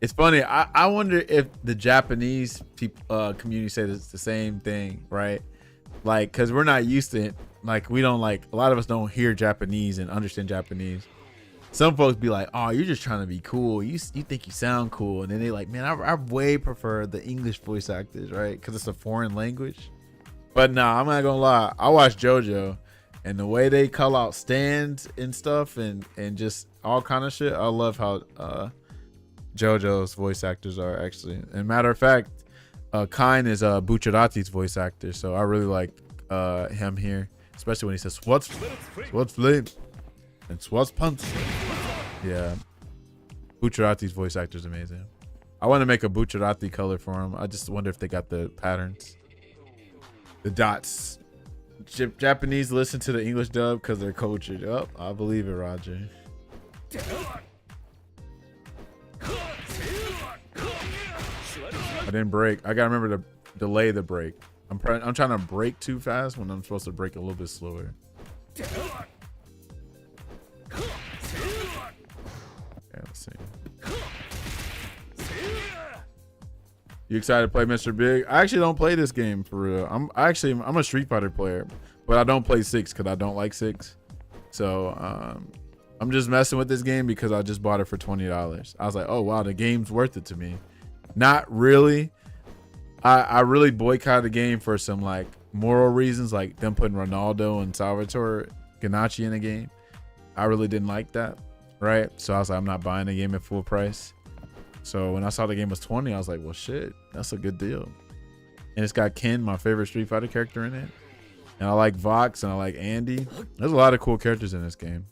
It's funny. I wonder if the Japanese people, community say the same thing, right? Like, cause we're not used to it. Like, we don't a lot of us don't hear Japanese and understand Japanese. Some folks be like, oh, you're just trying to be cool. You think you sound cool. And then they like, man, I way prefer the English voice actors, right? Cause it's a foreign language. But nah, I'm not gonna lie. I watch JoJo, and the way they call out stands and stuff, and just all kind of shit. I love how JoJo's voice actors are actually. And matter of fact, Kain is Bucciarati's voice actor, so I really like him here, especially when he says "What's flame" and "What's punch." Yeah, Bucciarati's voice actor is amazing. I want to make a Bucciarati color for him. I just wonder if they got the patterns. The dots. Japanese listen to the English dub because they're cultured. Oh, I believe it, Roger. I didn't break. I gotta remember to delay the break. I'm trying to break too fast when I'm supposed to break a little bit slower. Yeah, let's see. You excited to play Mr. Big? I actually don't play this game for real. I'm a Street Fighter player, but I don't play 6 because I don't like 6. So I'm just messing with this game because I just bought it for $20. I was like, oh wow, the game's worth it to me. Not really. I really boycotted the game for some like moral reasons, like them putting Ronaldo and Salvatore Ganacci in the game. I really didn't like that, right? So I was like, I'm not buying the game at full price. So when I saw the game was 20, I was like, well, shit, that's a good deal. And it's got Ken, my favorite Street Fighter character, in it. And I like Vox and I like Andy. There's a lot of cool characters in this game.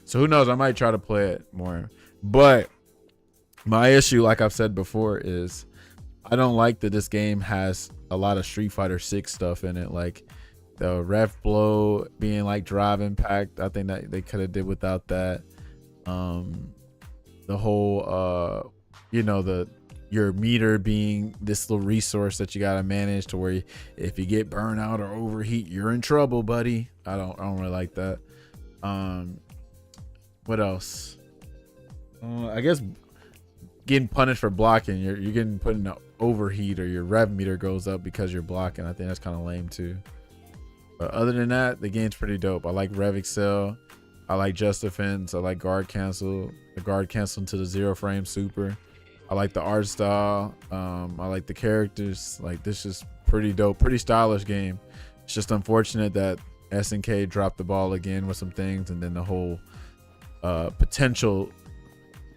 So who knows? I might try to play it more. But my issue, like I've said before, is I don't like that this game has a lot of Street Fighter 6 stuff in it. Like the ref blow being like drive impact. I think that they could have did without that. The whole... the your meter being this little resource that you got to manage to where if you get burnout or overheat, you're in trouble, buddy. I don't really like that. What else? I guess getting punished for blocking, you're getting put in an overheat, or your rev meter goes up because you're blocking. I think that's kind of lame too. But other than that, the game's pretty dope. I like rev excel. I like just defense. I like guard cancel. The guard cancel into the 0 frame super. I like the art style. I like the characters. Like, this is pretty dope, pretty stylish game. It's just unfortunate that SNK dropped the ball again with some things, and then the whole potential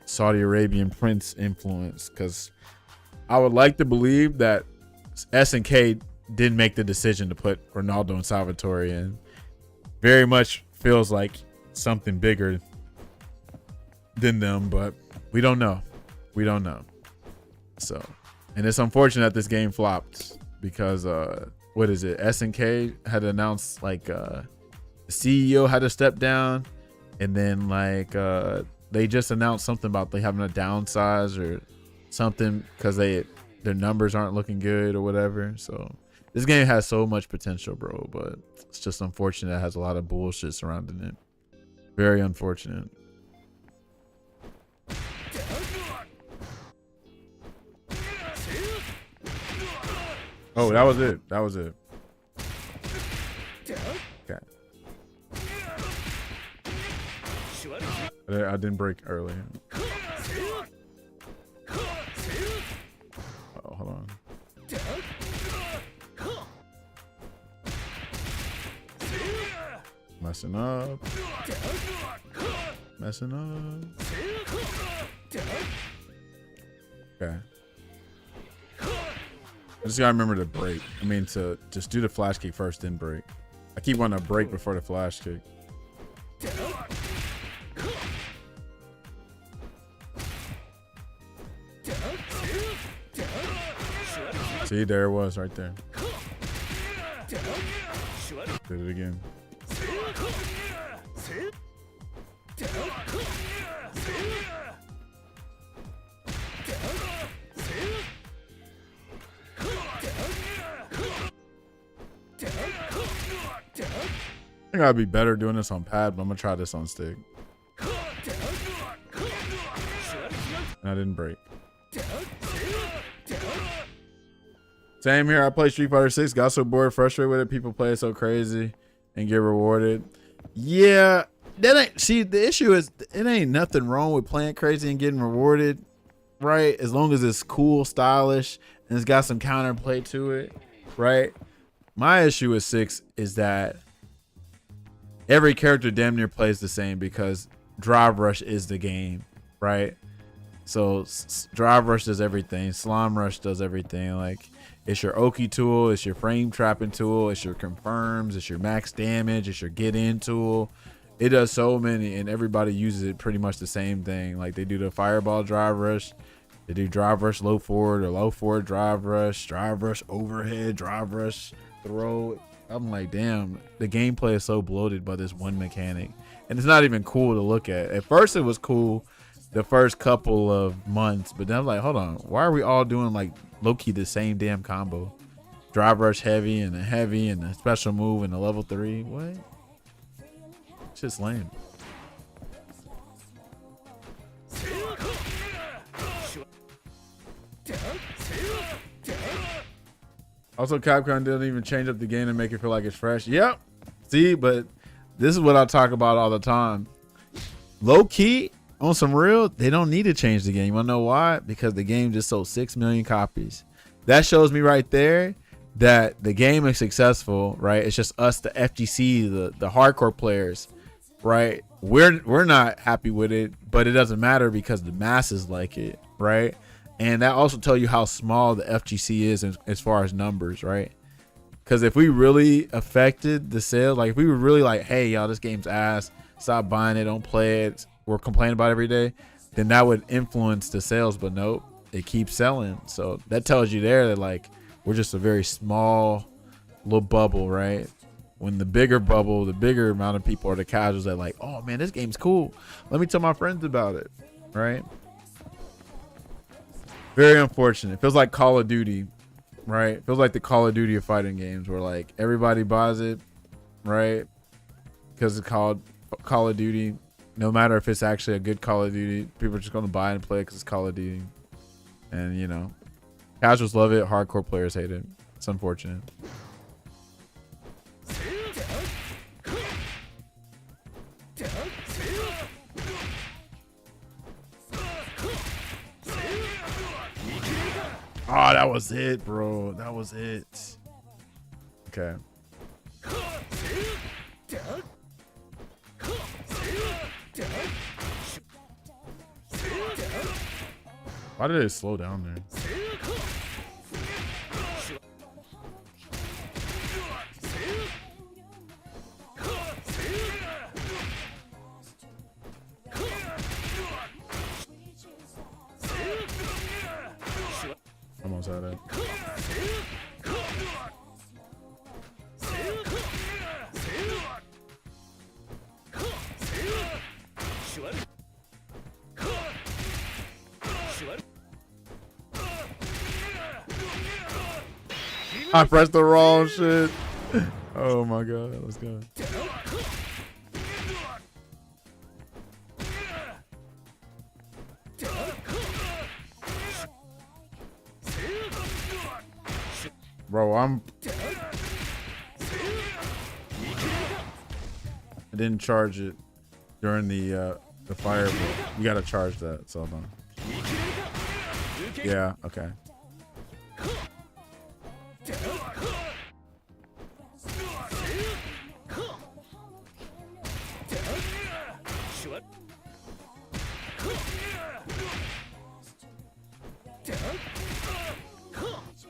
Saudi Arabian prince influence, because I would like to believe that SNK didn't make the decision to put Ronaldo and Salvatore in. Very much feels like something bigger than them, but we don't know. We don't know. So, and it's unfortunate that this game flopped because what is it? SNK had announced like the CEO had to step down, and then like they just announced something about they having a downsize or something because their numbers aren't looking good or whatever. So this game has so much potential, bro, but it's just unfortunate it has a lot of bullshit surrounding it. Very unfortunate. Oh, that was it. That was it. Okay. I didn't break earlier. Oh, hold on. Messing up. Messing up. Okay. I just gotta remember to break. I mean, to just do the flash kick first, then break. I keep wanting to break before the flash kick. See, there it was right there. Did it again. I think I'd be better doing this on pad, but I'm gonna try this on stick. And I didn't break. Same here. I play Street Fighter 6, got so bored, frustrated with it. People play it so crazy and get rewarded. Yeah, that ain't. See, the issue is it ain't nothing wrong with playing crazy and getting rewarded, right? As long as it's cool, stylish, and it's got some counterplay to it, right? My issue with 6 is that every character damn near plays the same because Drive Rush is the game, right? So Drive Rush does everything. Slime Rush does everything. Like, it's your Oki tool, it's your frame trapping tool, it's your confirms, it's your max damage, it's your get in tool. It does so many, and everybody uses it pretty much the same thing. Like, they do the Fireball Drive Rush, they do Drive Rush low forward or low forward Drive Rush overhead, Drive Rush throw. I'm like, damn, the gameplay is so bloated by this one mechanic, and it's not even cool to look at. At first it was cool the first couple of months, but then I'm like, hold on, why are we all doing like low-key the same damn combo? Drive Rush heavy and a special move and a level 3. What? It's just lame. Also, Capcom didn't even change up the game to make it feel like it's fresh. Yep. See, but this is what I talk about all the time. Low key, on some real, they don't need to change the game. You wanna know why? Because the game just sold 6 million copies. That shows me right there that the game is successful, right? It's just us, the FGC, the hardcore players, right? We're not happy with it, but it doesn't matter because the masses like it, right? And that also tells you how small the FGC is as far as numbers, right? Because if we really affected the sales, like if we were really like, hey, y'all, this game's ass, stop buying it, don't play it, we're complaining about it every day, then that would influence the sales. But nope, it keeps selling. So that tells you there that like we're just a very small little bubble, right? When the bigger bubble, the bigger amount of people are the casuals that like, oh man, this game's cool, let me tell my friends about it, right? Very unfortunate. It feels like Call of Duty, right? It feels like the Call of Duty of fighting games where like everybody buys it, right? Because it's called Call of Duty. No matter if it's actually a good Call of Duty, people are just going to buy it and play it because it's Call of Duty. And, you know, casuals love it. Hardcore players hate it. It's unfortunate. Oh, that was it, bro. That was it. Okay. Why did it slow down there? Almost had it. I pressed the wrong shit. Oh my god, let's go. Bro, I didn't charge it during the fire, but you gotta charge that, so hold on. Yeah, okay.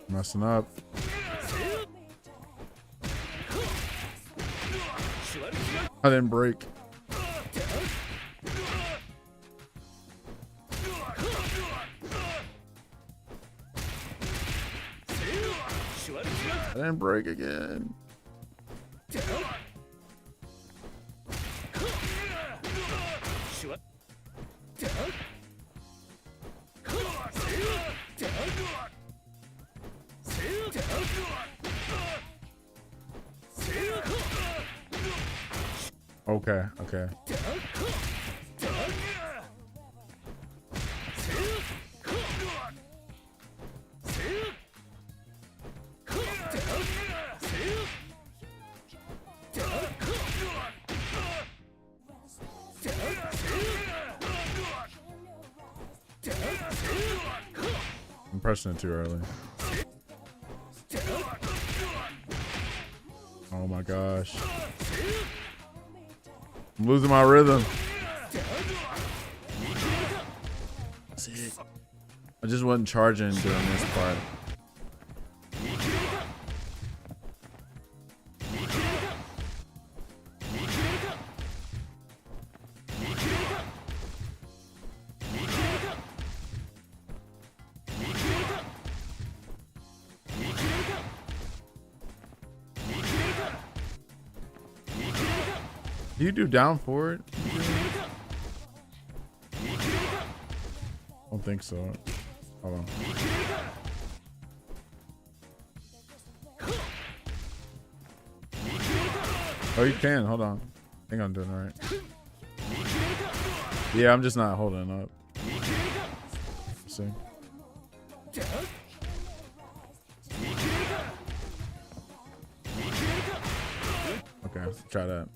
Messing up. I didn't break. I didn't break again. Okay, okay. I'm pressing it too early. Oh my gosh. I'm losing my rhythm. That's it. I just wasn't charging during this part. Do you do down forward? I don't think so. Hold on. Oh, you can. Hold on. I think I'm doing it right. Yeah, I'm just not holding up. Let's see. Okay, let's try that.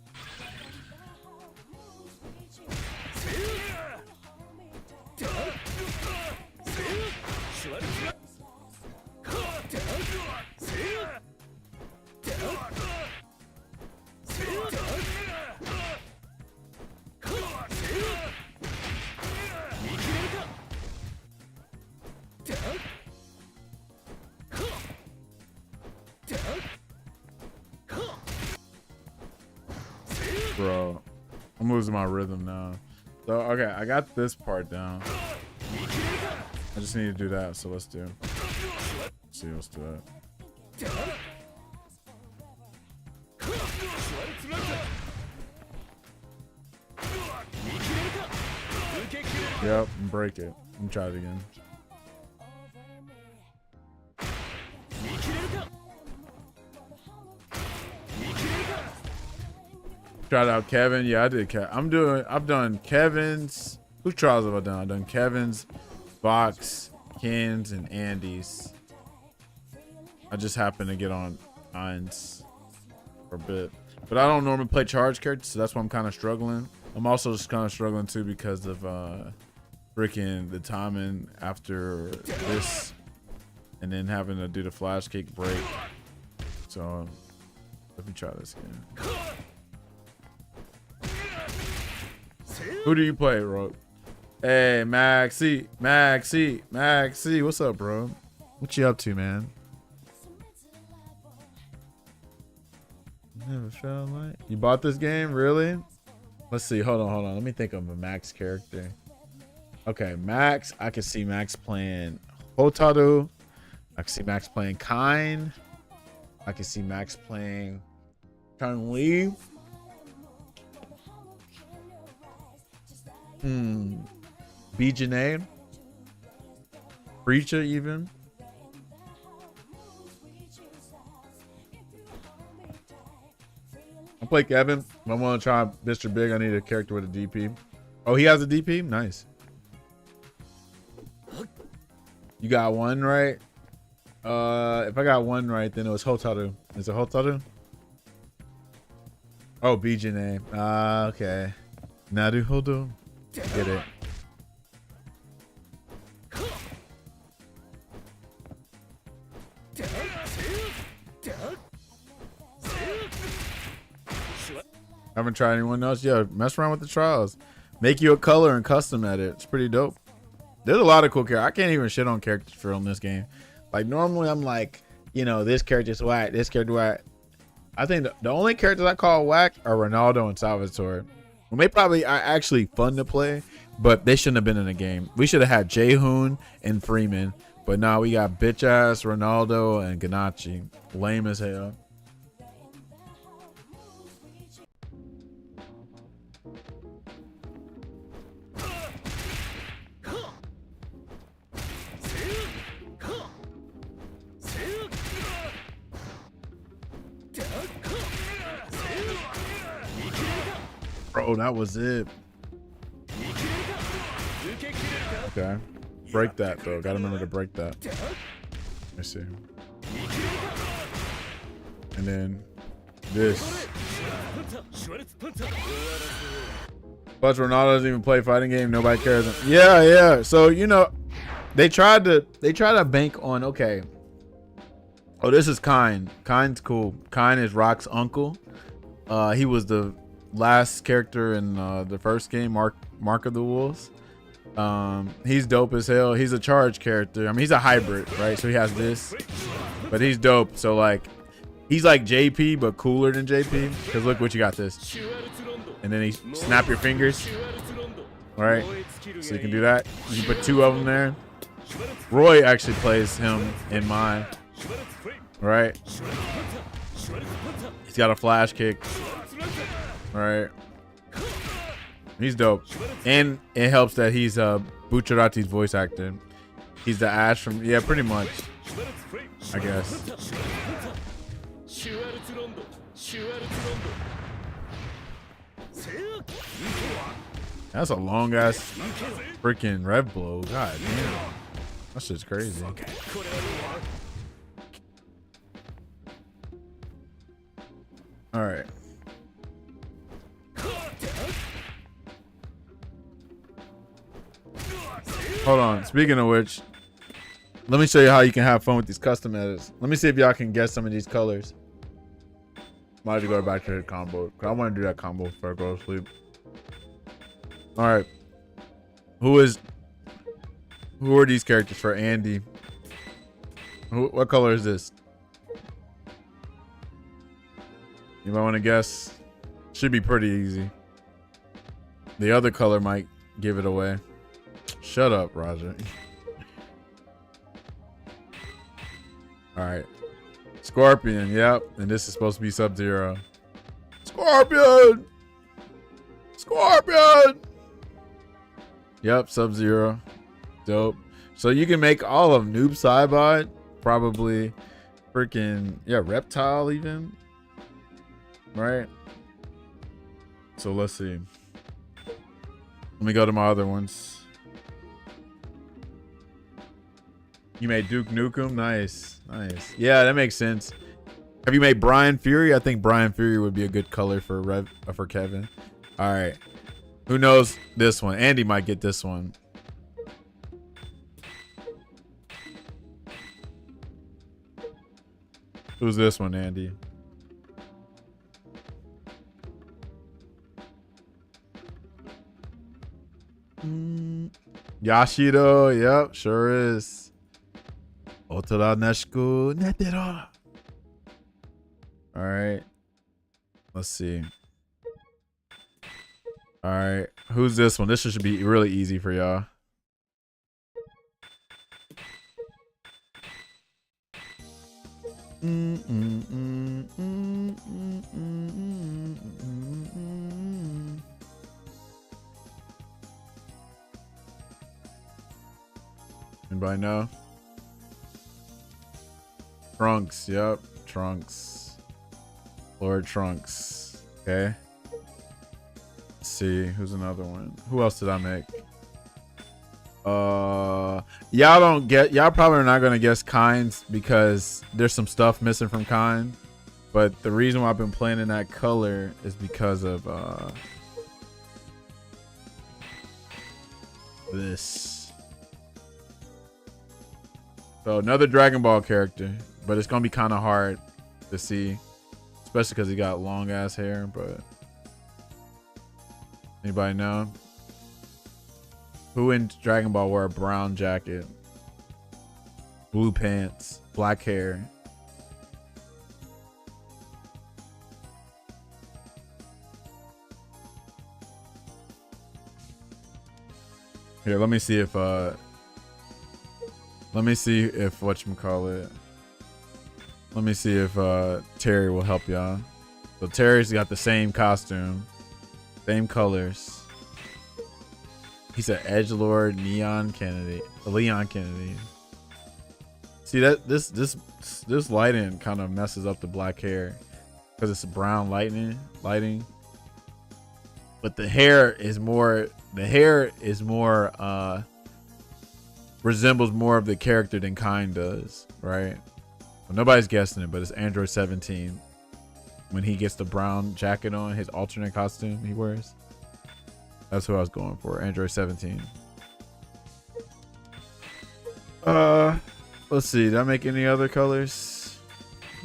Bro, I'm losing my rhythm now. So, okay, I got this part down. I just need to do that, so let's do. Let's see, let's do it. Yep, and break it. Let me try it again. Shout out Kevin. Yeah, I did. I've done Kevin's. Whose trials have I done? I've done Kevin's, Vox, Ken's, and Andy's. I just happened to get on Nines for a bit, but I don't normally play charge characters, so that's why I'm kind of struggling. I'm also just kind of struggling too because of freaking the timing after this, and then having to do the flash kick break. So let me try this again. Who do you play, bro? Hey, Maxie. What's up, bro? What you up to, man? Never felt like you bought this game, really? Let's see. Hold on. Let me think of a Max character. Okay, Max. I can see Max playing Hotaru. I can see Max playing Kain. I can see Max playing Chun-Li. Bijane. Preacher even. I'll play Kevin. If I want to try Mr. Big, I need a character with a DP. Oh, he has a DP? Nice. You got one right? If I got one right, then it was Hotaru. Is it Hotaru? Oh, Bijane. Okay. Naruhodo. Get it. Haven't tried anyone else. Yeah, mess around with the trials. Make you a color and custom edit. It's pretty dope. There's a lot of cool characters. I can't even shit on characters for on this game. Like normally I'm like, you know, this character's whack, this character whack. I think the only characters I call whack are Ronaldo and Salvatore. Well, they probably are actually fun to play, but they shouldn't have been in the game. We should have had Jaehoon and Freeman, but now we got bitch ass Ronaldo and Ganachi. Lame as hell. Bro, that was it. Okay. Break that, though. Gotta remember to break that. Let me see. And then this. Plus, Ronaldo doesn't even play fighting game. Nobody cares. Yeah. So, you know, they tried to bank on, okay. Oh, this is Kain. Kain's cool. Kain is Rock's uncle. He was the last character in the first game, Mark of the Wolves. He's dope as hell. He's a charge character. I mean, he's a hybrid, right? So he has this, but he's dope. So like, he's like JP but cooler than JP. Cause look what you got this, and then he snap your fingers, right? So you can do that. You put two of them there. Roy actually plays him in mine, right? He's got a flash kick. Right, he's dope, and it helps that he's Bucciarati's voice actor. He's the Ash from, yeah, pretty much, I guess. That's a long ass freaking rev blow. God damn, that shit's crazy. All right. Hold on. Speaking of which, let me show you how you can have fun with these custom edits. Let me see if y'all can guess some of these colors. Might have to go back to the combo, cause I want to do that combo before I go to sleep. All right. Who are these characters for Andy? What color is this? You might want to guess. Should be pretty easy. The other color might give it away. Shut up, Roger. All right. Scorpion, yep. And this is supposed to be Sub-Zero. Scorpion! Scorpion! Yep, Sub-Zero. Dope. So you can make all of Noob Saibot. Probably freaking, yeah, Reptile even. Right? So let's see. Let me go to my other ones. You made Duke Nukem? Nice. Nice. Yeah, that makes sense. Have you made Brian Fury? I think Brian Fury would be a good color for for Kevin. All right. Who knows this one? Andy might get this one. Who's this one, Andy? Yashido, yep, sure is. Otora Neshiku Netero. All right. Let's see. All right. Who's this one? This should be really easy for y'all. Anybody know? Trunks, yep. Trunks. Lord Trunks. Okay. Let's see. Who's another one? Who else did I make? Y'all probably are not gonna guess Kinds because there's some stuff missing from Kind. But the reason why I've been playing in that color is because of this. So another Dragon Ball character, but it's gonna be kind of hard to see, especially because he got long ass hair. But anybody know who in Dragon Ball wore a brown jacket, blue pants, black hair? Here, let me see if whatchamacallit. Let me see if Terry will help y'all. So Terry's got the same costume, same colors. He's an edgelord Leon Kennedy. See that this lighting kind of messes up the black hair because it's brown lighting. But the hair is more resembles more of the character than Kind does, right? Well, nobody's guessing it, but it's Android 17 when he gets the brown jacket on, his alternate costume he wears. That's who I was going for, Android 17. Let's see, did I make any other colors?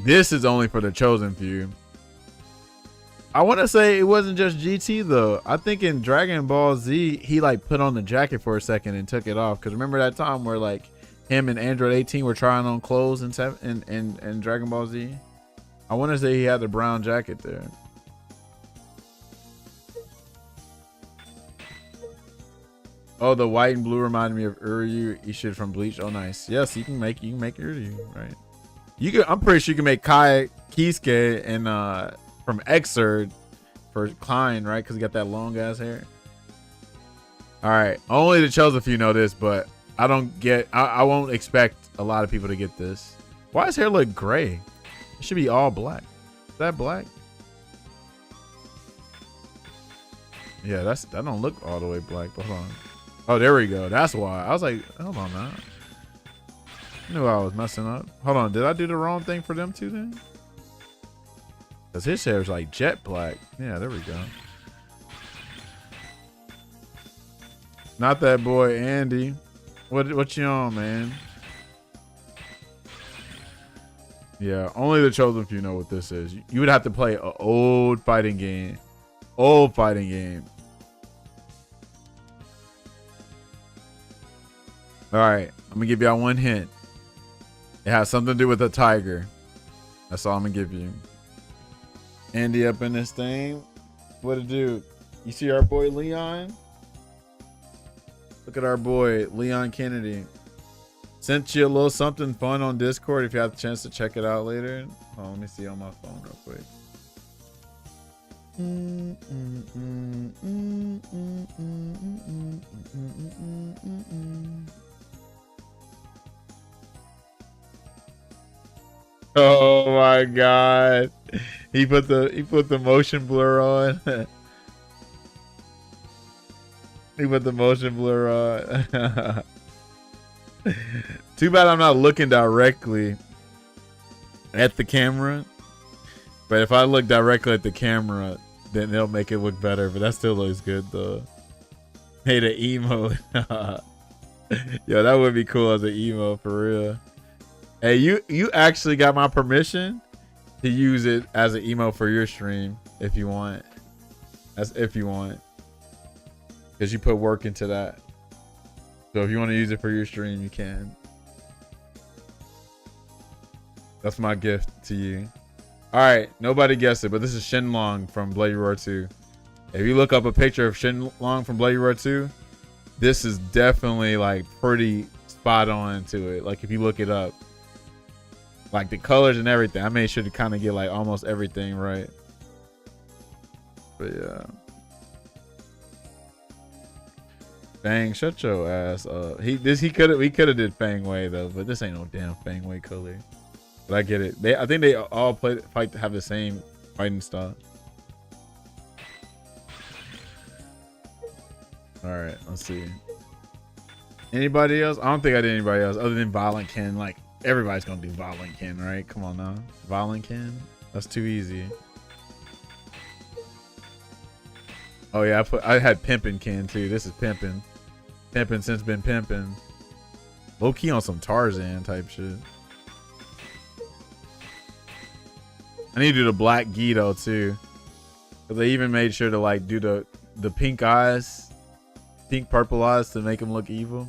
This is only for the chosen few. I want to say it wasn't just GT though. I think in Dragon Ball Z, he like put on the jacket for a second and took it off. Cause remember that time where like him and Android 18 were trying on clothes in Dragon Ball Z? I want to say he had the brown jacket there. Oh, the white and blue reminded me of Uryu Ishida from Bleach. Oh, nice. Yes, you can make Uryu, right? I'm pretty sure you can make Kai Kisuke and from Xrd for Klein, right? Because he got that long ass hair. All right, only the chosen few know this, but I won't expect a lot of people to get this. Why does hair look gray? It should be all black. Is that black? Yeah, that don't look all the way black. But hold on. Oh, there we go. That's why. I was like, hold on now. I knew I was messing up. Hold on. Did I do the wrong thing for them too then? Because his hair is like jet black. Yeah, there we go. Not that boy, Andy. What you on, man? Yeah, only the chosen few know what this is. You would have to play an old fighting game. All right, I'm gonna give y'all one hint. It has something to do with a tiger. That's all I'm gonna give you. Andy up in this thing. What it do? You see our boy Leon? Look at our boy Leon Kennedy. Sent you a little something fun on Discord if you have a chance to check it out later. Oh, let me see on my phone real quick. Oh my god. He put the motion blur on. He put the motion blur on. Too bad I'm not looking directly at the camera. But if I look directly at the camera, then they'll make it look better. But that still looks good though. Hey, the emo. Yo, that would be cool as an emo for real. Hey, you actually got my permission to use it as an emo for your stream if you want. That's if you want. Because you put work into that. So if you want to use it for your stream, you can. That's my gift to you. Alright, nobody guessed it, but this is Shenlong from Bloody Roar 2. If you look up a picture of Shenlong from Bloody Roar 2, this is definitely like pretty spot on to it. Like if you look it up. Like the colors and everything. I made sure to kind of get like almost everything right. But yeah. Fang, shut your ass up. We could have did Fang Wei though, but this ain't no damn Fang Wei color. But I get it. I think they all fight to have the same fighting style. All right, let's see. Anybody else? I don't think I did anybody else other than Violent Ken. Like everybody's gonna do Violent Ken, right? Come on now, Violent Ken. That's too easy. Oh yeah, I had Pimpin' Ken too. This is Pimpin'. Pimpin' since been Pimpin'. Low key on some Tarzan type shit. I need to do the Black Guido too. But they even made sure to like do the pink eyes, pink purple eyes to make them look evil.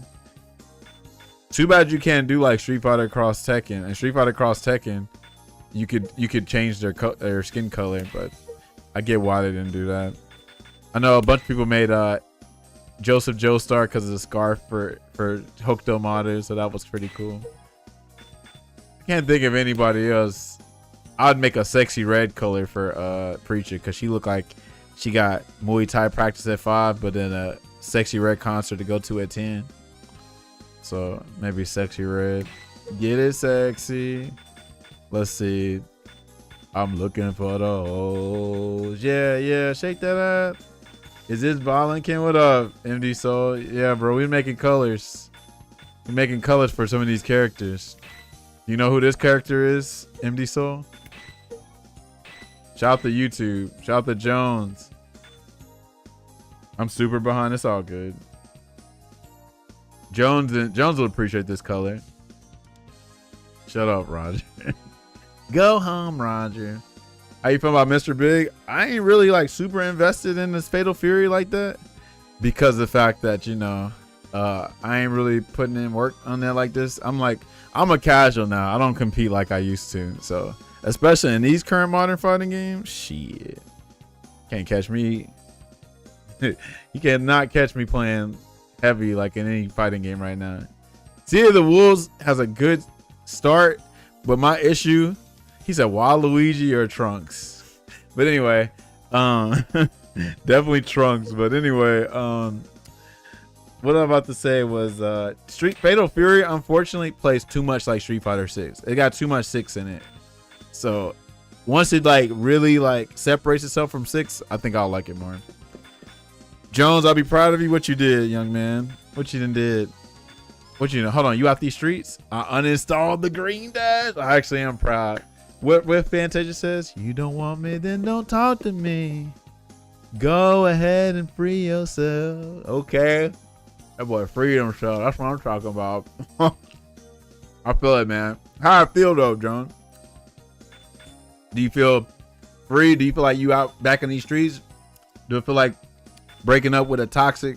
Too bad you can't do like Street Fighter Cross Tekken. And Street Fighter Cross Tekken, you could change their skin color, but I get why they didn't do that. I know a bunch of people made Joseph Joestar because of the scarf for Hokuto Maru, so that was pretty cool. I can't think of anybody else. I'd make a sexy red color for Preacher because she looked like she got Muay Thai practice at 5, but then a sexy red concert to go to at 10. So maybe sexy red. Get it sexy. Let's see. I'm looking for the hoes. Yeah, shake that up. Is this Violent Ken? What up, MD Soul? Yeah, bro, we're making colors. We're making colors for some of these characters. You know who this character is, MD Soul? Shout out to YouTube. Shout out to Jones. I'm super behind. It's all good. Jones will appreciate this color. Shut up, Roger. Go home, Roger. How you feeling about Mr. Big? I ain't really like super invested in this Fatal Fury like that because of the fact that, you know, I ain't really putting in work on that like this. I'm a casual now. I don't compete like I used to. So especially in these current modern fighting games, shit, can't catch me. You cannot catch me playing heavy like in any fighting game right now. City of the Wolves has a good start, but my issue, he said Waluigi or Trunks. But anyway, definitely Trunks. But anyway, what I'm about to say was Fatal Fury unfortunately plays too much like Street Fighter 6. It got too much 6 in it. So once it like really like separates itself from 6, I think I'll like it more. Jones, I'll be proud of you. What you did, young man. What you done did. What you know? Hold on, you out these streets? I uninstalled the green dash. I actually am proud. What Fantasia says? You don't want me, then don't talk to me. Go ahead and free yourself. Okay. That boy freed himself. That's what I'm talking about. I feel it, man. How I feel though, John? Do you feel free? Do you feel like you out back in these streets? Do it feel like breaking up with a toxic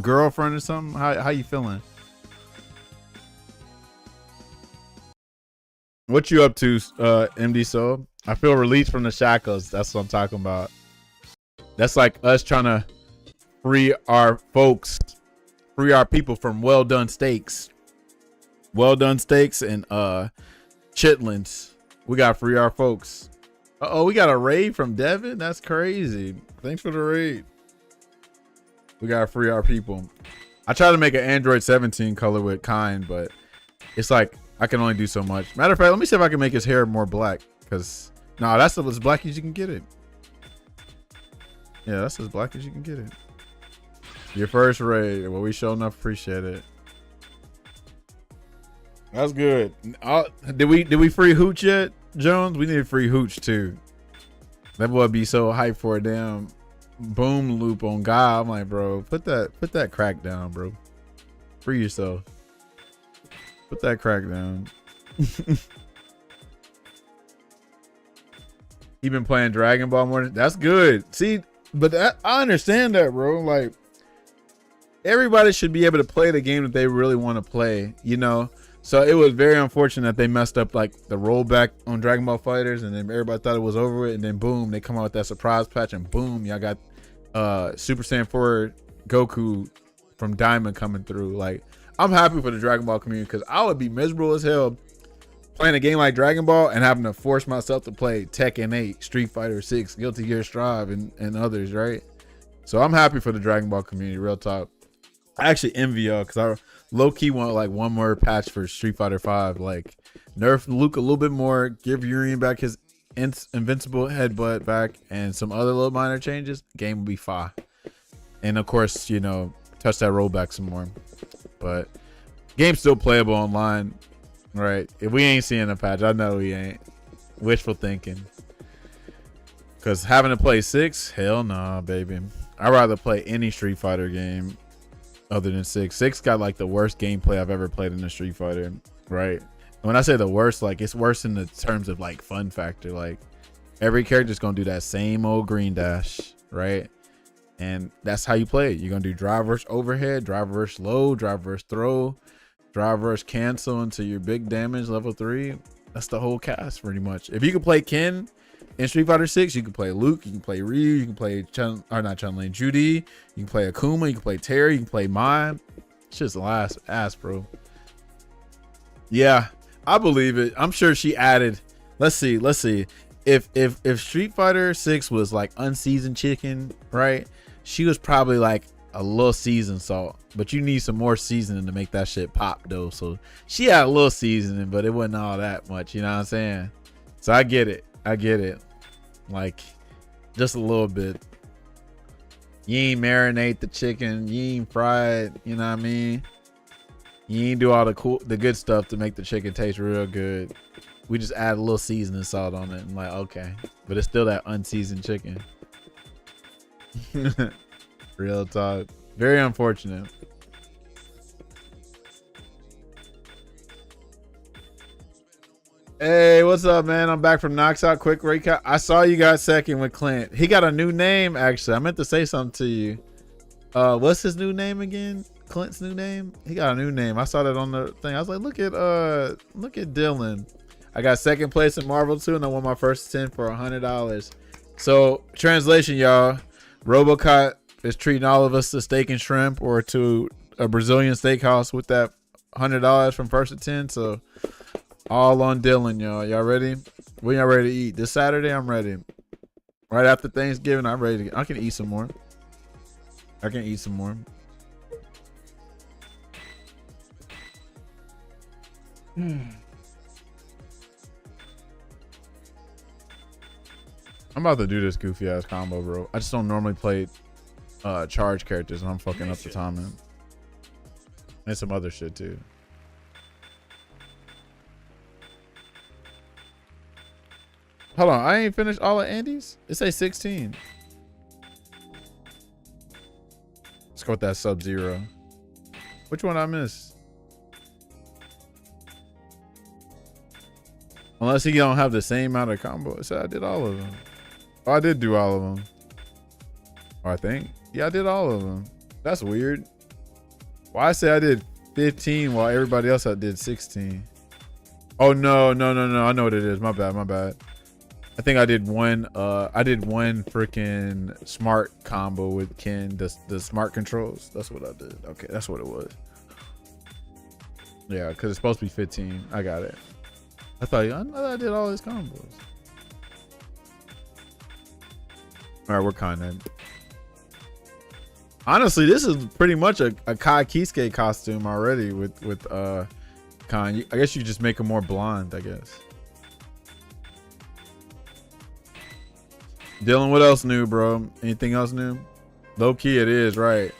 girlfriend or something? How you feeling? What you up to, MD Soul? I feel released from the shackles. That's what I'm talking about. That's like us trying to free our folks, free our people from well done steaks. Well done steaks and chitlins. We gotta free our folks. Uh-oh, we got a raid from Devin? That's crazy. Thanks for the raid. We gotta free our people. I tried to make an Android 17 color with Kind, but it's like I can only do so much. Matter of fact, let me see if I can make his hair more black. Cause no, that's as black as you can get it. Yeah, that's as black as you can get it. Your first raid. Well, we sure enough appreciate it. That's good. Did we free Hooch yet, Jones? We need free Hooch too. That boy be so hyped for a damn boom loop on God. I'm like, bro, put that crack down, bro. Free yourself. Put that crack down. He been playing Dragon Ball more. That's good. See, but I understand that, bro. Like, everybody should be able to play the game that they really want to play, you know? So it was very unfortunate that they messed up like the rollback on Dragon Ball Fighters, and then everybody thought it was over with, and then boom, they come out with that surprise patch, and boom, y'all got Super Saiyan 4 Goku from Diamond coming through. Like, I'm happy for the Dragon Ball community, because I would be miserable as hell playing a game like Dragon Ball and having to force myself to play Tekken 8, Street Fighter 6, Guilty Gear Strive, and others, right? So I'm happy for the Dragon Ball community, real talk. I actually envy y'all, because I low-key want like one more patch for Street Fighter 5. Like, nerf Luke a little bit more, give Urien back his invincible headbutt back, and some other little minor changes. Game will be fine. And of course, you know, touch that rollback some more. But game's still playable online, right? If we ain't seeing a patch, I know we ain't. Wishful thinking. Because having to play 6, hell nah, baby. I'd rather play any Street Fighter game other than 6. 6 got like the worst gameplay I've ever played in a Street Fighter, right? When I say the worst, like, it's worse in the terms of like fun factor. Like, every character's gonna do that same old green dash, right? And that's how you play it. You're gonna do drive versus overhead, drive versus low, drive versus throw, drive versus cancel into your big damage level 3. That's the whole cast pretty much. If you can play Ken in Street Fighter 6, you can play Luke, you can play Ryu, you can play Judy, you can play Akuma, you can play Terry, you can play Mai. It's just last ass, bro. Yeah, I believe it. I'm sure she added. Let's see. If Street Fighter 6 was like unseasoned chicken, right? She was probably like a little seasoned salt, but you need some more seasoning to make that shit pop though. So she had a little seasoning, but it wasn't all that much. You know what I'm saying? So I get it. Like, just a little bit. You ain't marinate the chicken, you ain't fry it, you know what I mean? You ain't do all the good stuff to make the chicken taste real good. We just add a little seasoning salt on it and like, okay. But it's still that unseasoned chicken. Real talk. Very unfortunate. Hey, what's up, man? I'm back from Knocks Out. Quick recap. I saw you got second with Clint. He got a new name, actually. I meant to say something to you. What's his new name again? Clint's new name? He got a new name. I saw that on the thing. I was like, look at Dylan. I got second place in Marvel 2, and I won my first 10 for $100. So, translation, y'all. Robocop is treating all of us to steak and shrimp or to a Brazilian steakhouse with that $100 from first to 10. So, all on Dylan, y'all. Y'all ready? When y'all ready to eat? This Saturday, I'm ready. Right after Thanksgiving, I'm ready to I can eat some more. I'm about to do this goofy ass combo, bro. I just don't normally play charge characters, and I'm fucking up the timing. And some other shit too. Hold on, I ain't finished all of Andy's. It say 16. Let's go with that Sub-Zero. Which one I missed? Unless he don't have the same amount of combo. It said I did all of them. Oh, I did do all of them. Oh, I think. Yeah, I did all of them. That's weird. Why I say I did 15 while everybody else did 16? Oh, no. I know what it is. My bad. I think I did one freaking smart combo with Ken, the smart controls. That's what I did. Okay, that's what it was. Yeah, because it's supposed to be 15. I got it. I thought I did all his combos. All right, we're kind of. Honestly, this is pretty much a Kai Kisuke costume already with Khan. I guess you just make him more blonde, I guess. Dylan, what else new, bro? Anything else new? Low key, it is, right?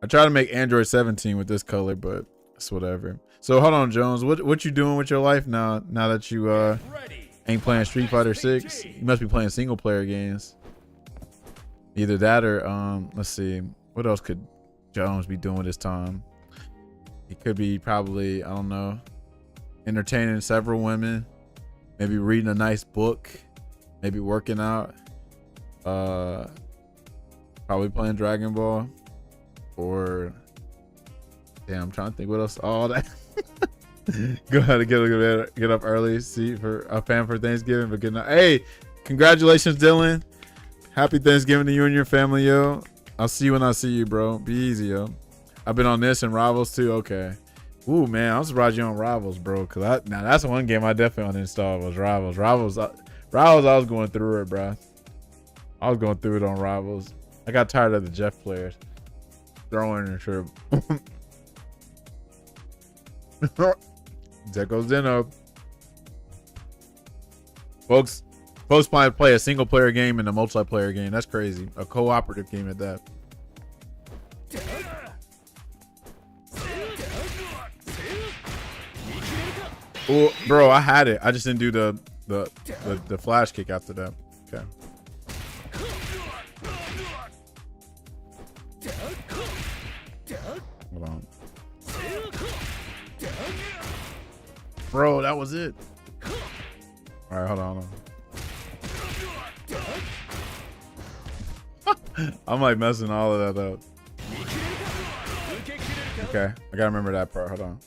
I try to make Android 17 with this color, but it's whatever. So hold on, Jones. What you doing with your life now? Now that you ain't playing Street Fighter 6, you must be playing single player games. Either that or let's see, what else could Jones be doing with his time? He could be probably, I don't know, entertaining several women, maybe reading a nice book, maybe working out, probably playing Dragon Ball, or damn, I'm trying to think what else. All that. Go ahead and get up early, see for a fan for Thanksgiving, but good night. Hey, congratulations, Dylan. Happy Thanksgiving to you and your family, yo. I'll see you when I see you, bro. Be easy, yo. I've been on this and Rivals too. Okay. Ooh, man, I'm surprised you're on Rivals, bro. Cause now that's one game I definitely uninstalled was Rivals. Rivals, I was going through it, bro. I was going through it on Rivals. I got tired of the Jeff players throwing and shit. Deco's Deno. Folks play a single player game and a multiplayer game. That's crazy. A cooperative game at that. Oh, bro, I had it. I just didn't do the flash kick after that. Okay. Hold on. Bro, that was it. All right, hold on. I'm like messing all of that up. Okay, I gotta remember that part. Hold on.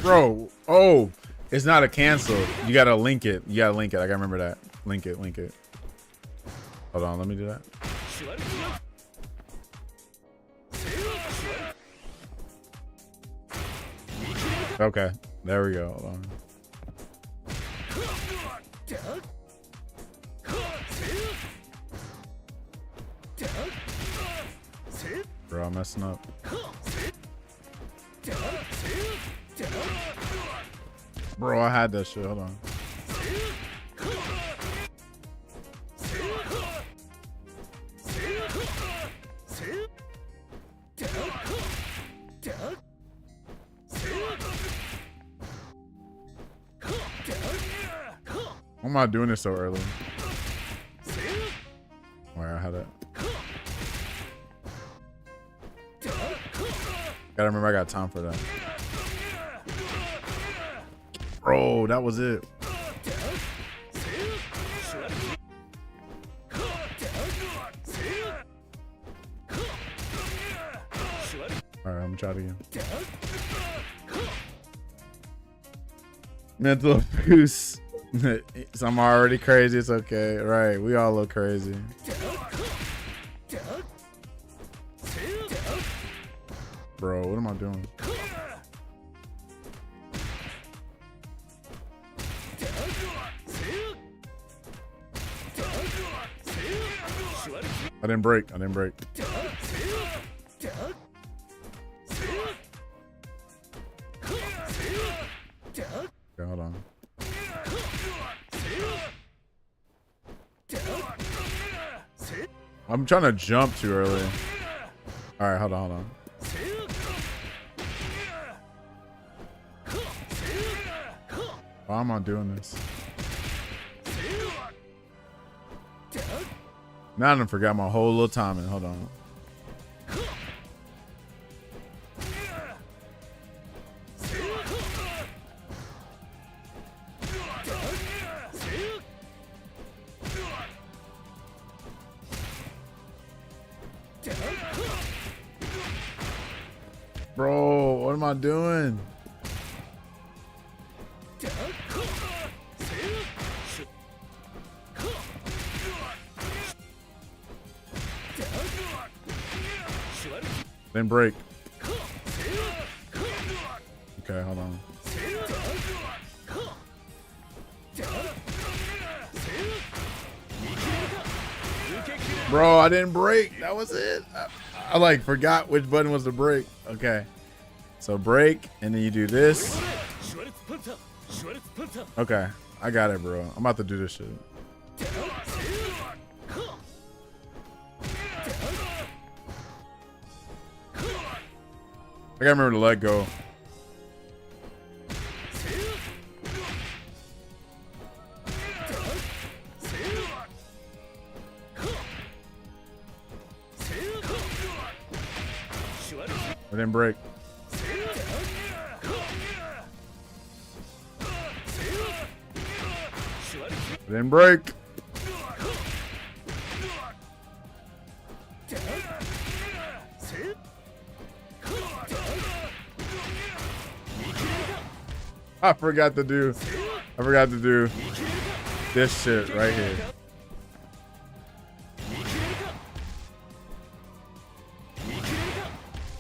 Bro, oh, it's not a cancel. You gotta link it. I gotta remember that. Link it. Hold on, let me do that. Okay, there we go. Hold on. Bro, I'm messing up. Bro, I had that shit. Hold on. Why am I doing this so early? Where I had it. Gotta remember I got time for that. Bro, that was it. Alright, I'm gonna try it again. Mental abuse. I'm already crazy. It's okay. Right. We all look crazy. Bro, what am I doing? I didn't break. Okay, hold on. I'm trying to jump too early. All right, hold on. Why am I doing this? Now I done forgot my whole little timing. Hold on. Bro, what am I doing? Then break. Okay, hold on. Bro, I didn't break. That was it. I like forgot which button was the break. Okay. So break, and then you do this. Okay. I got it, bro. I'm about to do this shit. I gotta remember to let go. I didn't break. I didn't break. I forgot to do this shit right here.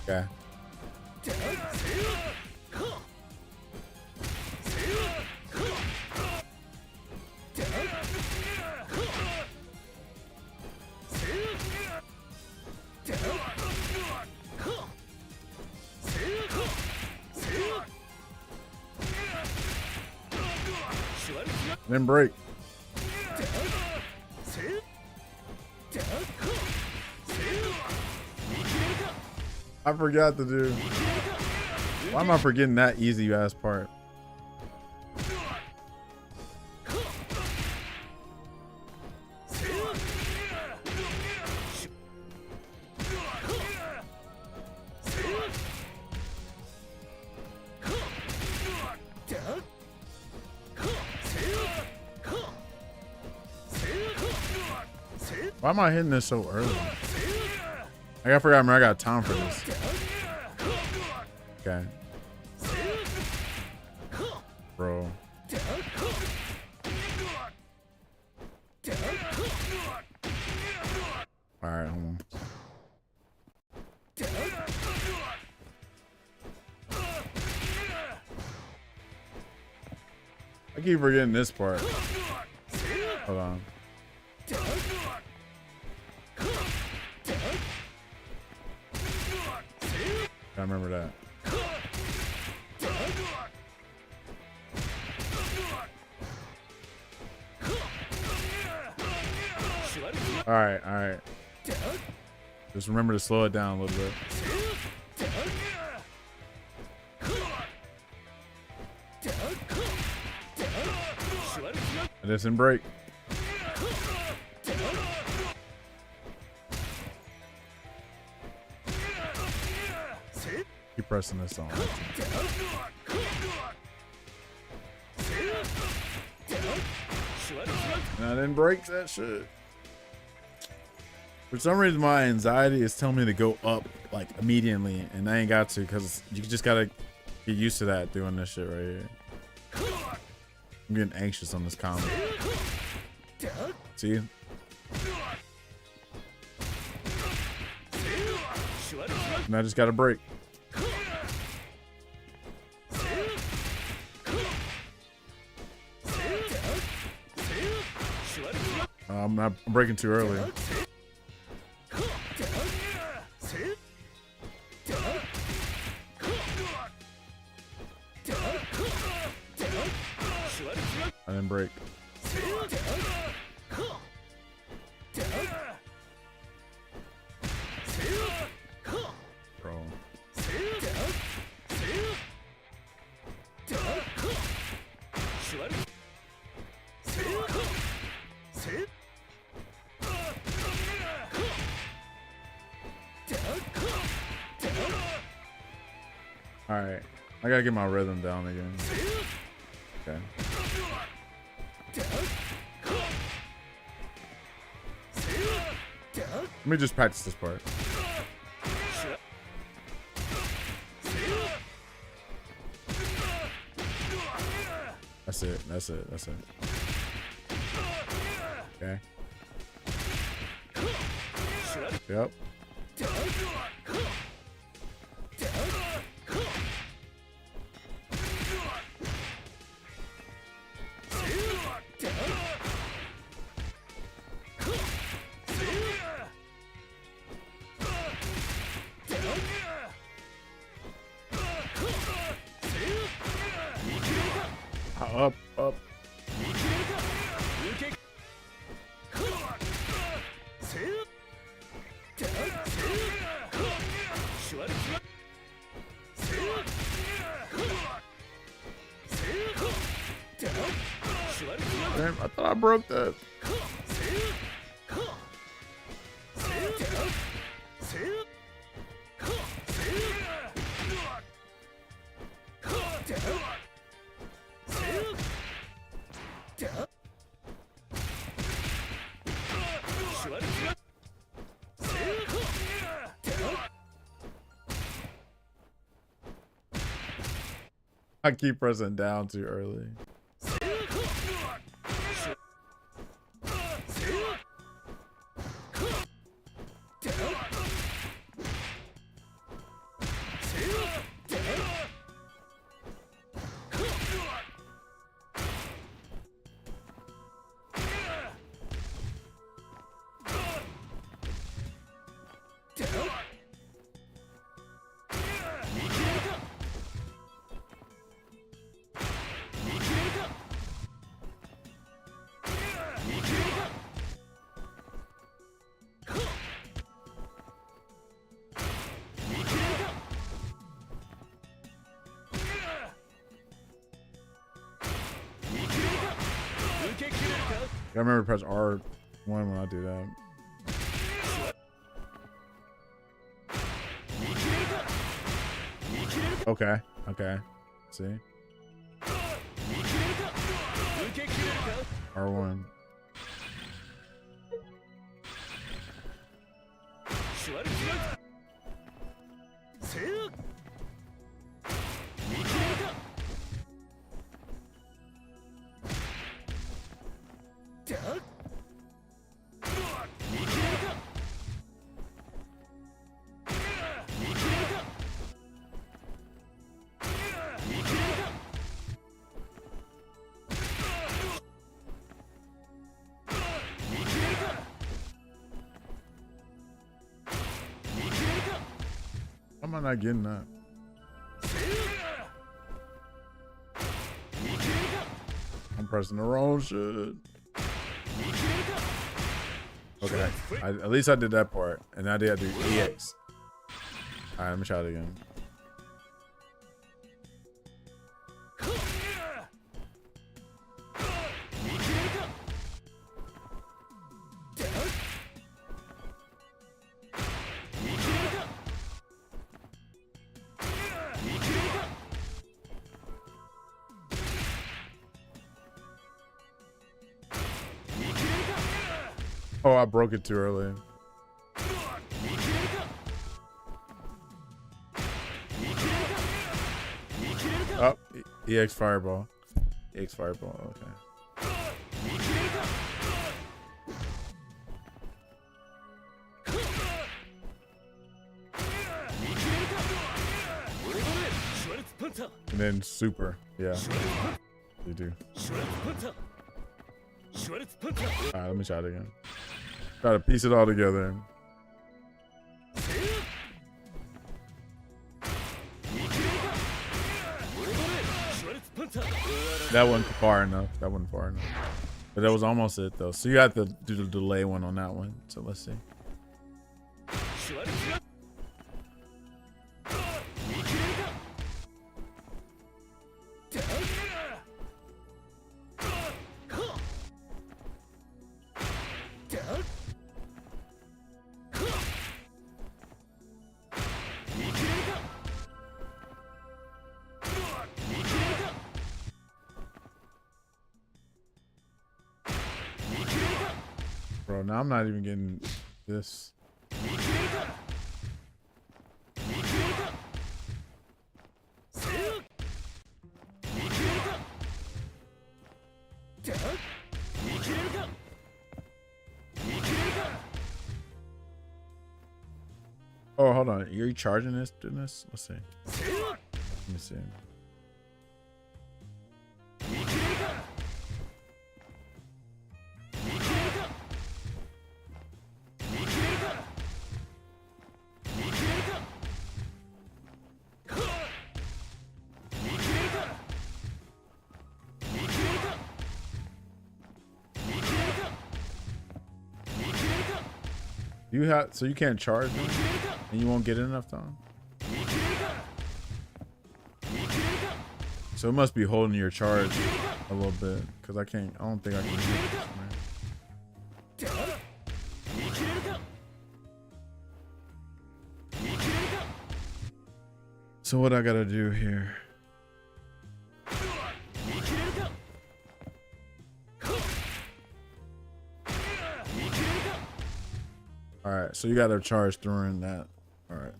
Okay. Then break. I forgot to do. Why am I forgetting that easy ass part? Why am I hitting this so early? I forgot, man. I got time for this. Okay. Bro. Alright, hold on. I keep forgetting this part. Hold on. I remember that. All right. Just remember to slow it down a little bit. It doesn't break. Keep pressing this on. And I didn't break that shit. For some reason, my anxiety is telling me to go up like immediately, and I ain't got to because you just gotta get used to that doing this shit right here. I'm getting anxious on this combo. See? And I just gotta break. I'm breaking too early. I didn't break. Bro. All right, I gotta get my rhythm down again. Okay. Let me just practice this part. That's it. That's it. That's it. Okay. Yep. I broke that. I keep pressing down too early. I remember to press R1 when I do that. Okay, okay. See? R1. How am I not getting that? I'm pressing the wrong shit. Okay, at least I did that part, and now I did do EX. All right, let me try it again. Oh, I broke it too early. Oh, EX Fireball. EX Fireball, okay. And then Super, yeah. You do. Alright, let me try it again. Try to piece it all together. That wasn't far enough. That wasn't far enough. But that was almost it though. So you have to do the delay one on that one. So let's see. Bro, now I'm not even getting this. Oh, hold on. You're charging this? Doing this? Let's see. Let me see. You have, so you can't charge them and you won't get it enough time. So it must be holding your charge a little bit, because I don't think I can use this, man. So what I gotta do here? Alright, so you gotta charge through that. Alright.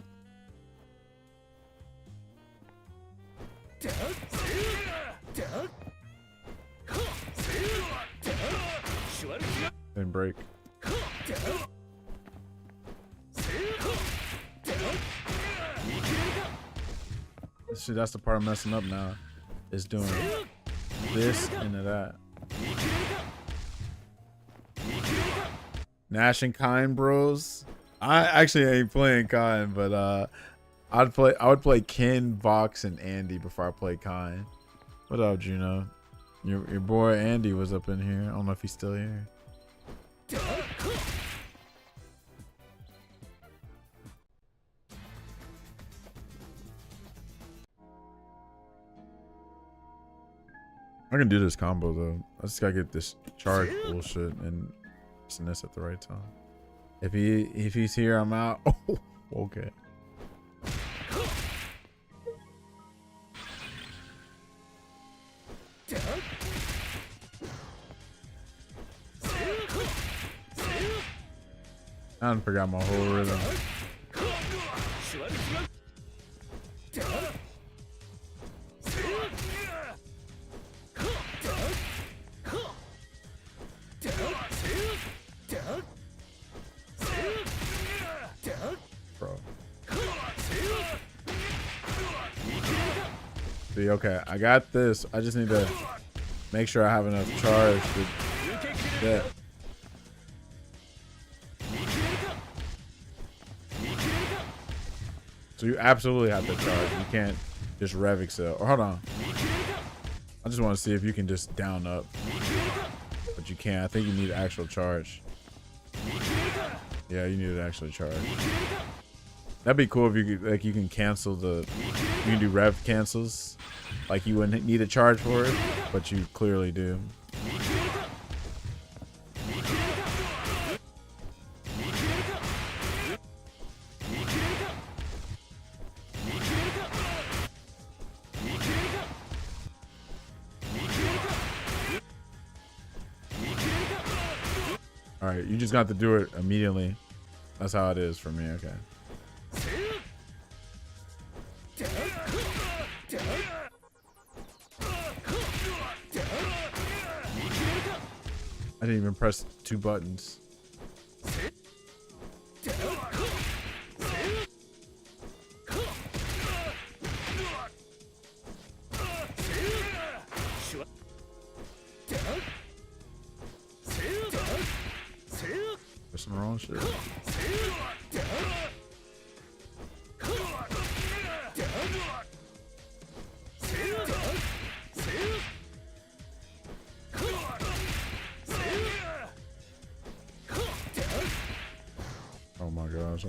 Then break. See, that's the part I'm messing up now. Is doing this into that. Nash and Kine bros. I actually ain't playing Kine, but I would play Ken, Vox, and Andy before I play Kine. What up, Juno? Your boy Andy was up in here. I don't know if he's still here. I can do this combo though. I just gotta get this charge bullshit and pressing this at the right time. If he's here, I'm out. Oh, okay. I done forgot my whole rhythm. Bro. See, okay, I got this. I just need to make sure I have enough charge to that. So you absolutely have to charge. You can't just rev excel. Or hold on. I just want to see if you can just down up. But you can't. I think you need actual charge. Yeah, you need an actual charge. That'd be cool if you could, like, you can cancel you can do rev cancels. Like you wouldn't need a charge for it, but you clearly do. All right, you just got to do it immediately. That's how it is for me. Okay. I didn't even press 2 buttons. Pressing the wrong shit. Oh my gosh.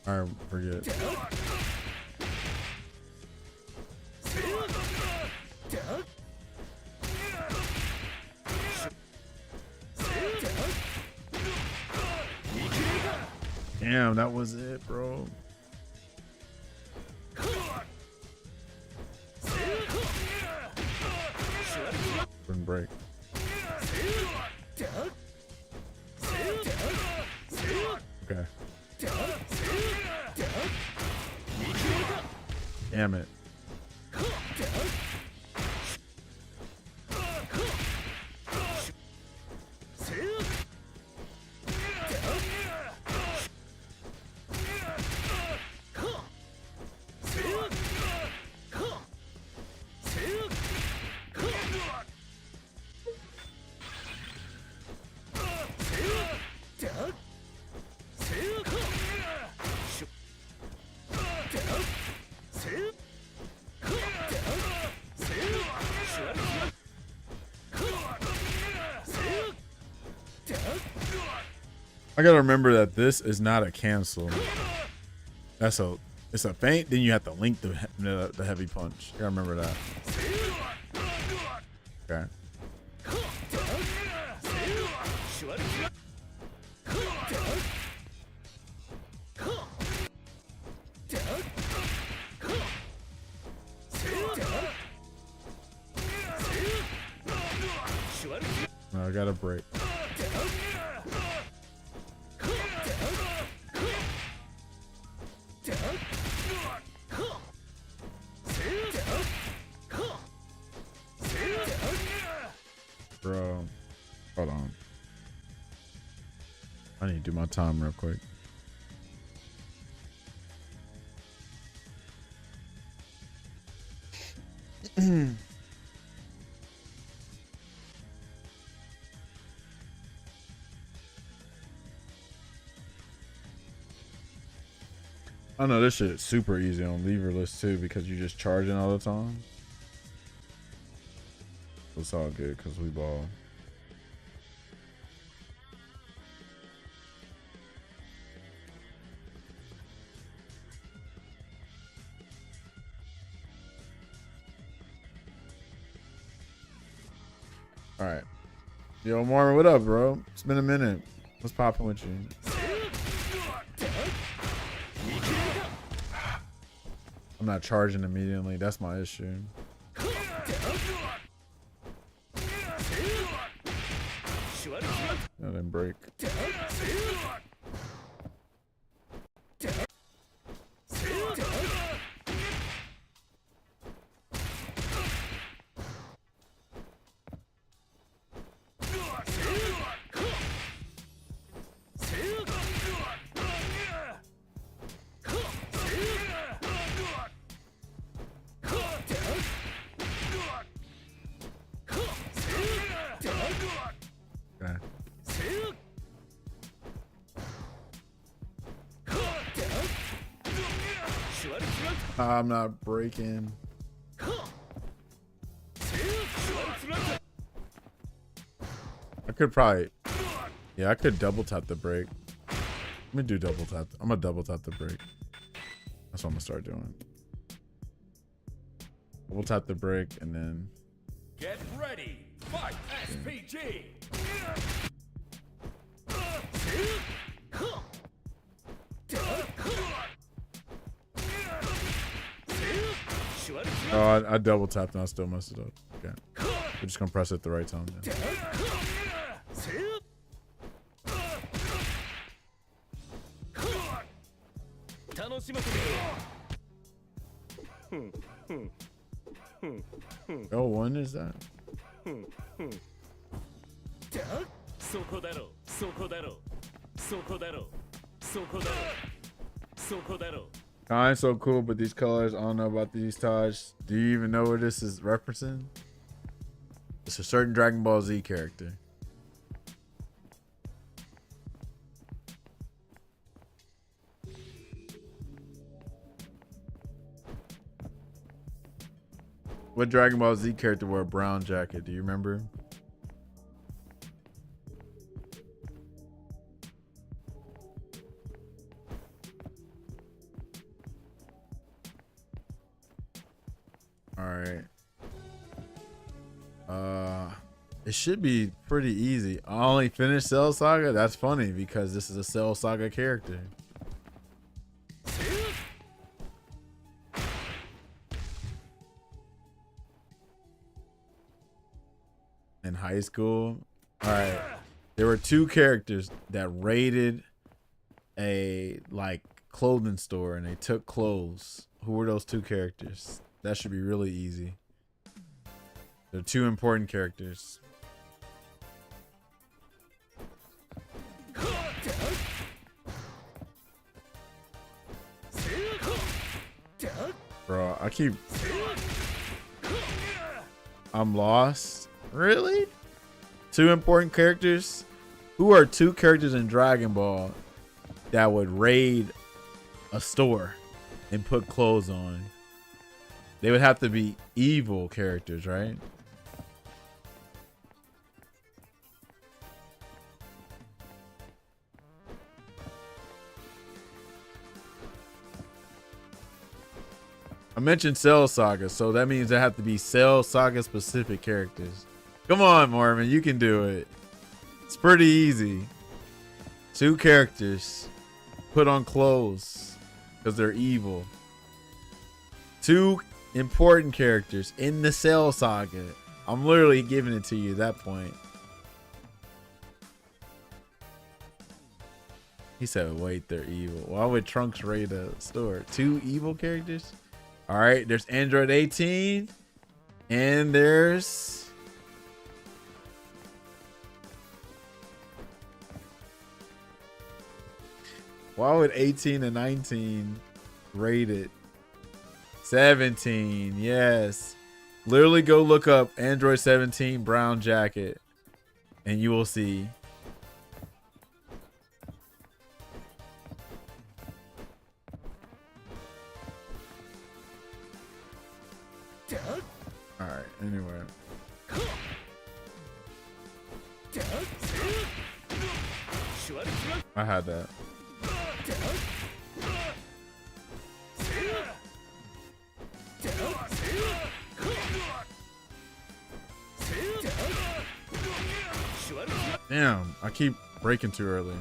Alright, forget. Damn, that was it, bro. Couldn't break. Okay. Damn it. I gotta remember that this is not a cancel. It's a feint. Then you have to link the heavy punch. I gotta remember that. Okay. No, I gotta break. Bro, hold on. I need to do my time real quick. I know this shit is super easy on leverless too because you're just charging all the time. It's all good because we ball. All right. Yo, Marvin, what up, bro? It's been a minute. What's popping with you? I'm not charging immediately. That's my issue. No, then break. I'm not breaking. I could probably, yeah, I could double tap the break. Let me do double tap. I'm gonna double tap the break. That's what I'm gonna start doing. Double tap the break and then. Get ready. Fight. SPG. Oh, I double tapped and I still messed it up. Okay. We're just gonna press it at the right time. Yeah. Oh, one is that? Kinda so cool, but these colors, I don't know about these, Taj. Do you even know what this is referencing? It's a certain Dragon Ball Z character. What Dragon Ball Z character wore a brown jacket? Do you remember? Alright. It should be pretty easy. I only finished Cell Saga? That's funny because this is a Cell Saga character. In high school? Alright. There were two characters that raided a like clothing store and they took clothes. Who were those two characters? That should be really easy. They're two important characters. Bro, I'm lost. Really? Two important characters? Who are two characters in Dragon Ball that would raid a store and put clothes on? They would have to be evil characters, right? I mentioned Cell Saga, so that means there have to be Cell Saga specific characters. Come on, Marvin, you can do it. It's pretty easy. 2 characters put on clothes because they're evil. 2 important characters in the Cell Saga. I'm literally giving it to you at that point. He said, wait, they're evil. Why would Trunks raid a store? 2 evil characters? All right, there's Android 18. And there's... Why would 18 and 19 rate it? 17, yes. Literally go look up Android 17 brown jacket and you will see. All right, anyway. I had that. Damn, I keep breaking too early.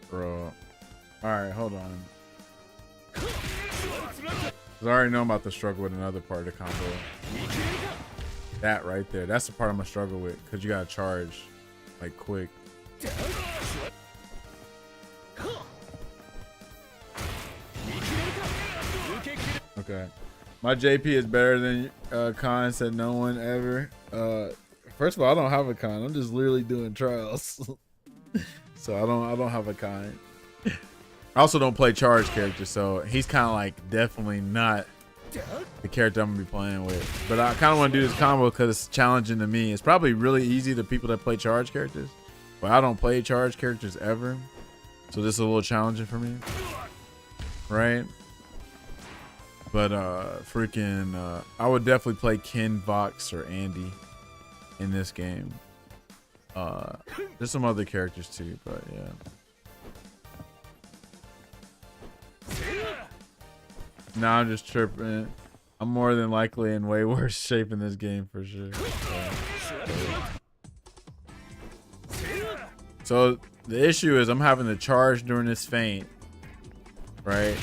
Bro. Alright, hold on. I already know I'm about to struggle with another part of the combo. That right there. That's the part I'm gonna struggle with because you gotta charge like quick. Okay. My JP is better than Khan, said no one ever. First of all, I don't have a Khan. I'm just literally doing trials. So I don't have a Khan. I also don't play charge characters, so he's kind of like definitely not the character I'm gonna be playing with. But I kind of want to do this combo because it's challenging to me. It's probably really easy to people that play charge characters, but I don't play charge characters ever, so this is a little challenging for me, right? But freaking, I would definitely play Ken, Vox, or Andy in this game. There's some other characters too, but yeah. Nah, I'm just tripping. I'm more than likely in way worse shape in this game for sure. So the issue is I'm having to charge during this feint, right?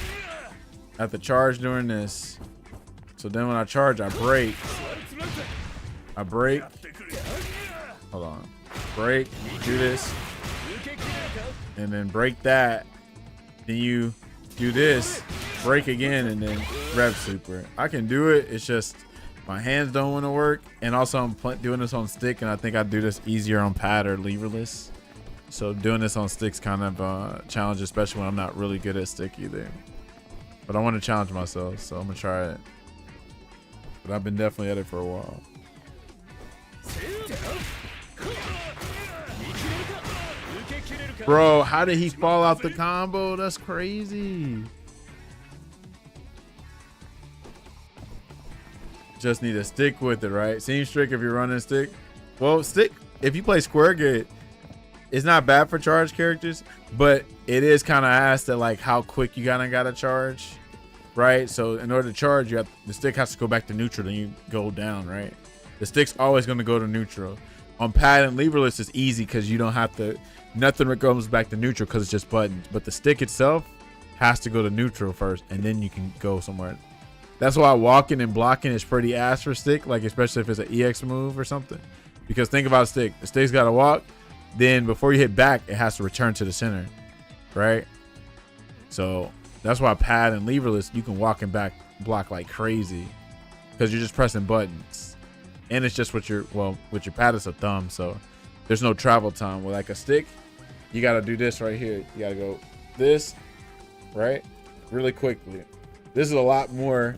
I have to charge during this. So then when I charge, I break. Hold on. Break, do this, and then break that. Then you do this, break again, and then rev super. I can do it. It's just my hands don't want to work, and also I'm doing this on stick, and I think I do this easier on pad or leverless. So doing this on stick's kind of a challenge, especially when I'm not really good at stick either. But I want to challenge myself, so I'm gonna try it. But I've been definitely at it for a while. Bro, how did he fall out the combo? That's crazy. Just need to stick with it, right? Seems trick if you're running stick. Well, stick, if you play square gate, it's not bad for charge characters, but it is kind of asked at like how quick you gotta charge, right? So in order to charge, you have, the stick has to go back to neutral, then you go down, right? The stick's always gonna go to neutral. On pad and leverless, it's easy because you don't have to, nothing goes back to neutral because it's just buttons. But the stick itself has to go to neutral first, and then you can go somewhere. That's why walking and blocking is pretty ass for stick, like especially if it's an EX move or something. Because think about stick. The stick's got to walk, then before you hit back, it has to return to the center, right? So that's why pad and leverless, you can walk and back block like crazy because you're just pressing buttons. And it's just with your, well, with your pad, it's a thumb, so there's no travel time. With like a stick, you got to do this right here. You got to go this, right? Really quickly. This is a lot more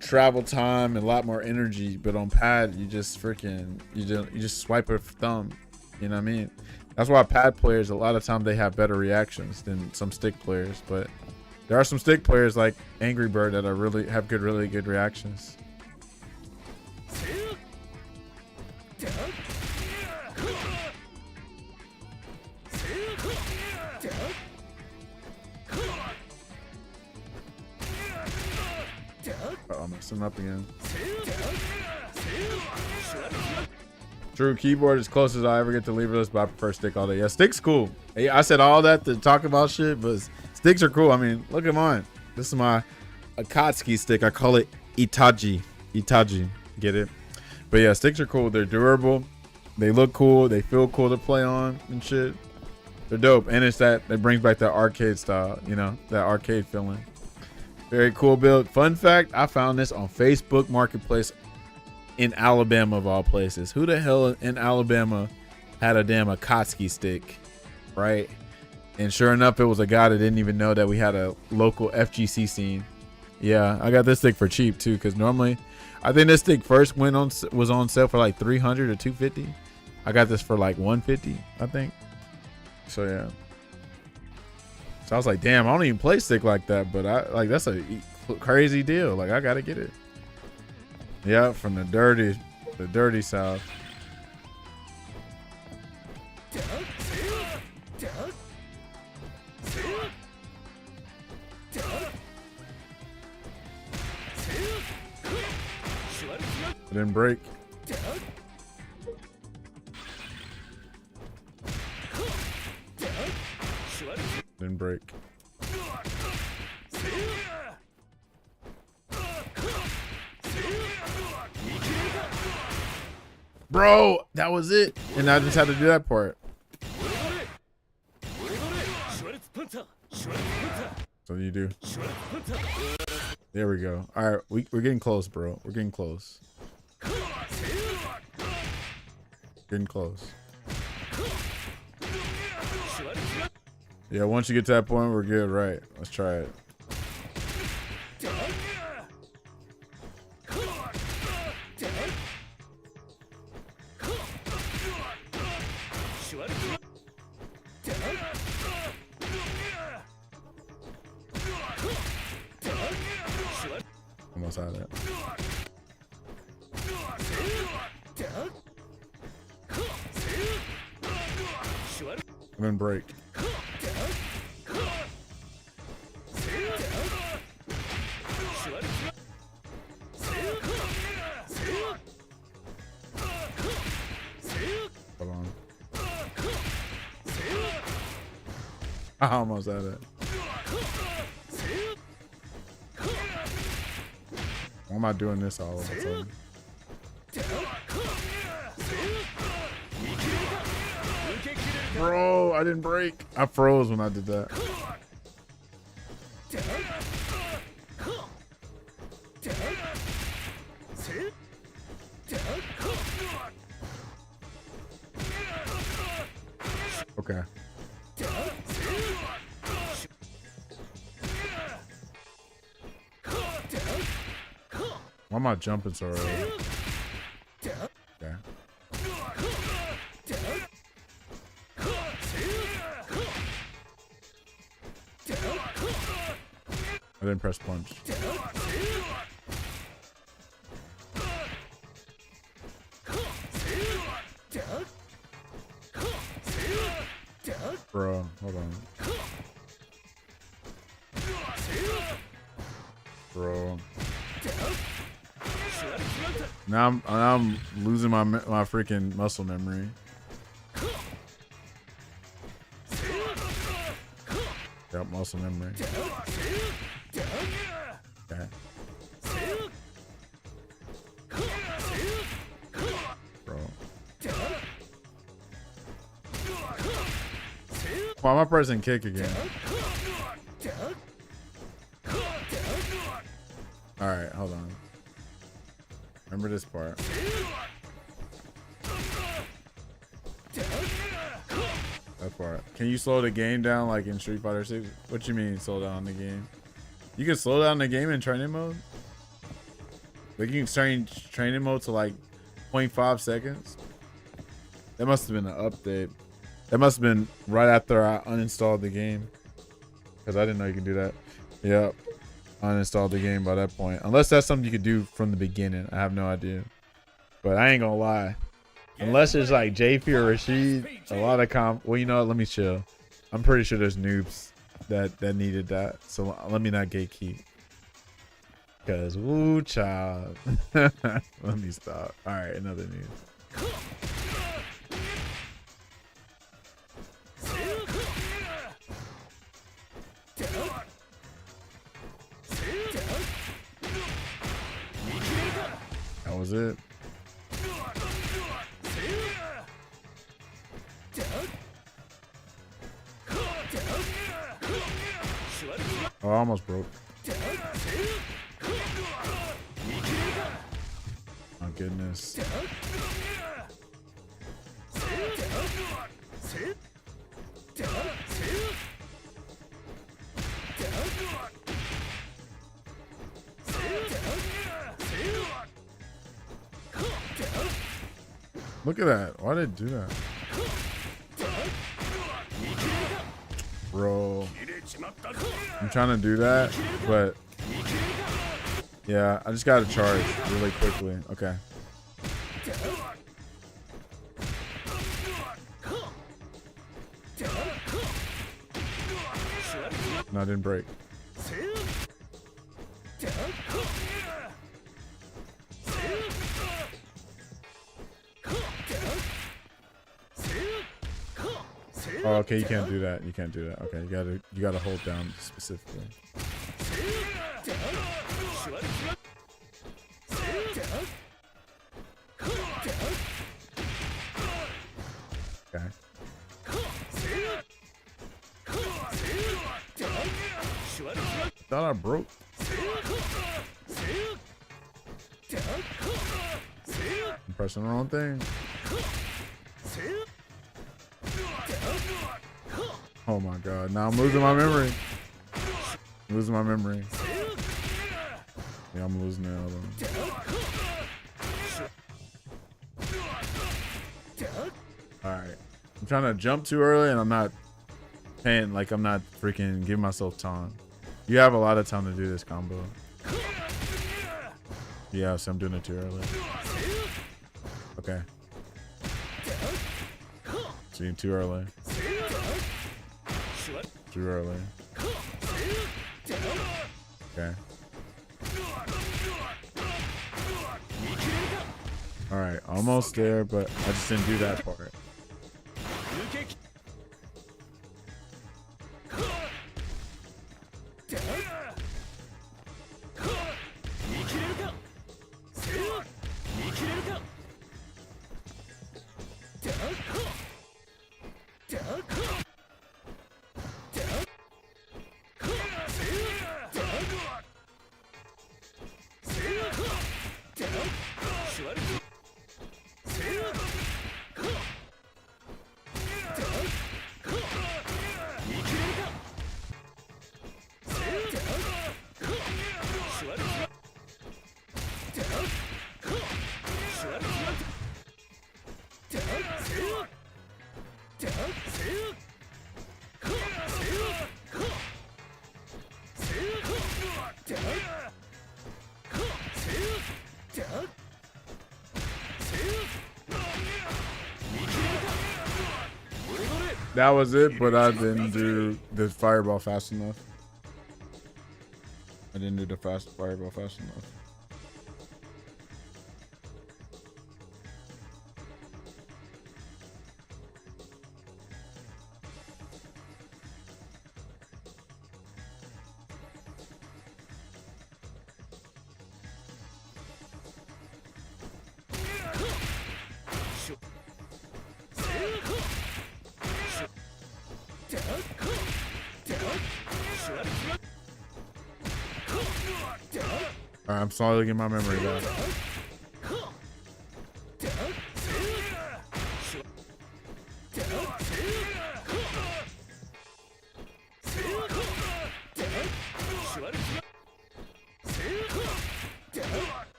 travel time and a lot more energy, but on pad, you just freaking, you just swipe a thumb. You know what I mean? That's why pad players, a lot of times they have better reactions than some stick players. But there are some stick players like Angry Bird that are really good reactions. I'm messing up again. True, keyboard is close as I ever get to leverless, but I prefer stick all day. Yeah, stick's cool. Hey, I said all that to talk about shit, but sticks are cool. I mean, look at mine. This is my Akatsuki stick. I call it Itachi. Itachi. Get it? But yeah, sticks are cool. They're durable. They look cool. They feel cool to play on and shit. They're dope. And it's that brings back that arcade style, you know, that arcade feeling. Very cool build. Fun fact, I found this on Facebook Marketplace in Alabama of all places. Who the hell in Alabama had a damn Akatsuki stick, right? And sure enough, it was a guy that didn't even know that we had a local FGC scene. Yeah, I got this stick for cheap too, because normally, I think this stick first was on sale for like 300 or 250. I got this for like 150, I think. So yeah. So I was like, damn, I don't even play stick like that, but that's a crazy deal. Like I gotta get it. Yeah, from the dirty south. It didn't break. Didn't break. Bro, that was it. And I just had to do that part. So you do. There we go. All right, we're getting close, bro. We're getting close. Getting close. Yeah, once you get to that point, we're good, right? Let's try it. Almost had it. And then break. Hold on. I almost had it. Why am I doing this all of a sudden? Bro, I didn't break. I froze when I did that. Okay. Why am I jumping so early? Okay. I didn't press punch. Bro, hold on. Bro. Now I'm losing my freaking muscle memory. Got muscle memory. Okay. Bro. Why am I pressing kick again? Alright, hold on. Remember this part. That part. Can you slow the game down like in Street Fighter 6? What you mean slow down the game? You can slow down the game in training mode? Like you can change training mode to like 0.5 seconds? That must have been an update. That must have been right after I uninstalled the game. Because I didn't know you could do that. Yep. Uninstalled the game by that point. Unless that's something you could do from the beginning. I have no idea. But I ain't gonna lie. Unless it's like JP or Rashid, a lot of well, you know what? Let me chill. I'm pretty sure there's noobs that needed that. So let me not gatekeep. Because, woo, child. Let me stop. All right, another noob. That was it. Oh, I almost broke. My goodness. Look at that. Why did it do that? Bro. I'm trying to do that, but yeah, I just gotta charge really quickly. Okay. No, I didn't break. Oh, okay, you can't do that. You can't do that. Okay, you gotta hold down specifically. Okay. Thought I broke. I'm pressing the wrong thing. Oh my god, now I'm losing my memory. I'm losing my memory. Yeah, I'm losing it. Hold on. Alright. I'm trying to jump too early and I'm not paying, like I'm not freaking giving myself time. You have a lot of time to do this combo. Yeah, so I'm doing it too early. Okay. See, too early. Too early. Okay. Alright, almost there, but I just didn't do that part. That was it, but I didn't do the fireball fast enough. I didn't do the fireball fast enough. I'm slowly getting my memory back.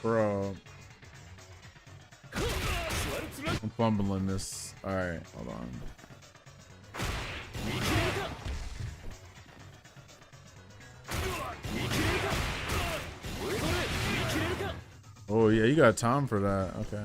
Bro. I'm fumbling this. Alright, hold on. Oh yeah, you got time for that. Okay.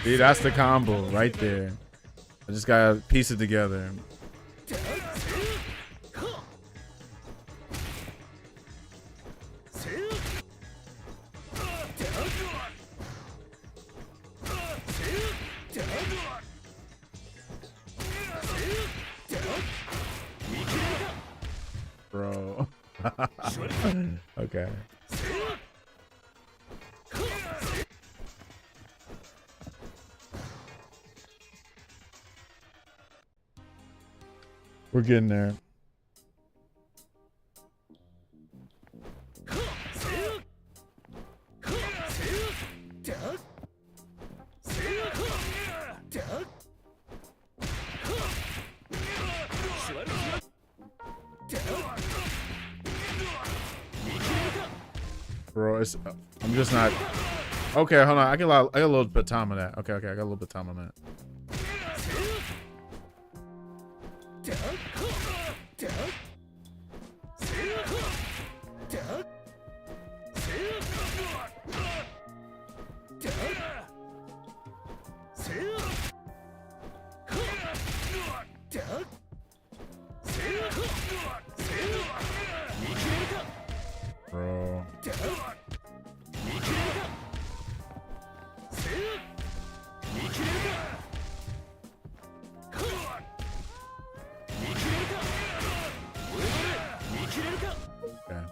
See, that's the combo right there. I just gotta piece it together. Bro. Okay. We're getting there. Bro, it's, I'm just not. Okay, hold on. I got a little bit of time on that. Okay, I got a little bit of time on that. Bro. Okay.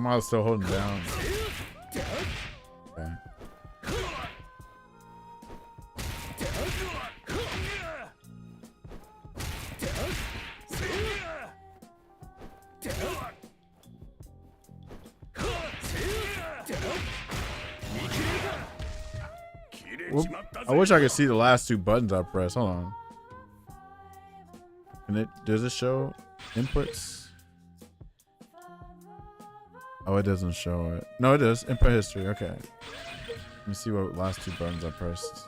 I'm still holding down. Okay. Whoop. I wish I could see the last two buttons I pressed. Hold on. Does it show inputs? Oh, it doesn't show it. No, it does. Input history. Okay. Let me see what last two buttons I pressed.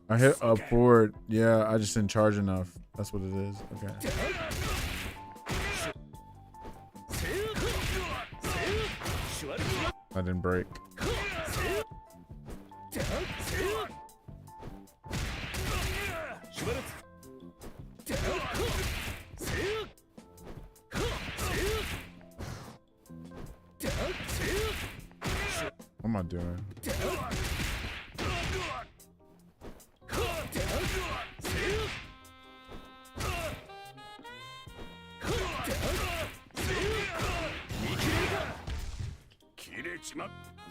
I hit up forward. Yeah, I just didn't charge enough. That's what it is. Okay. I didn't break. What am I doing?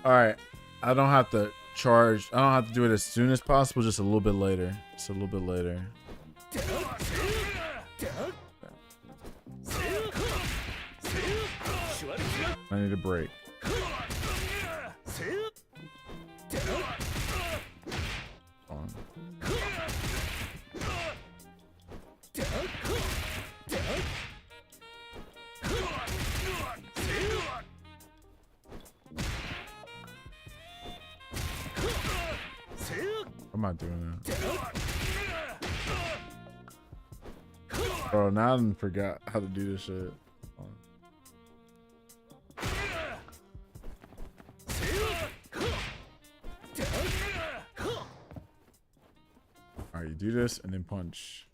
All right, I don't have to charge. I don't have to do it as soon as possible. Just a little bit later. Just a little bit later. I need a break. On. What am I doing now? Bro, now I done forgot how to do this shit. Alright, you do this and then punch.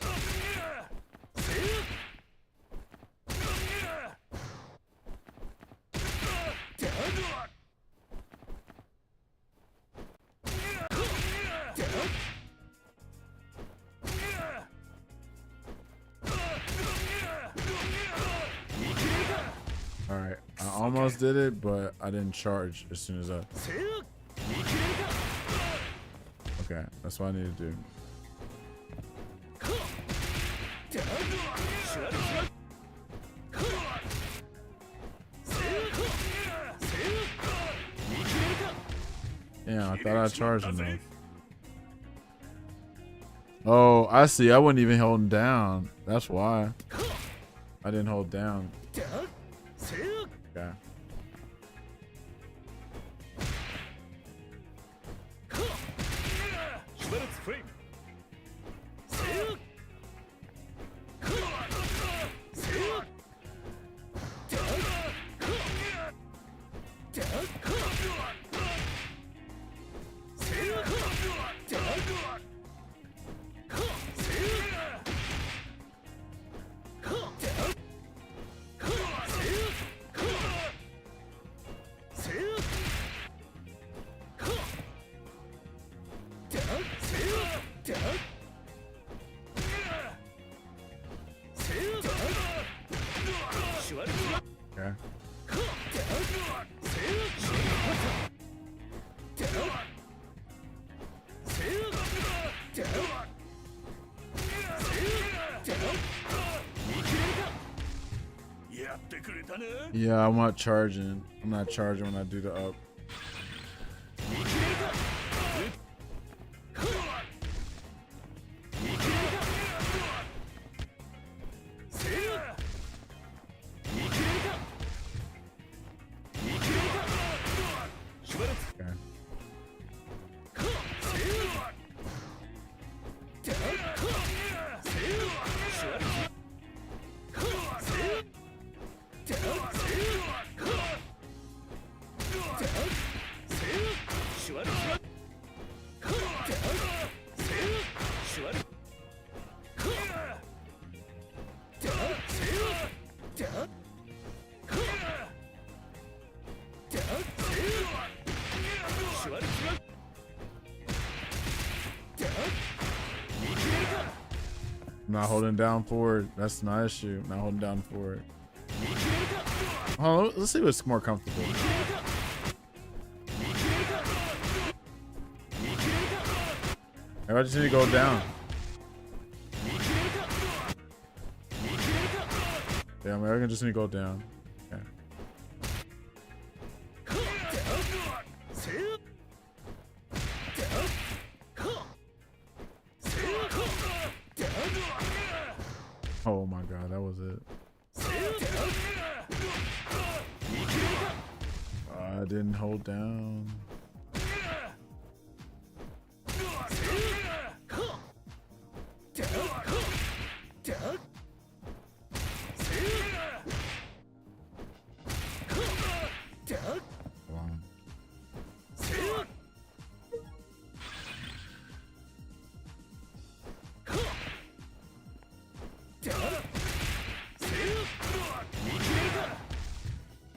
Alright, I almost did it, but I didn't charge as soon as I... Okay, that's what I need to do. Yeah, I thought I charged enough. Oh, I see. I wasn't even holding down. That's why. I didn't hold down. Okay. Okay. Yeah, I'm not charging. I'm not charging when I do the up. Not holding down forward. That's not an issue. Not holding down forward. Oh, let's see what's more comfortable. Maybe I just need to go down. Yeah, maybe I can just need to go down. Okay. Oh my god, that was it. I didn't hold down.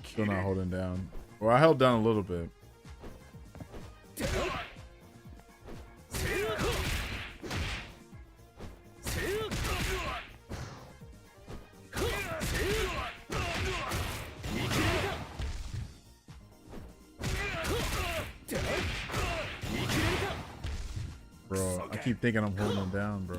Still not holding down. Well, I held down a little bit. Bro, I keep thinking I'm holding down, bro.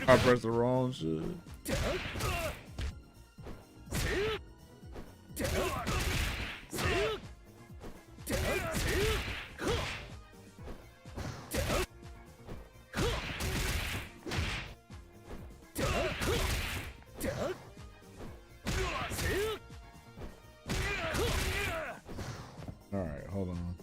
I pressed the wrong shit. All right, hold on.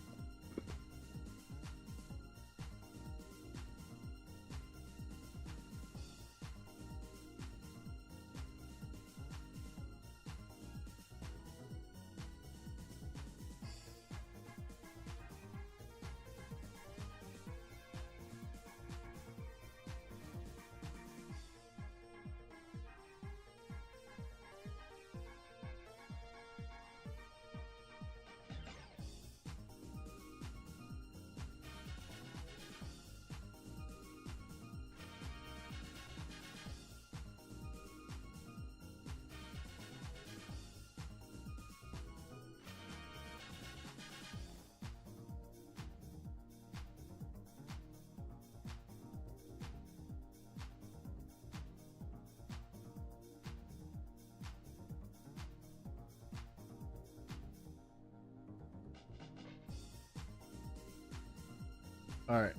All right.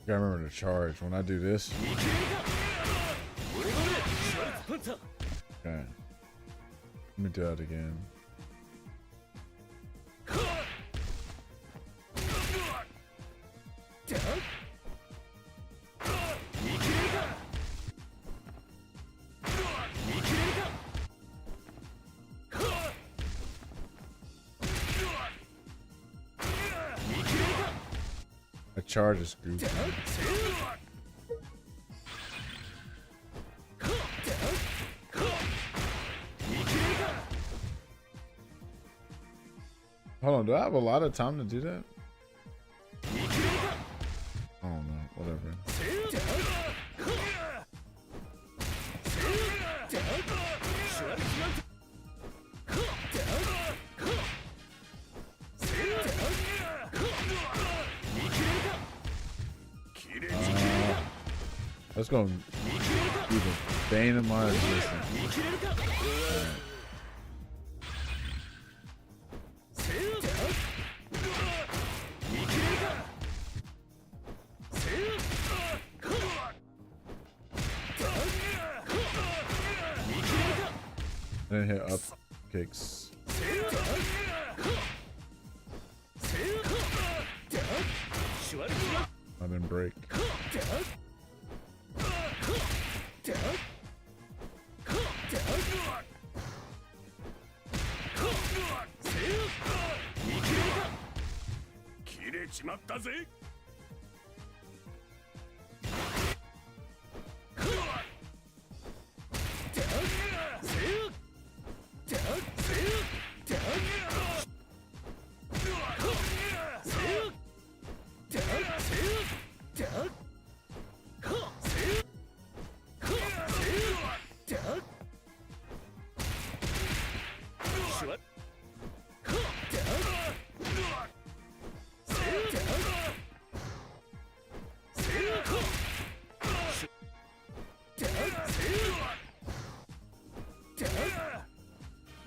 Gotta remember to charge when I do this. Okay. Let me do that again. A charge is goofy. Hold on, do I have a lot of time to do that? I don't know, whatever. That's gonna be the bane of my existence. Then hit up kicks. I didn't break.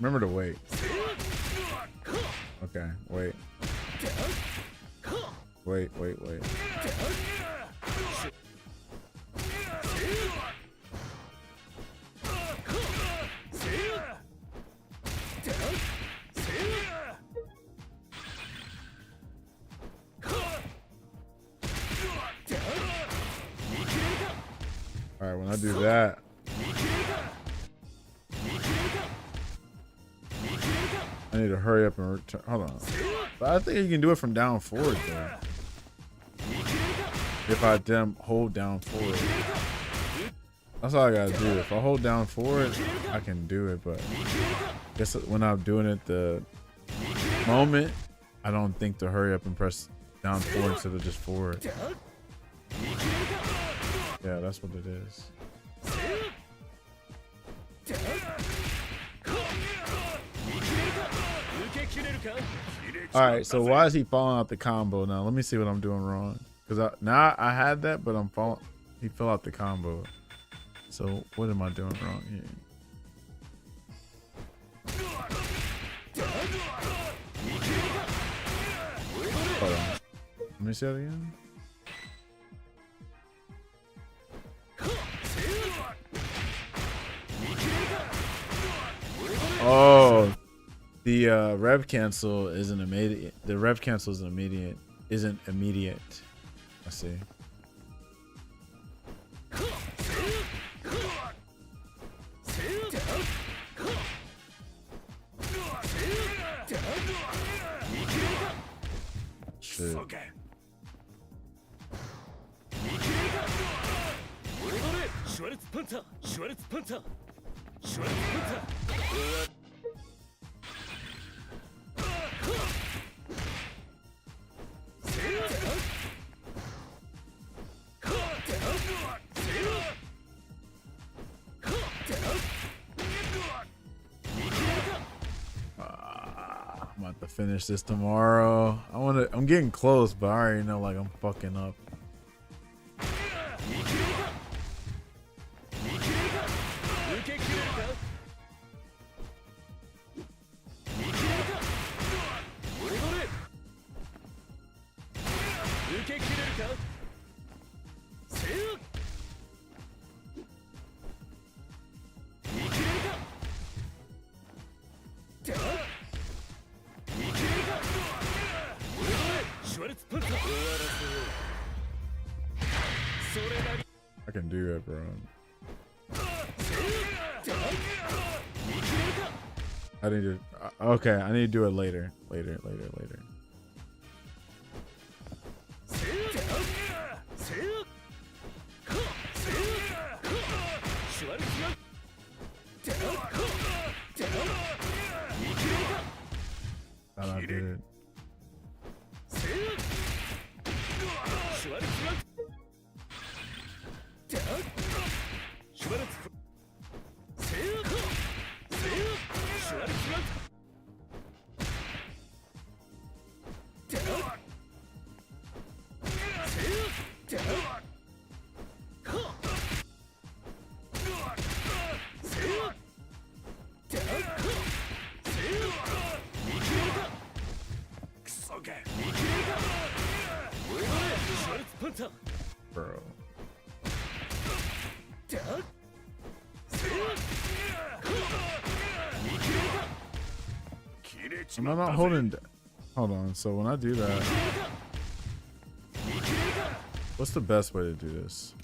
Remember to wait. Okay, wait. Wait. All right, when I do that, I need to hurry up and return. Hold on. But I think you can do it from down forward though. If I hold down forward. That's all I gotta do. If I hold down forward, I can do it. But I guess when I'm doing it the moment, I don't think to hurry up and press down forward instead of just forward. Yeah, that's what it is. All right, so why is he falling out the combo now? Let me see what I'm doing wrong. Because now I had that, but I'm falling. He fell out the combo. So what am I doing wrong here? Hold on. Let me see that again. Oh, the rev cancel isn't immediate. The rev cancel isn't immediate. I see. Shit. I'm about to finish this tomorrow. I'm getting close, but I already know like I'm fucking up. I can do it, bro. I need to. Okay, I need to do it later. Later. I did it. Bro. Am I not holding? Hold on. So when I do that, what's the best way to do this?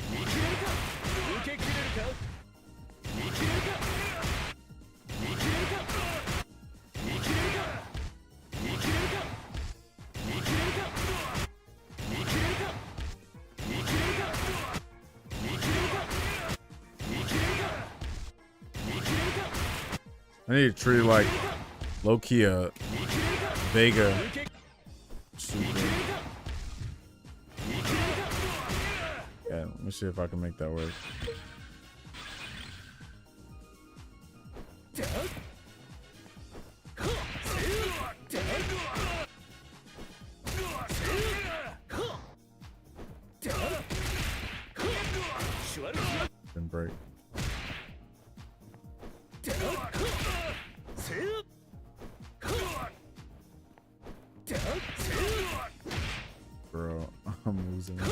I need to treat like low-key a Vega super. Yeah, let me see if I can make that work. Didn't break. Bro, I'm losing it.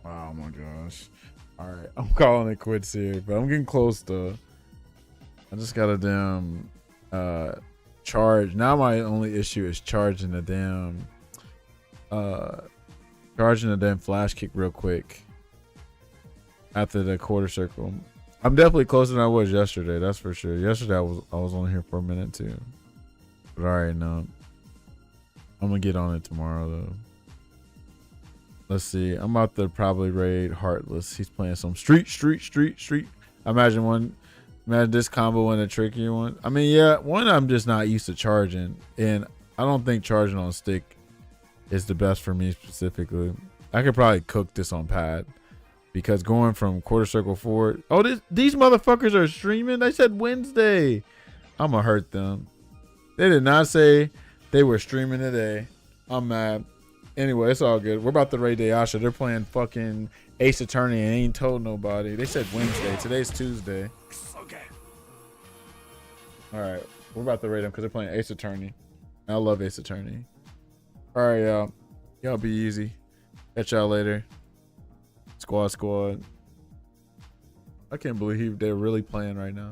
Oh my gosh. Alright, I'm calling it quits here, but I'm getting close though. I just got a damn charge. Now my only issue is charging the damn flash kick real quick after the quarter circle. I'm definitely closer than I was yesterday, that's for sure. Yesterday I was on here for a minute too. But alright, no. I'm gonna get on it tomorrow though. Let's see. I'm about to probably raid Heartless. He's playing some street. Imagine this combo and a trickier one. I mean, yeah, one I'm just not used to charging, and I don't think charging on stick is the best for me specifically. I could probably cook this on pad because going from quarter circle forward. Oh, these motherfuckers are streaming. They said Wednesday. I'm gonna hurt them. They did not say they were streaming today. I'm mad. Anyway, it's all good. We're about to raid Ayasha. They're playing fucking Ace Attorney and ain't told nobody. They said Wednesday. Today's Tuesday. Okay. All right. We're about to raid them because they're playing Ace Attorney. I love Ace Attorney. All right, y'all. Y'all be easy. Catch y'all later. Squad. I can't believe they're really playing right now.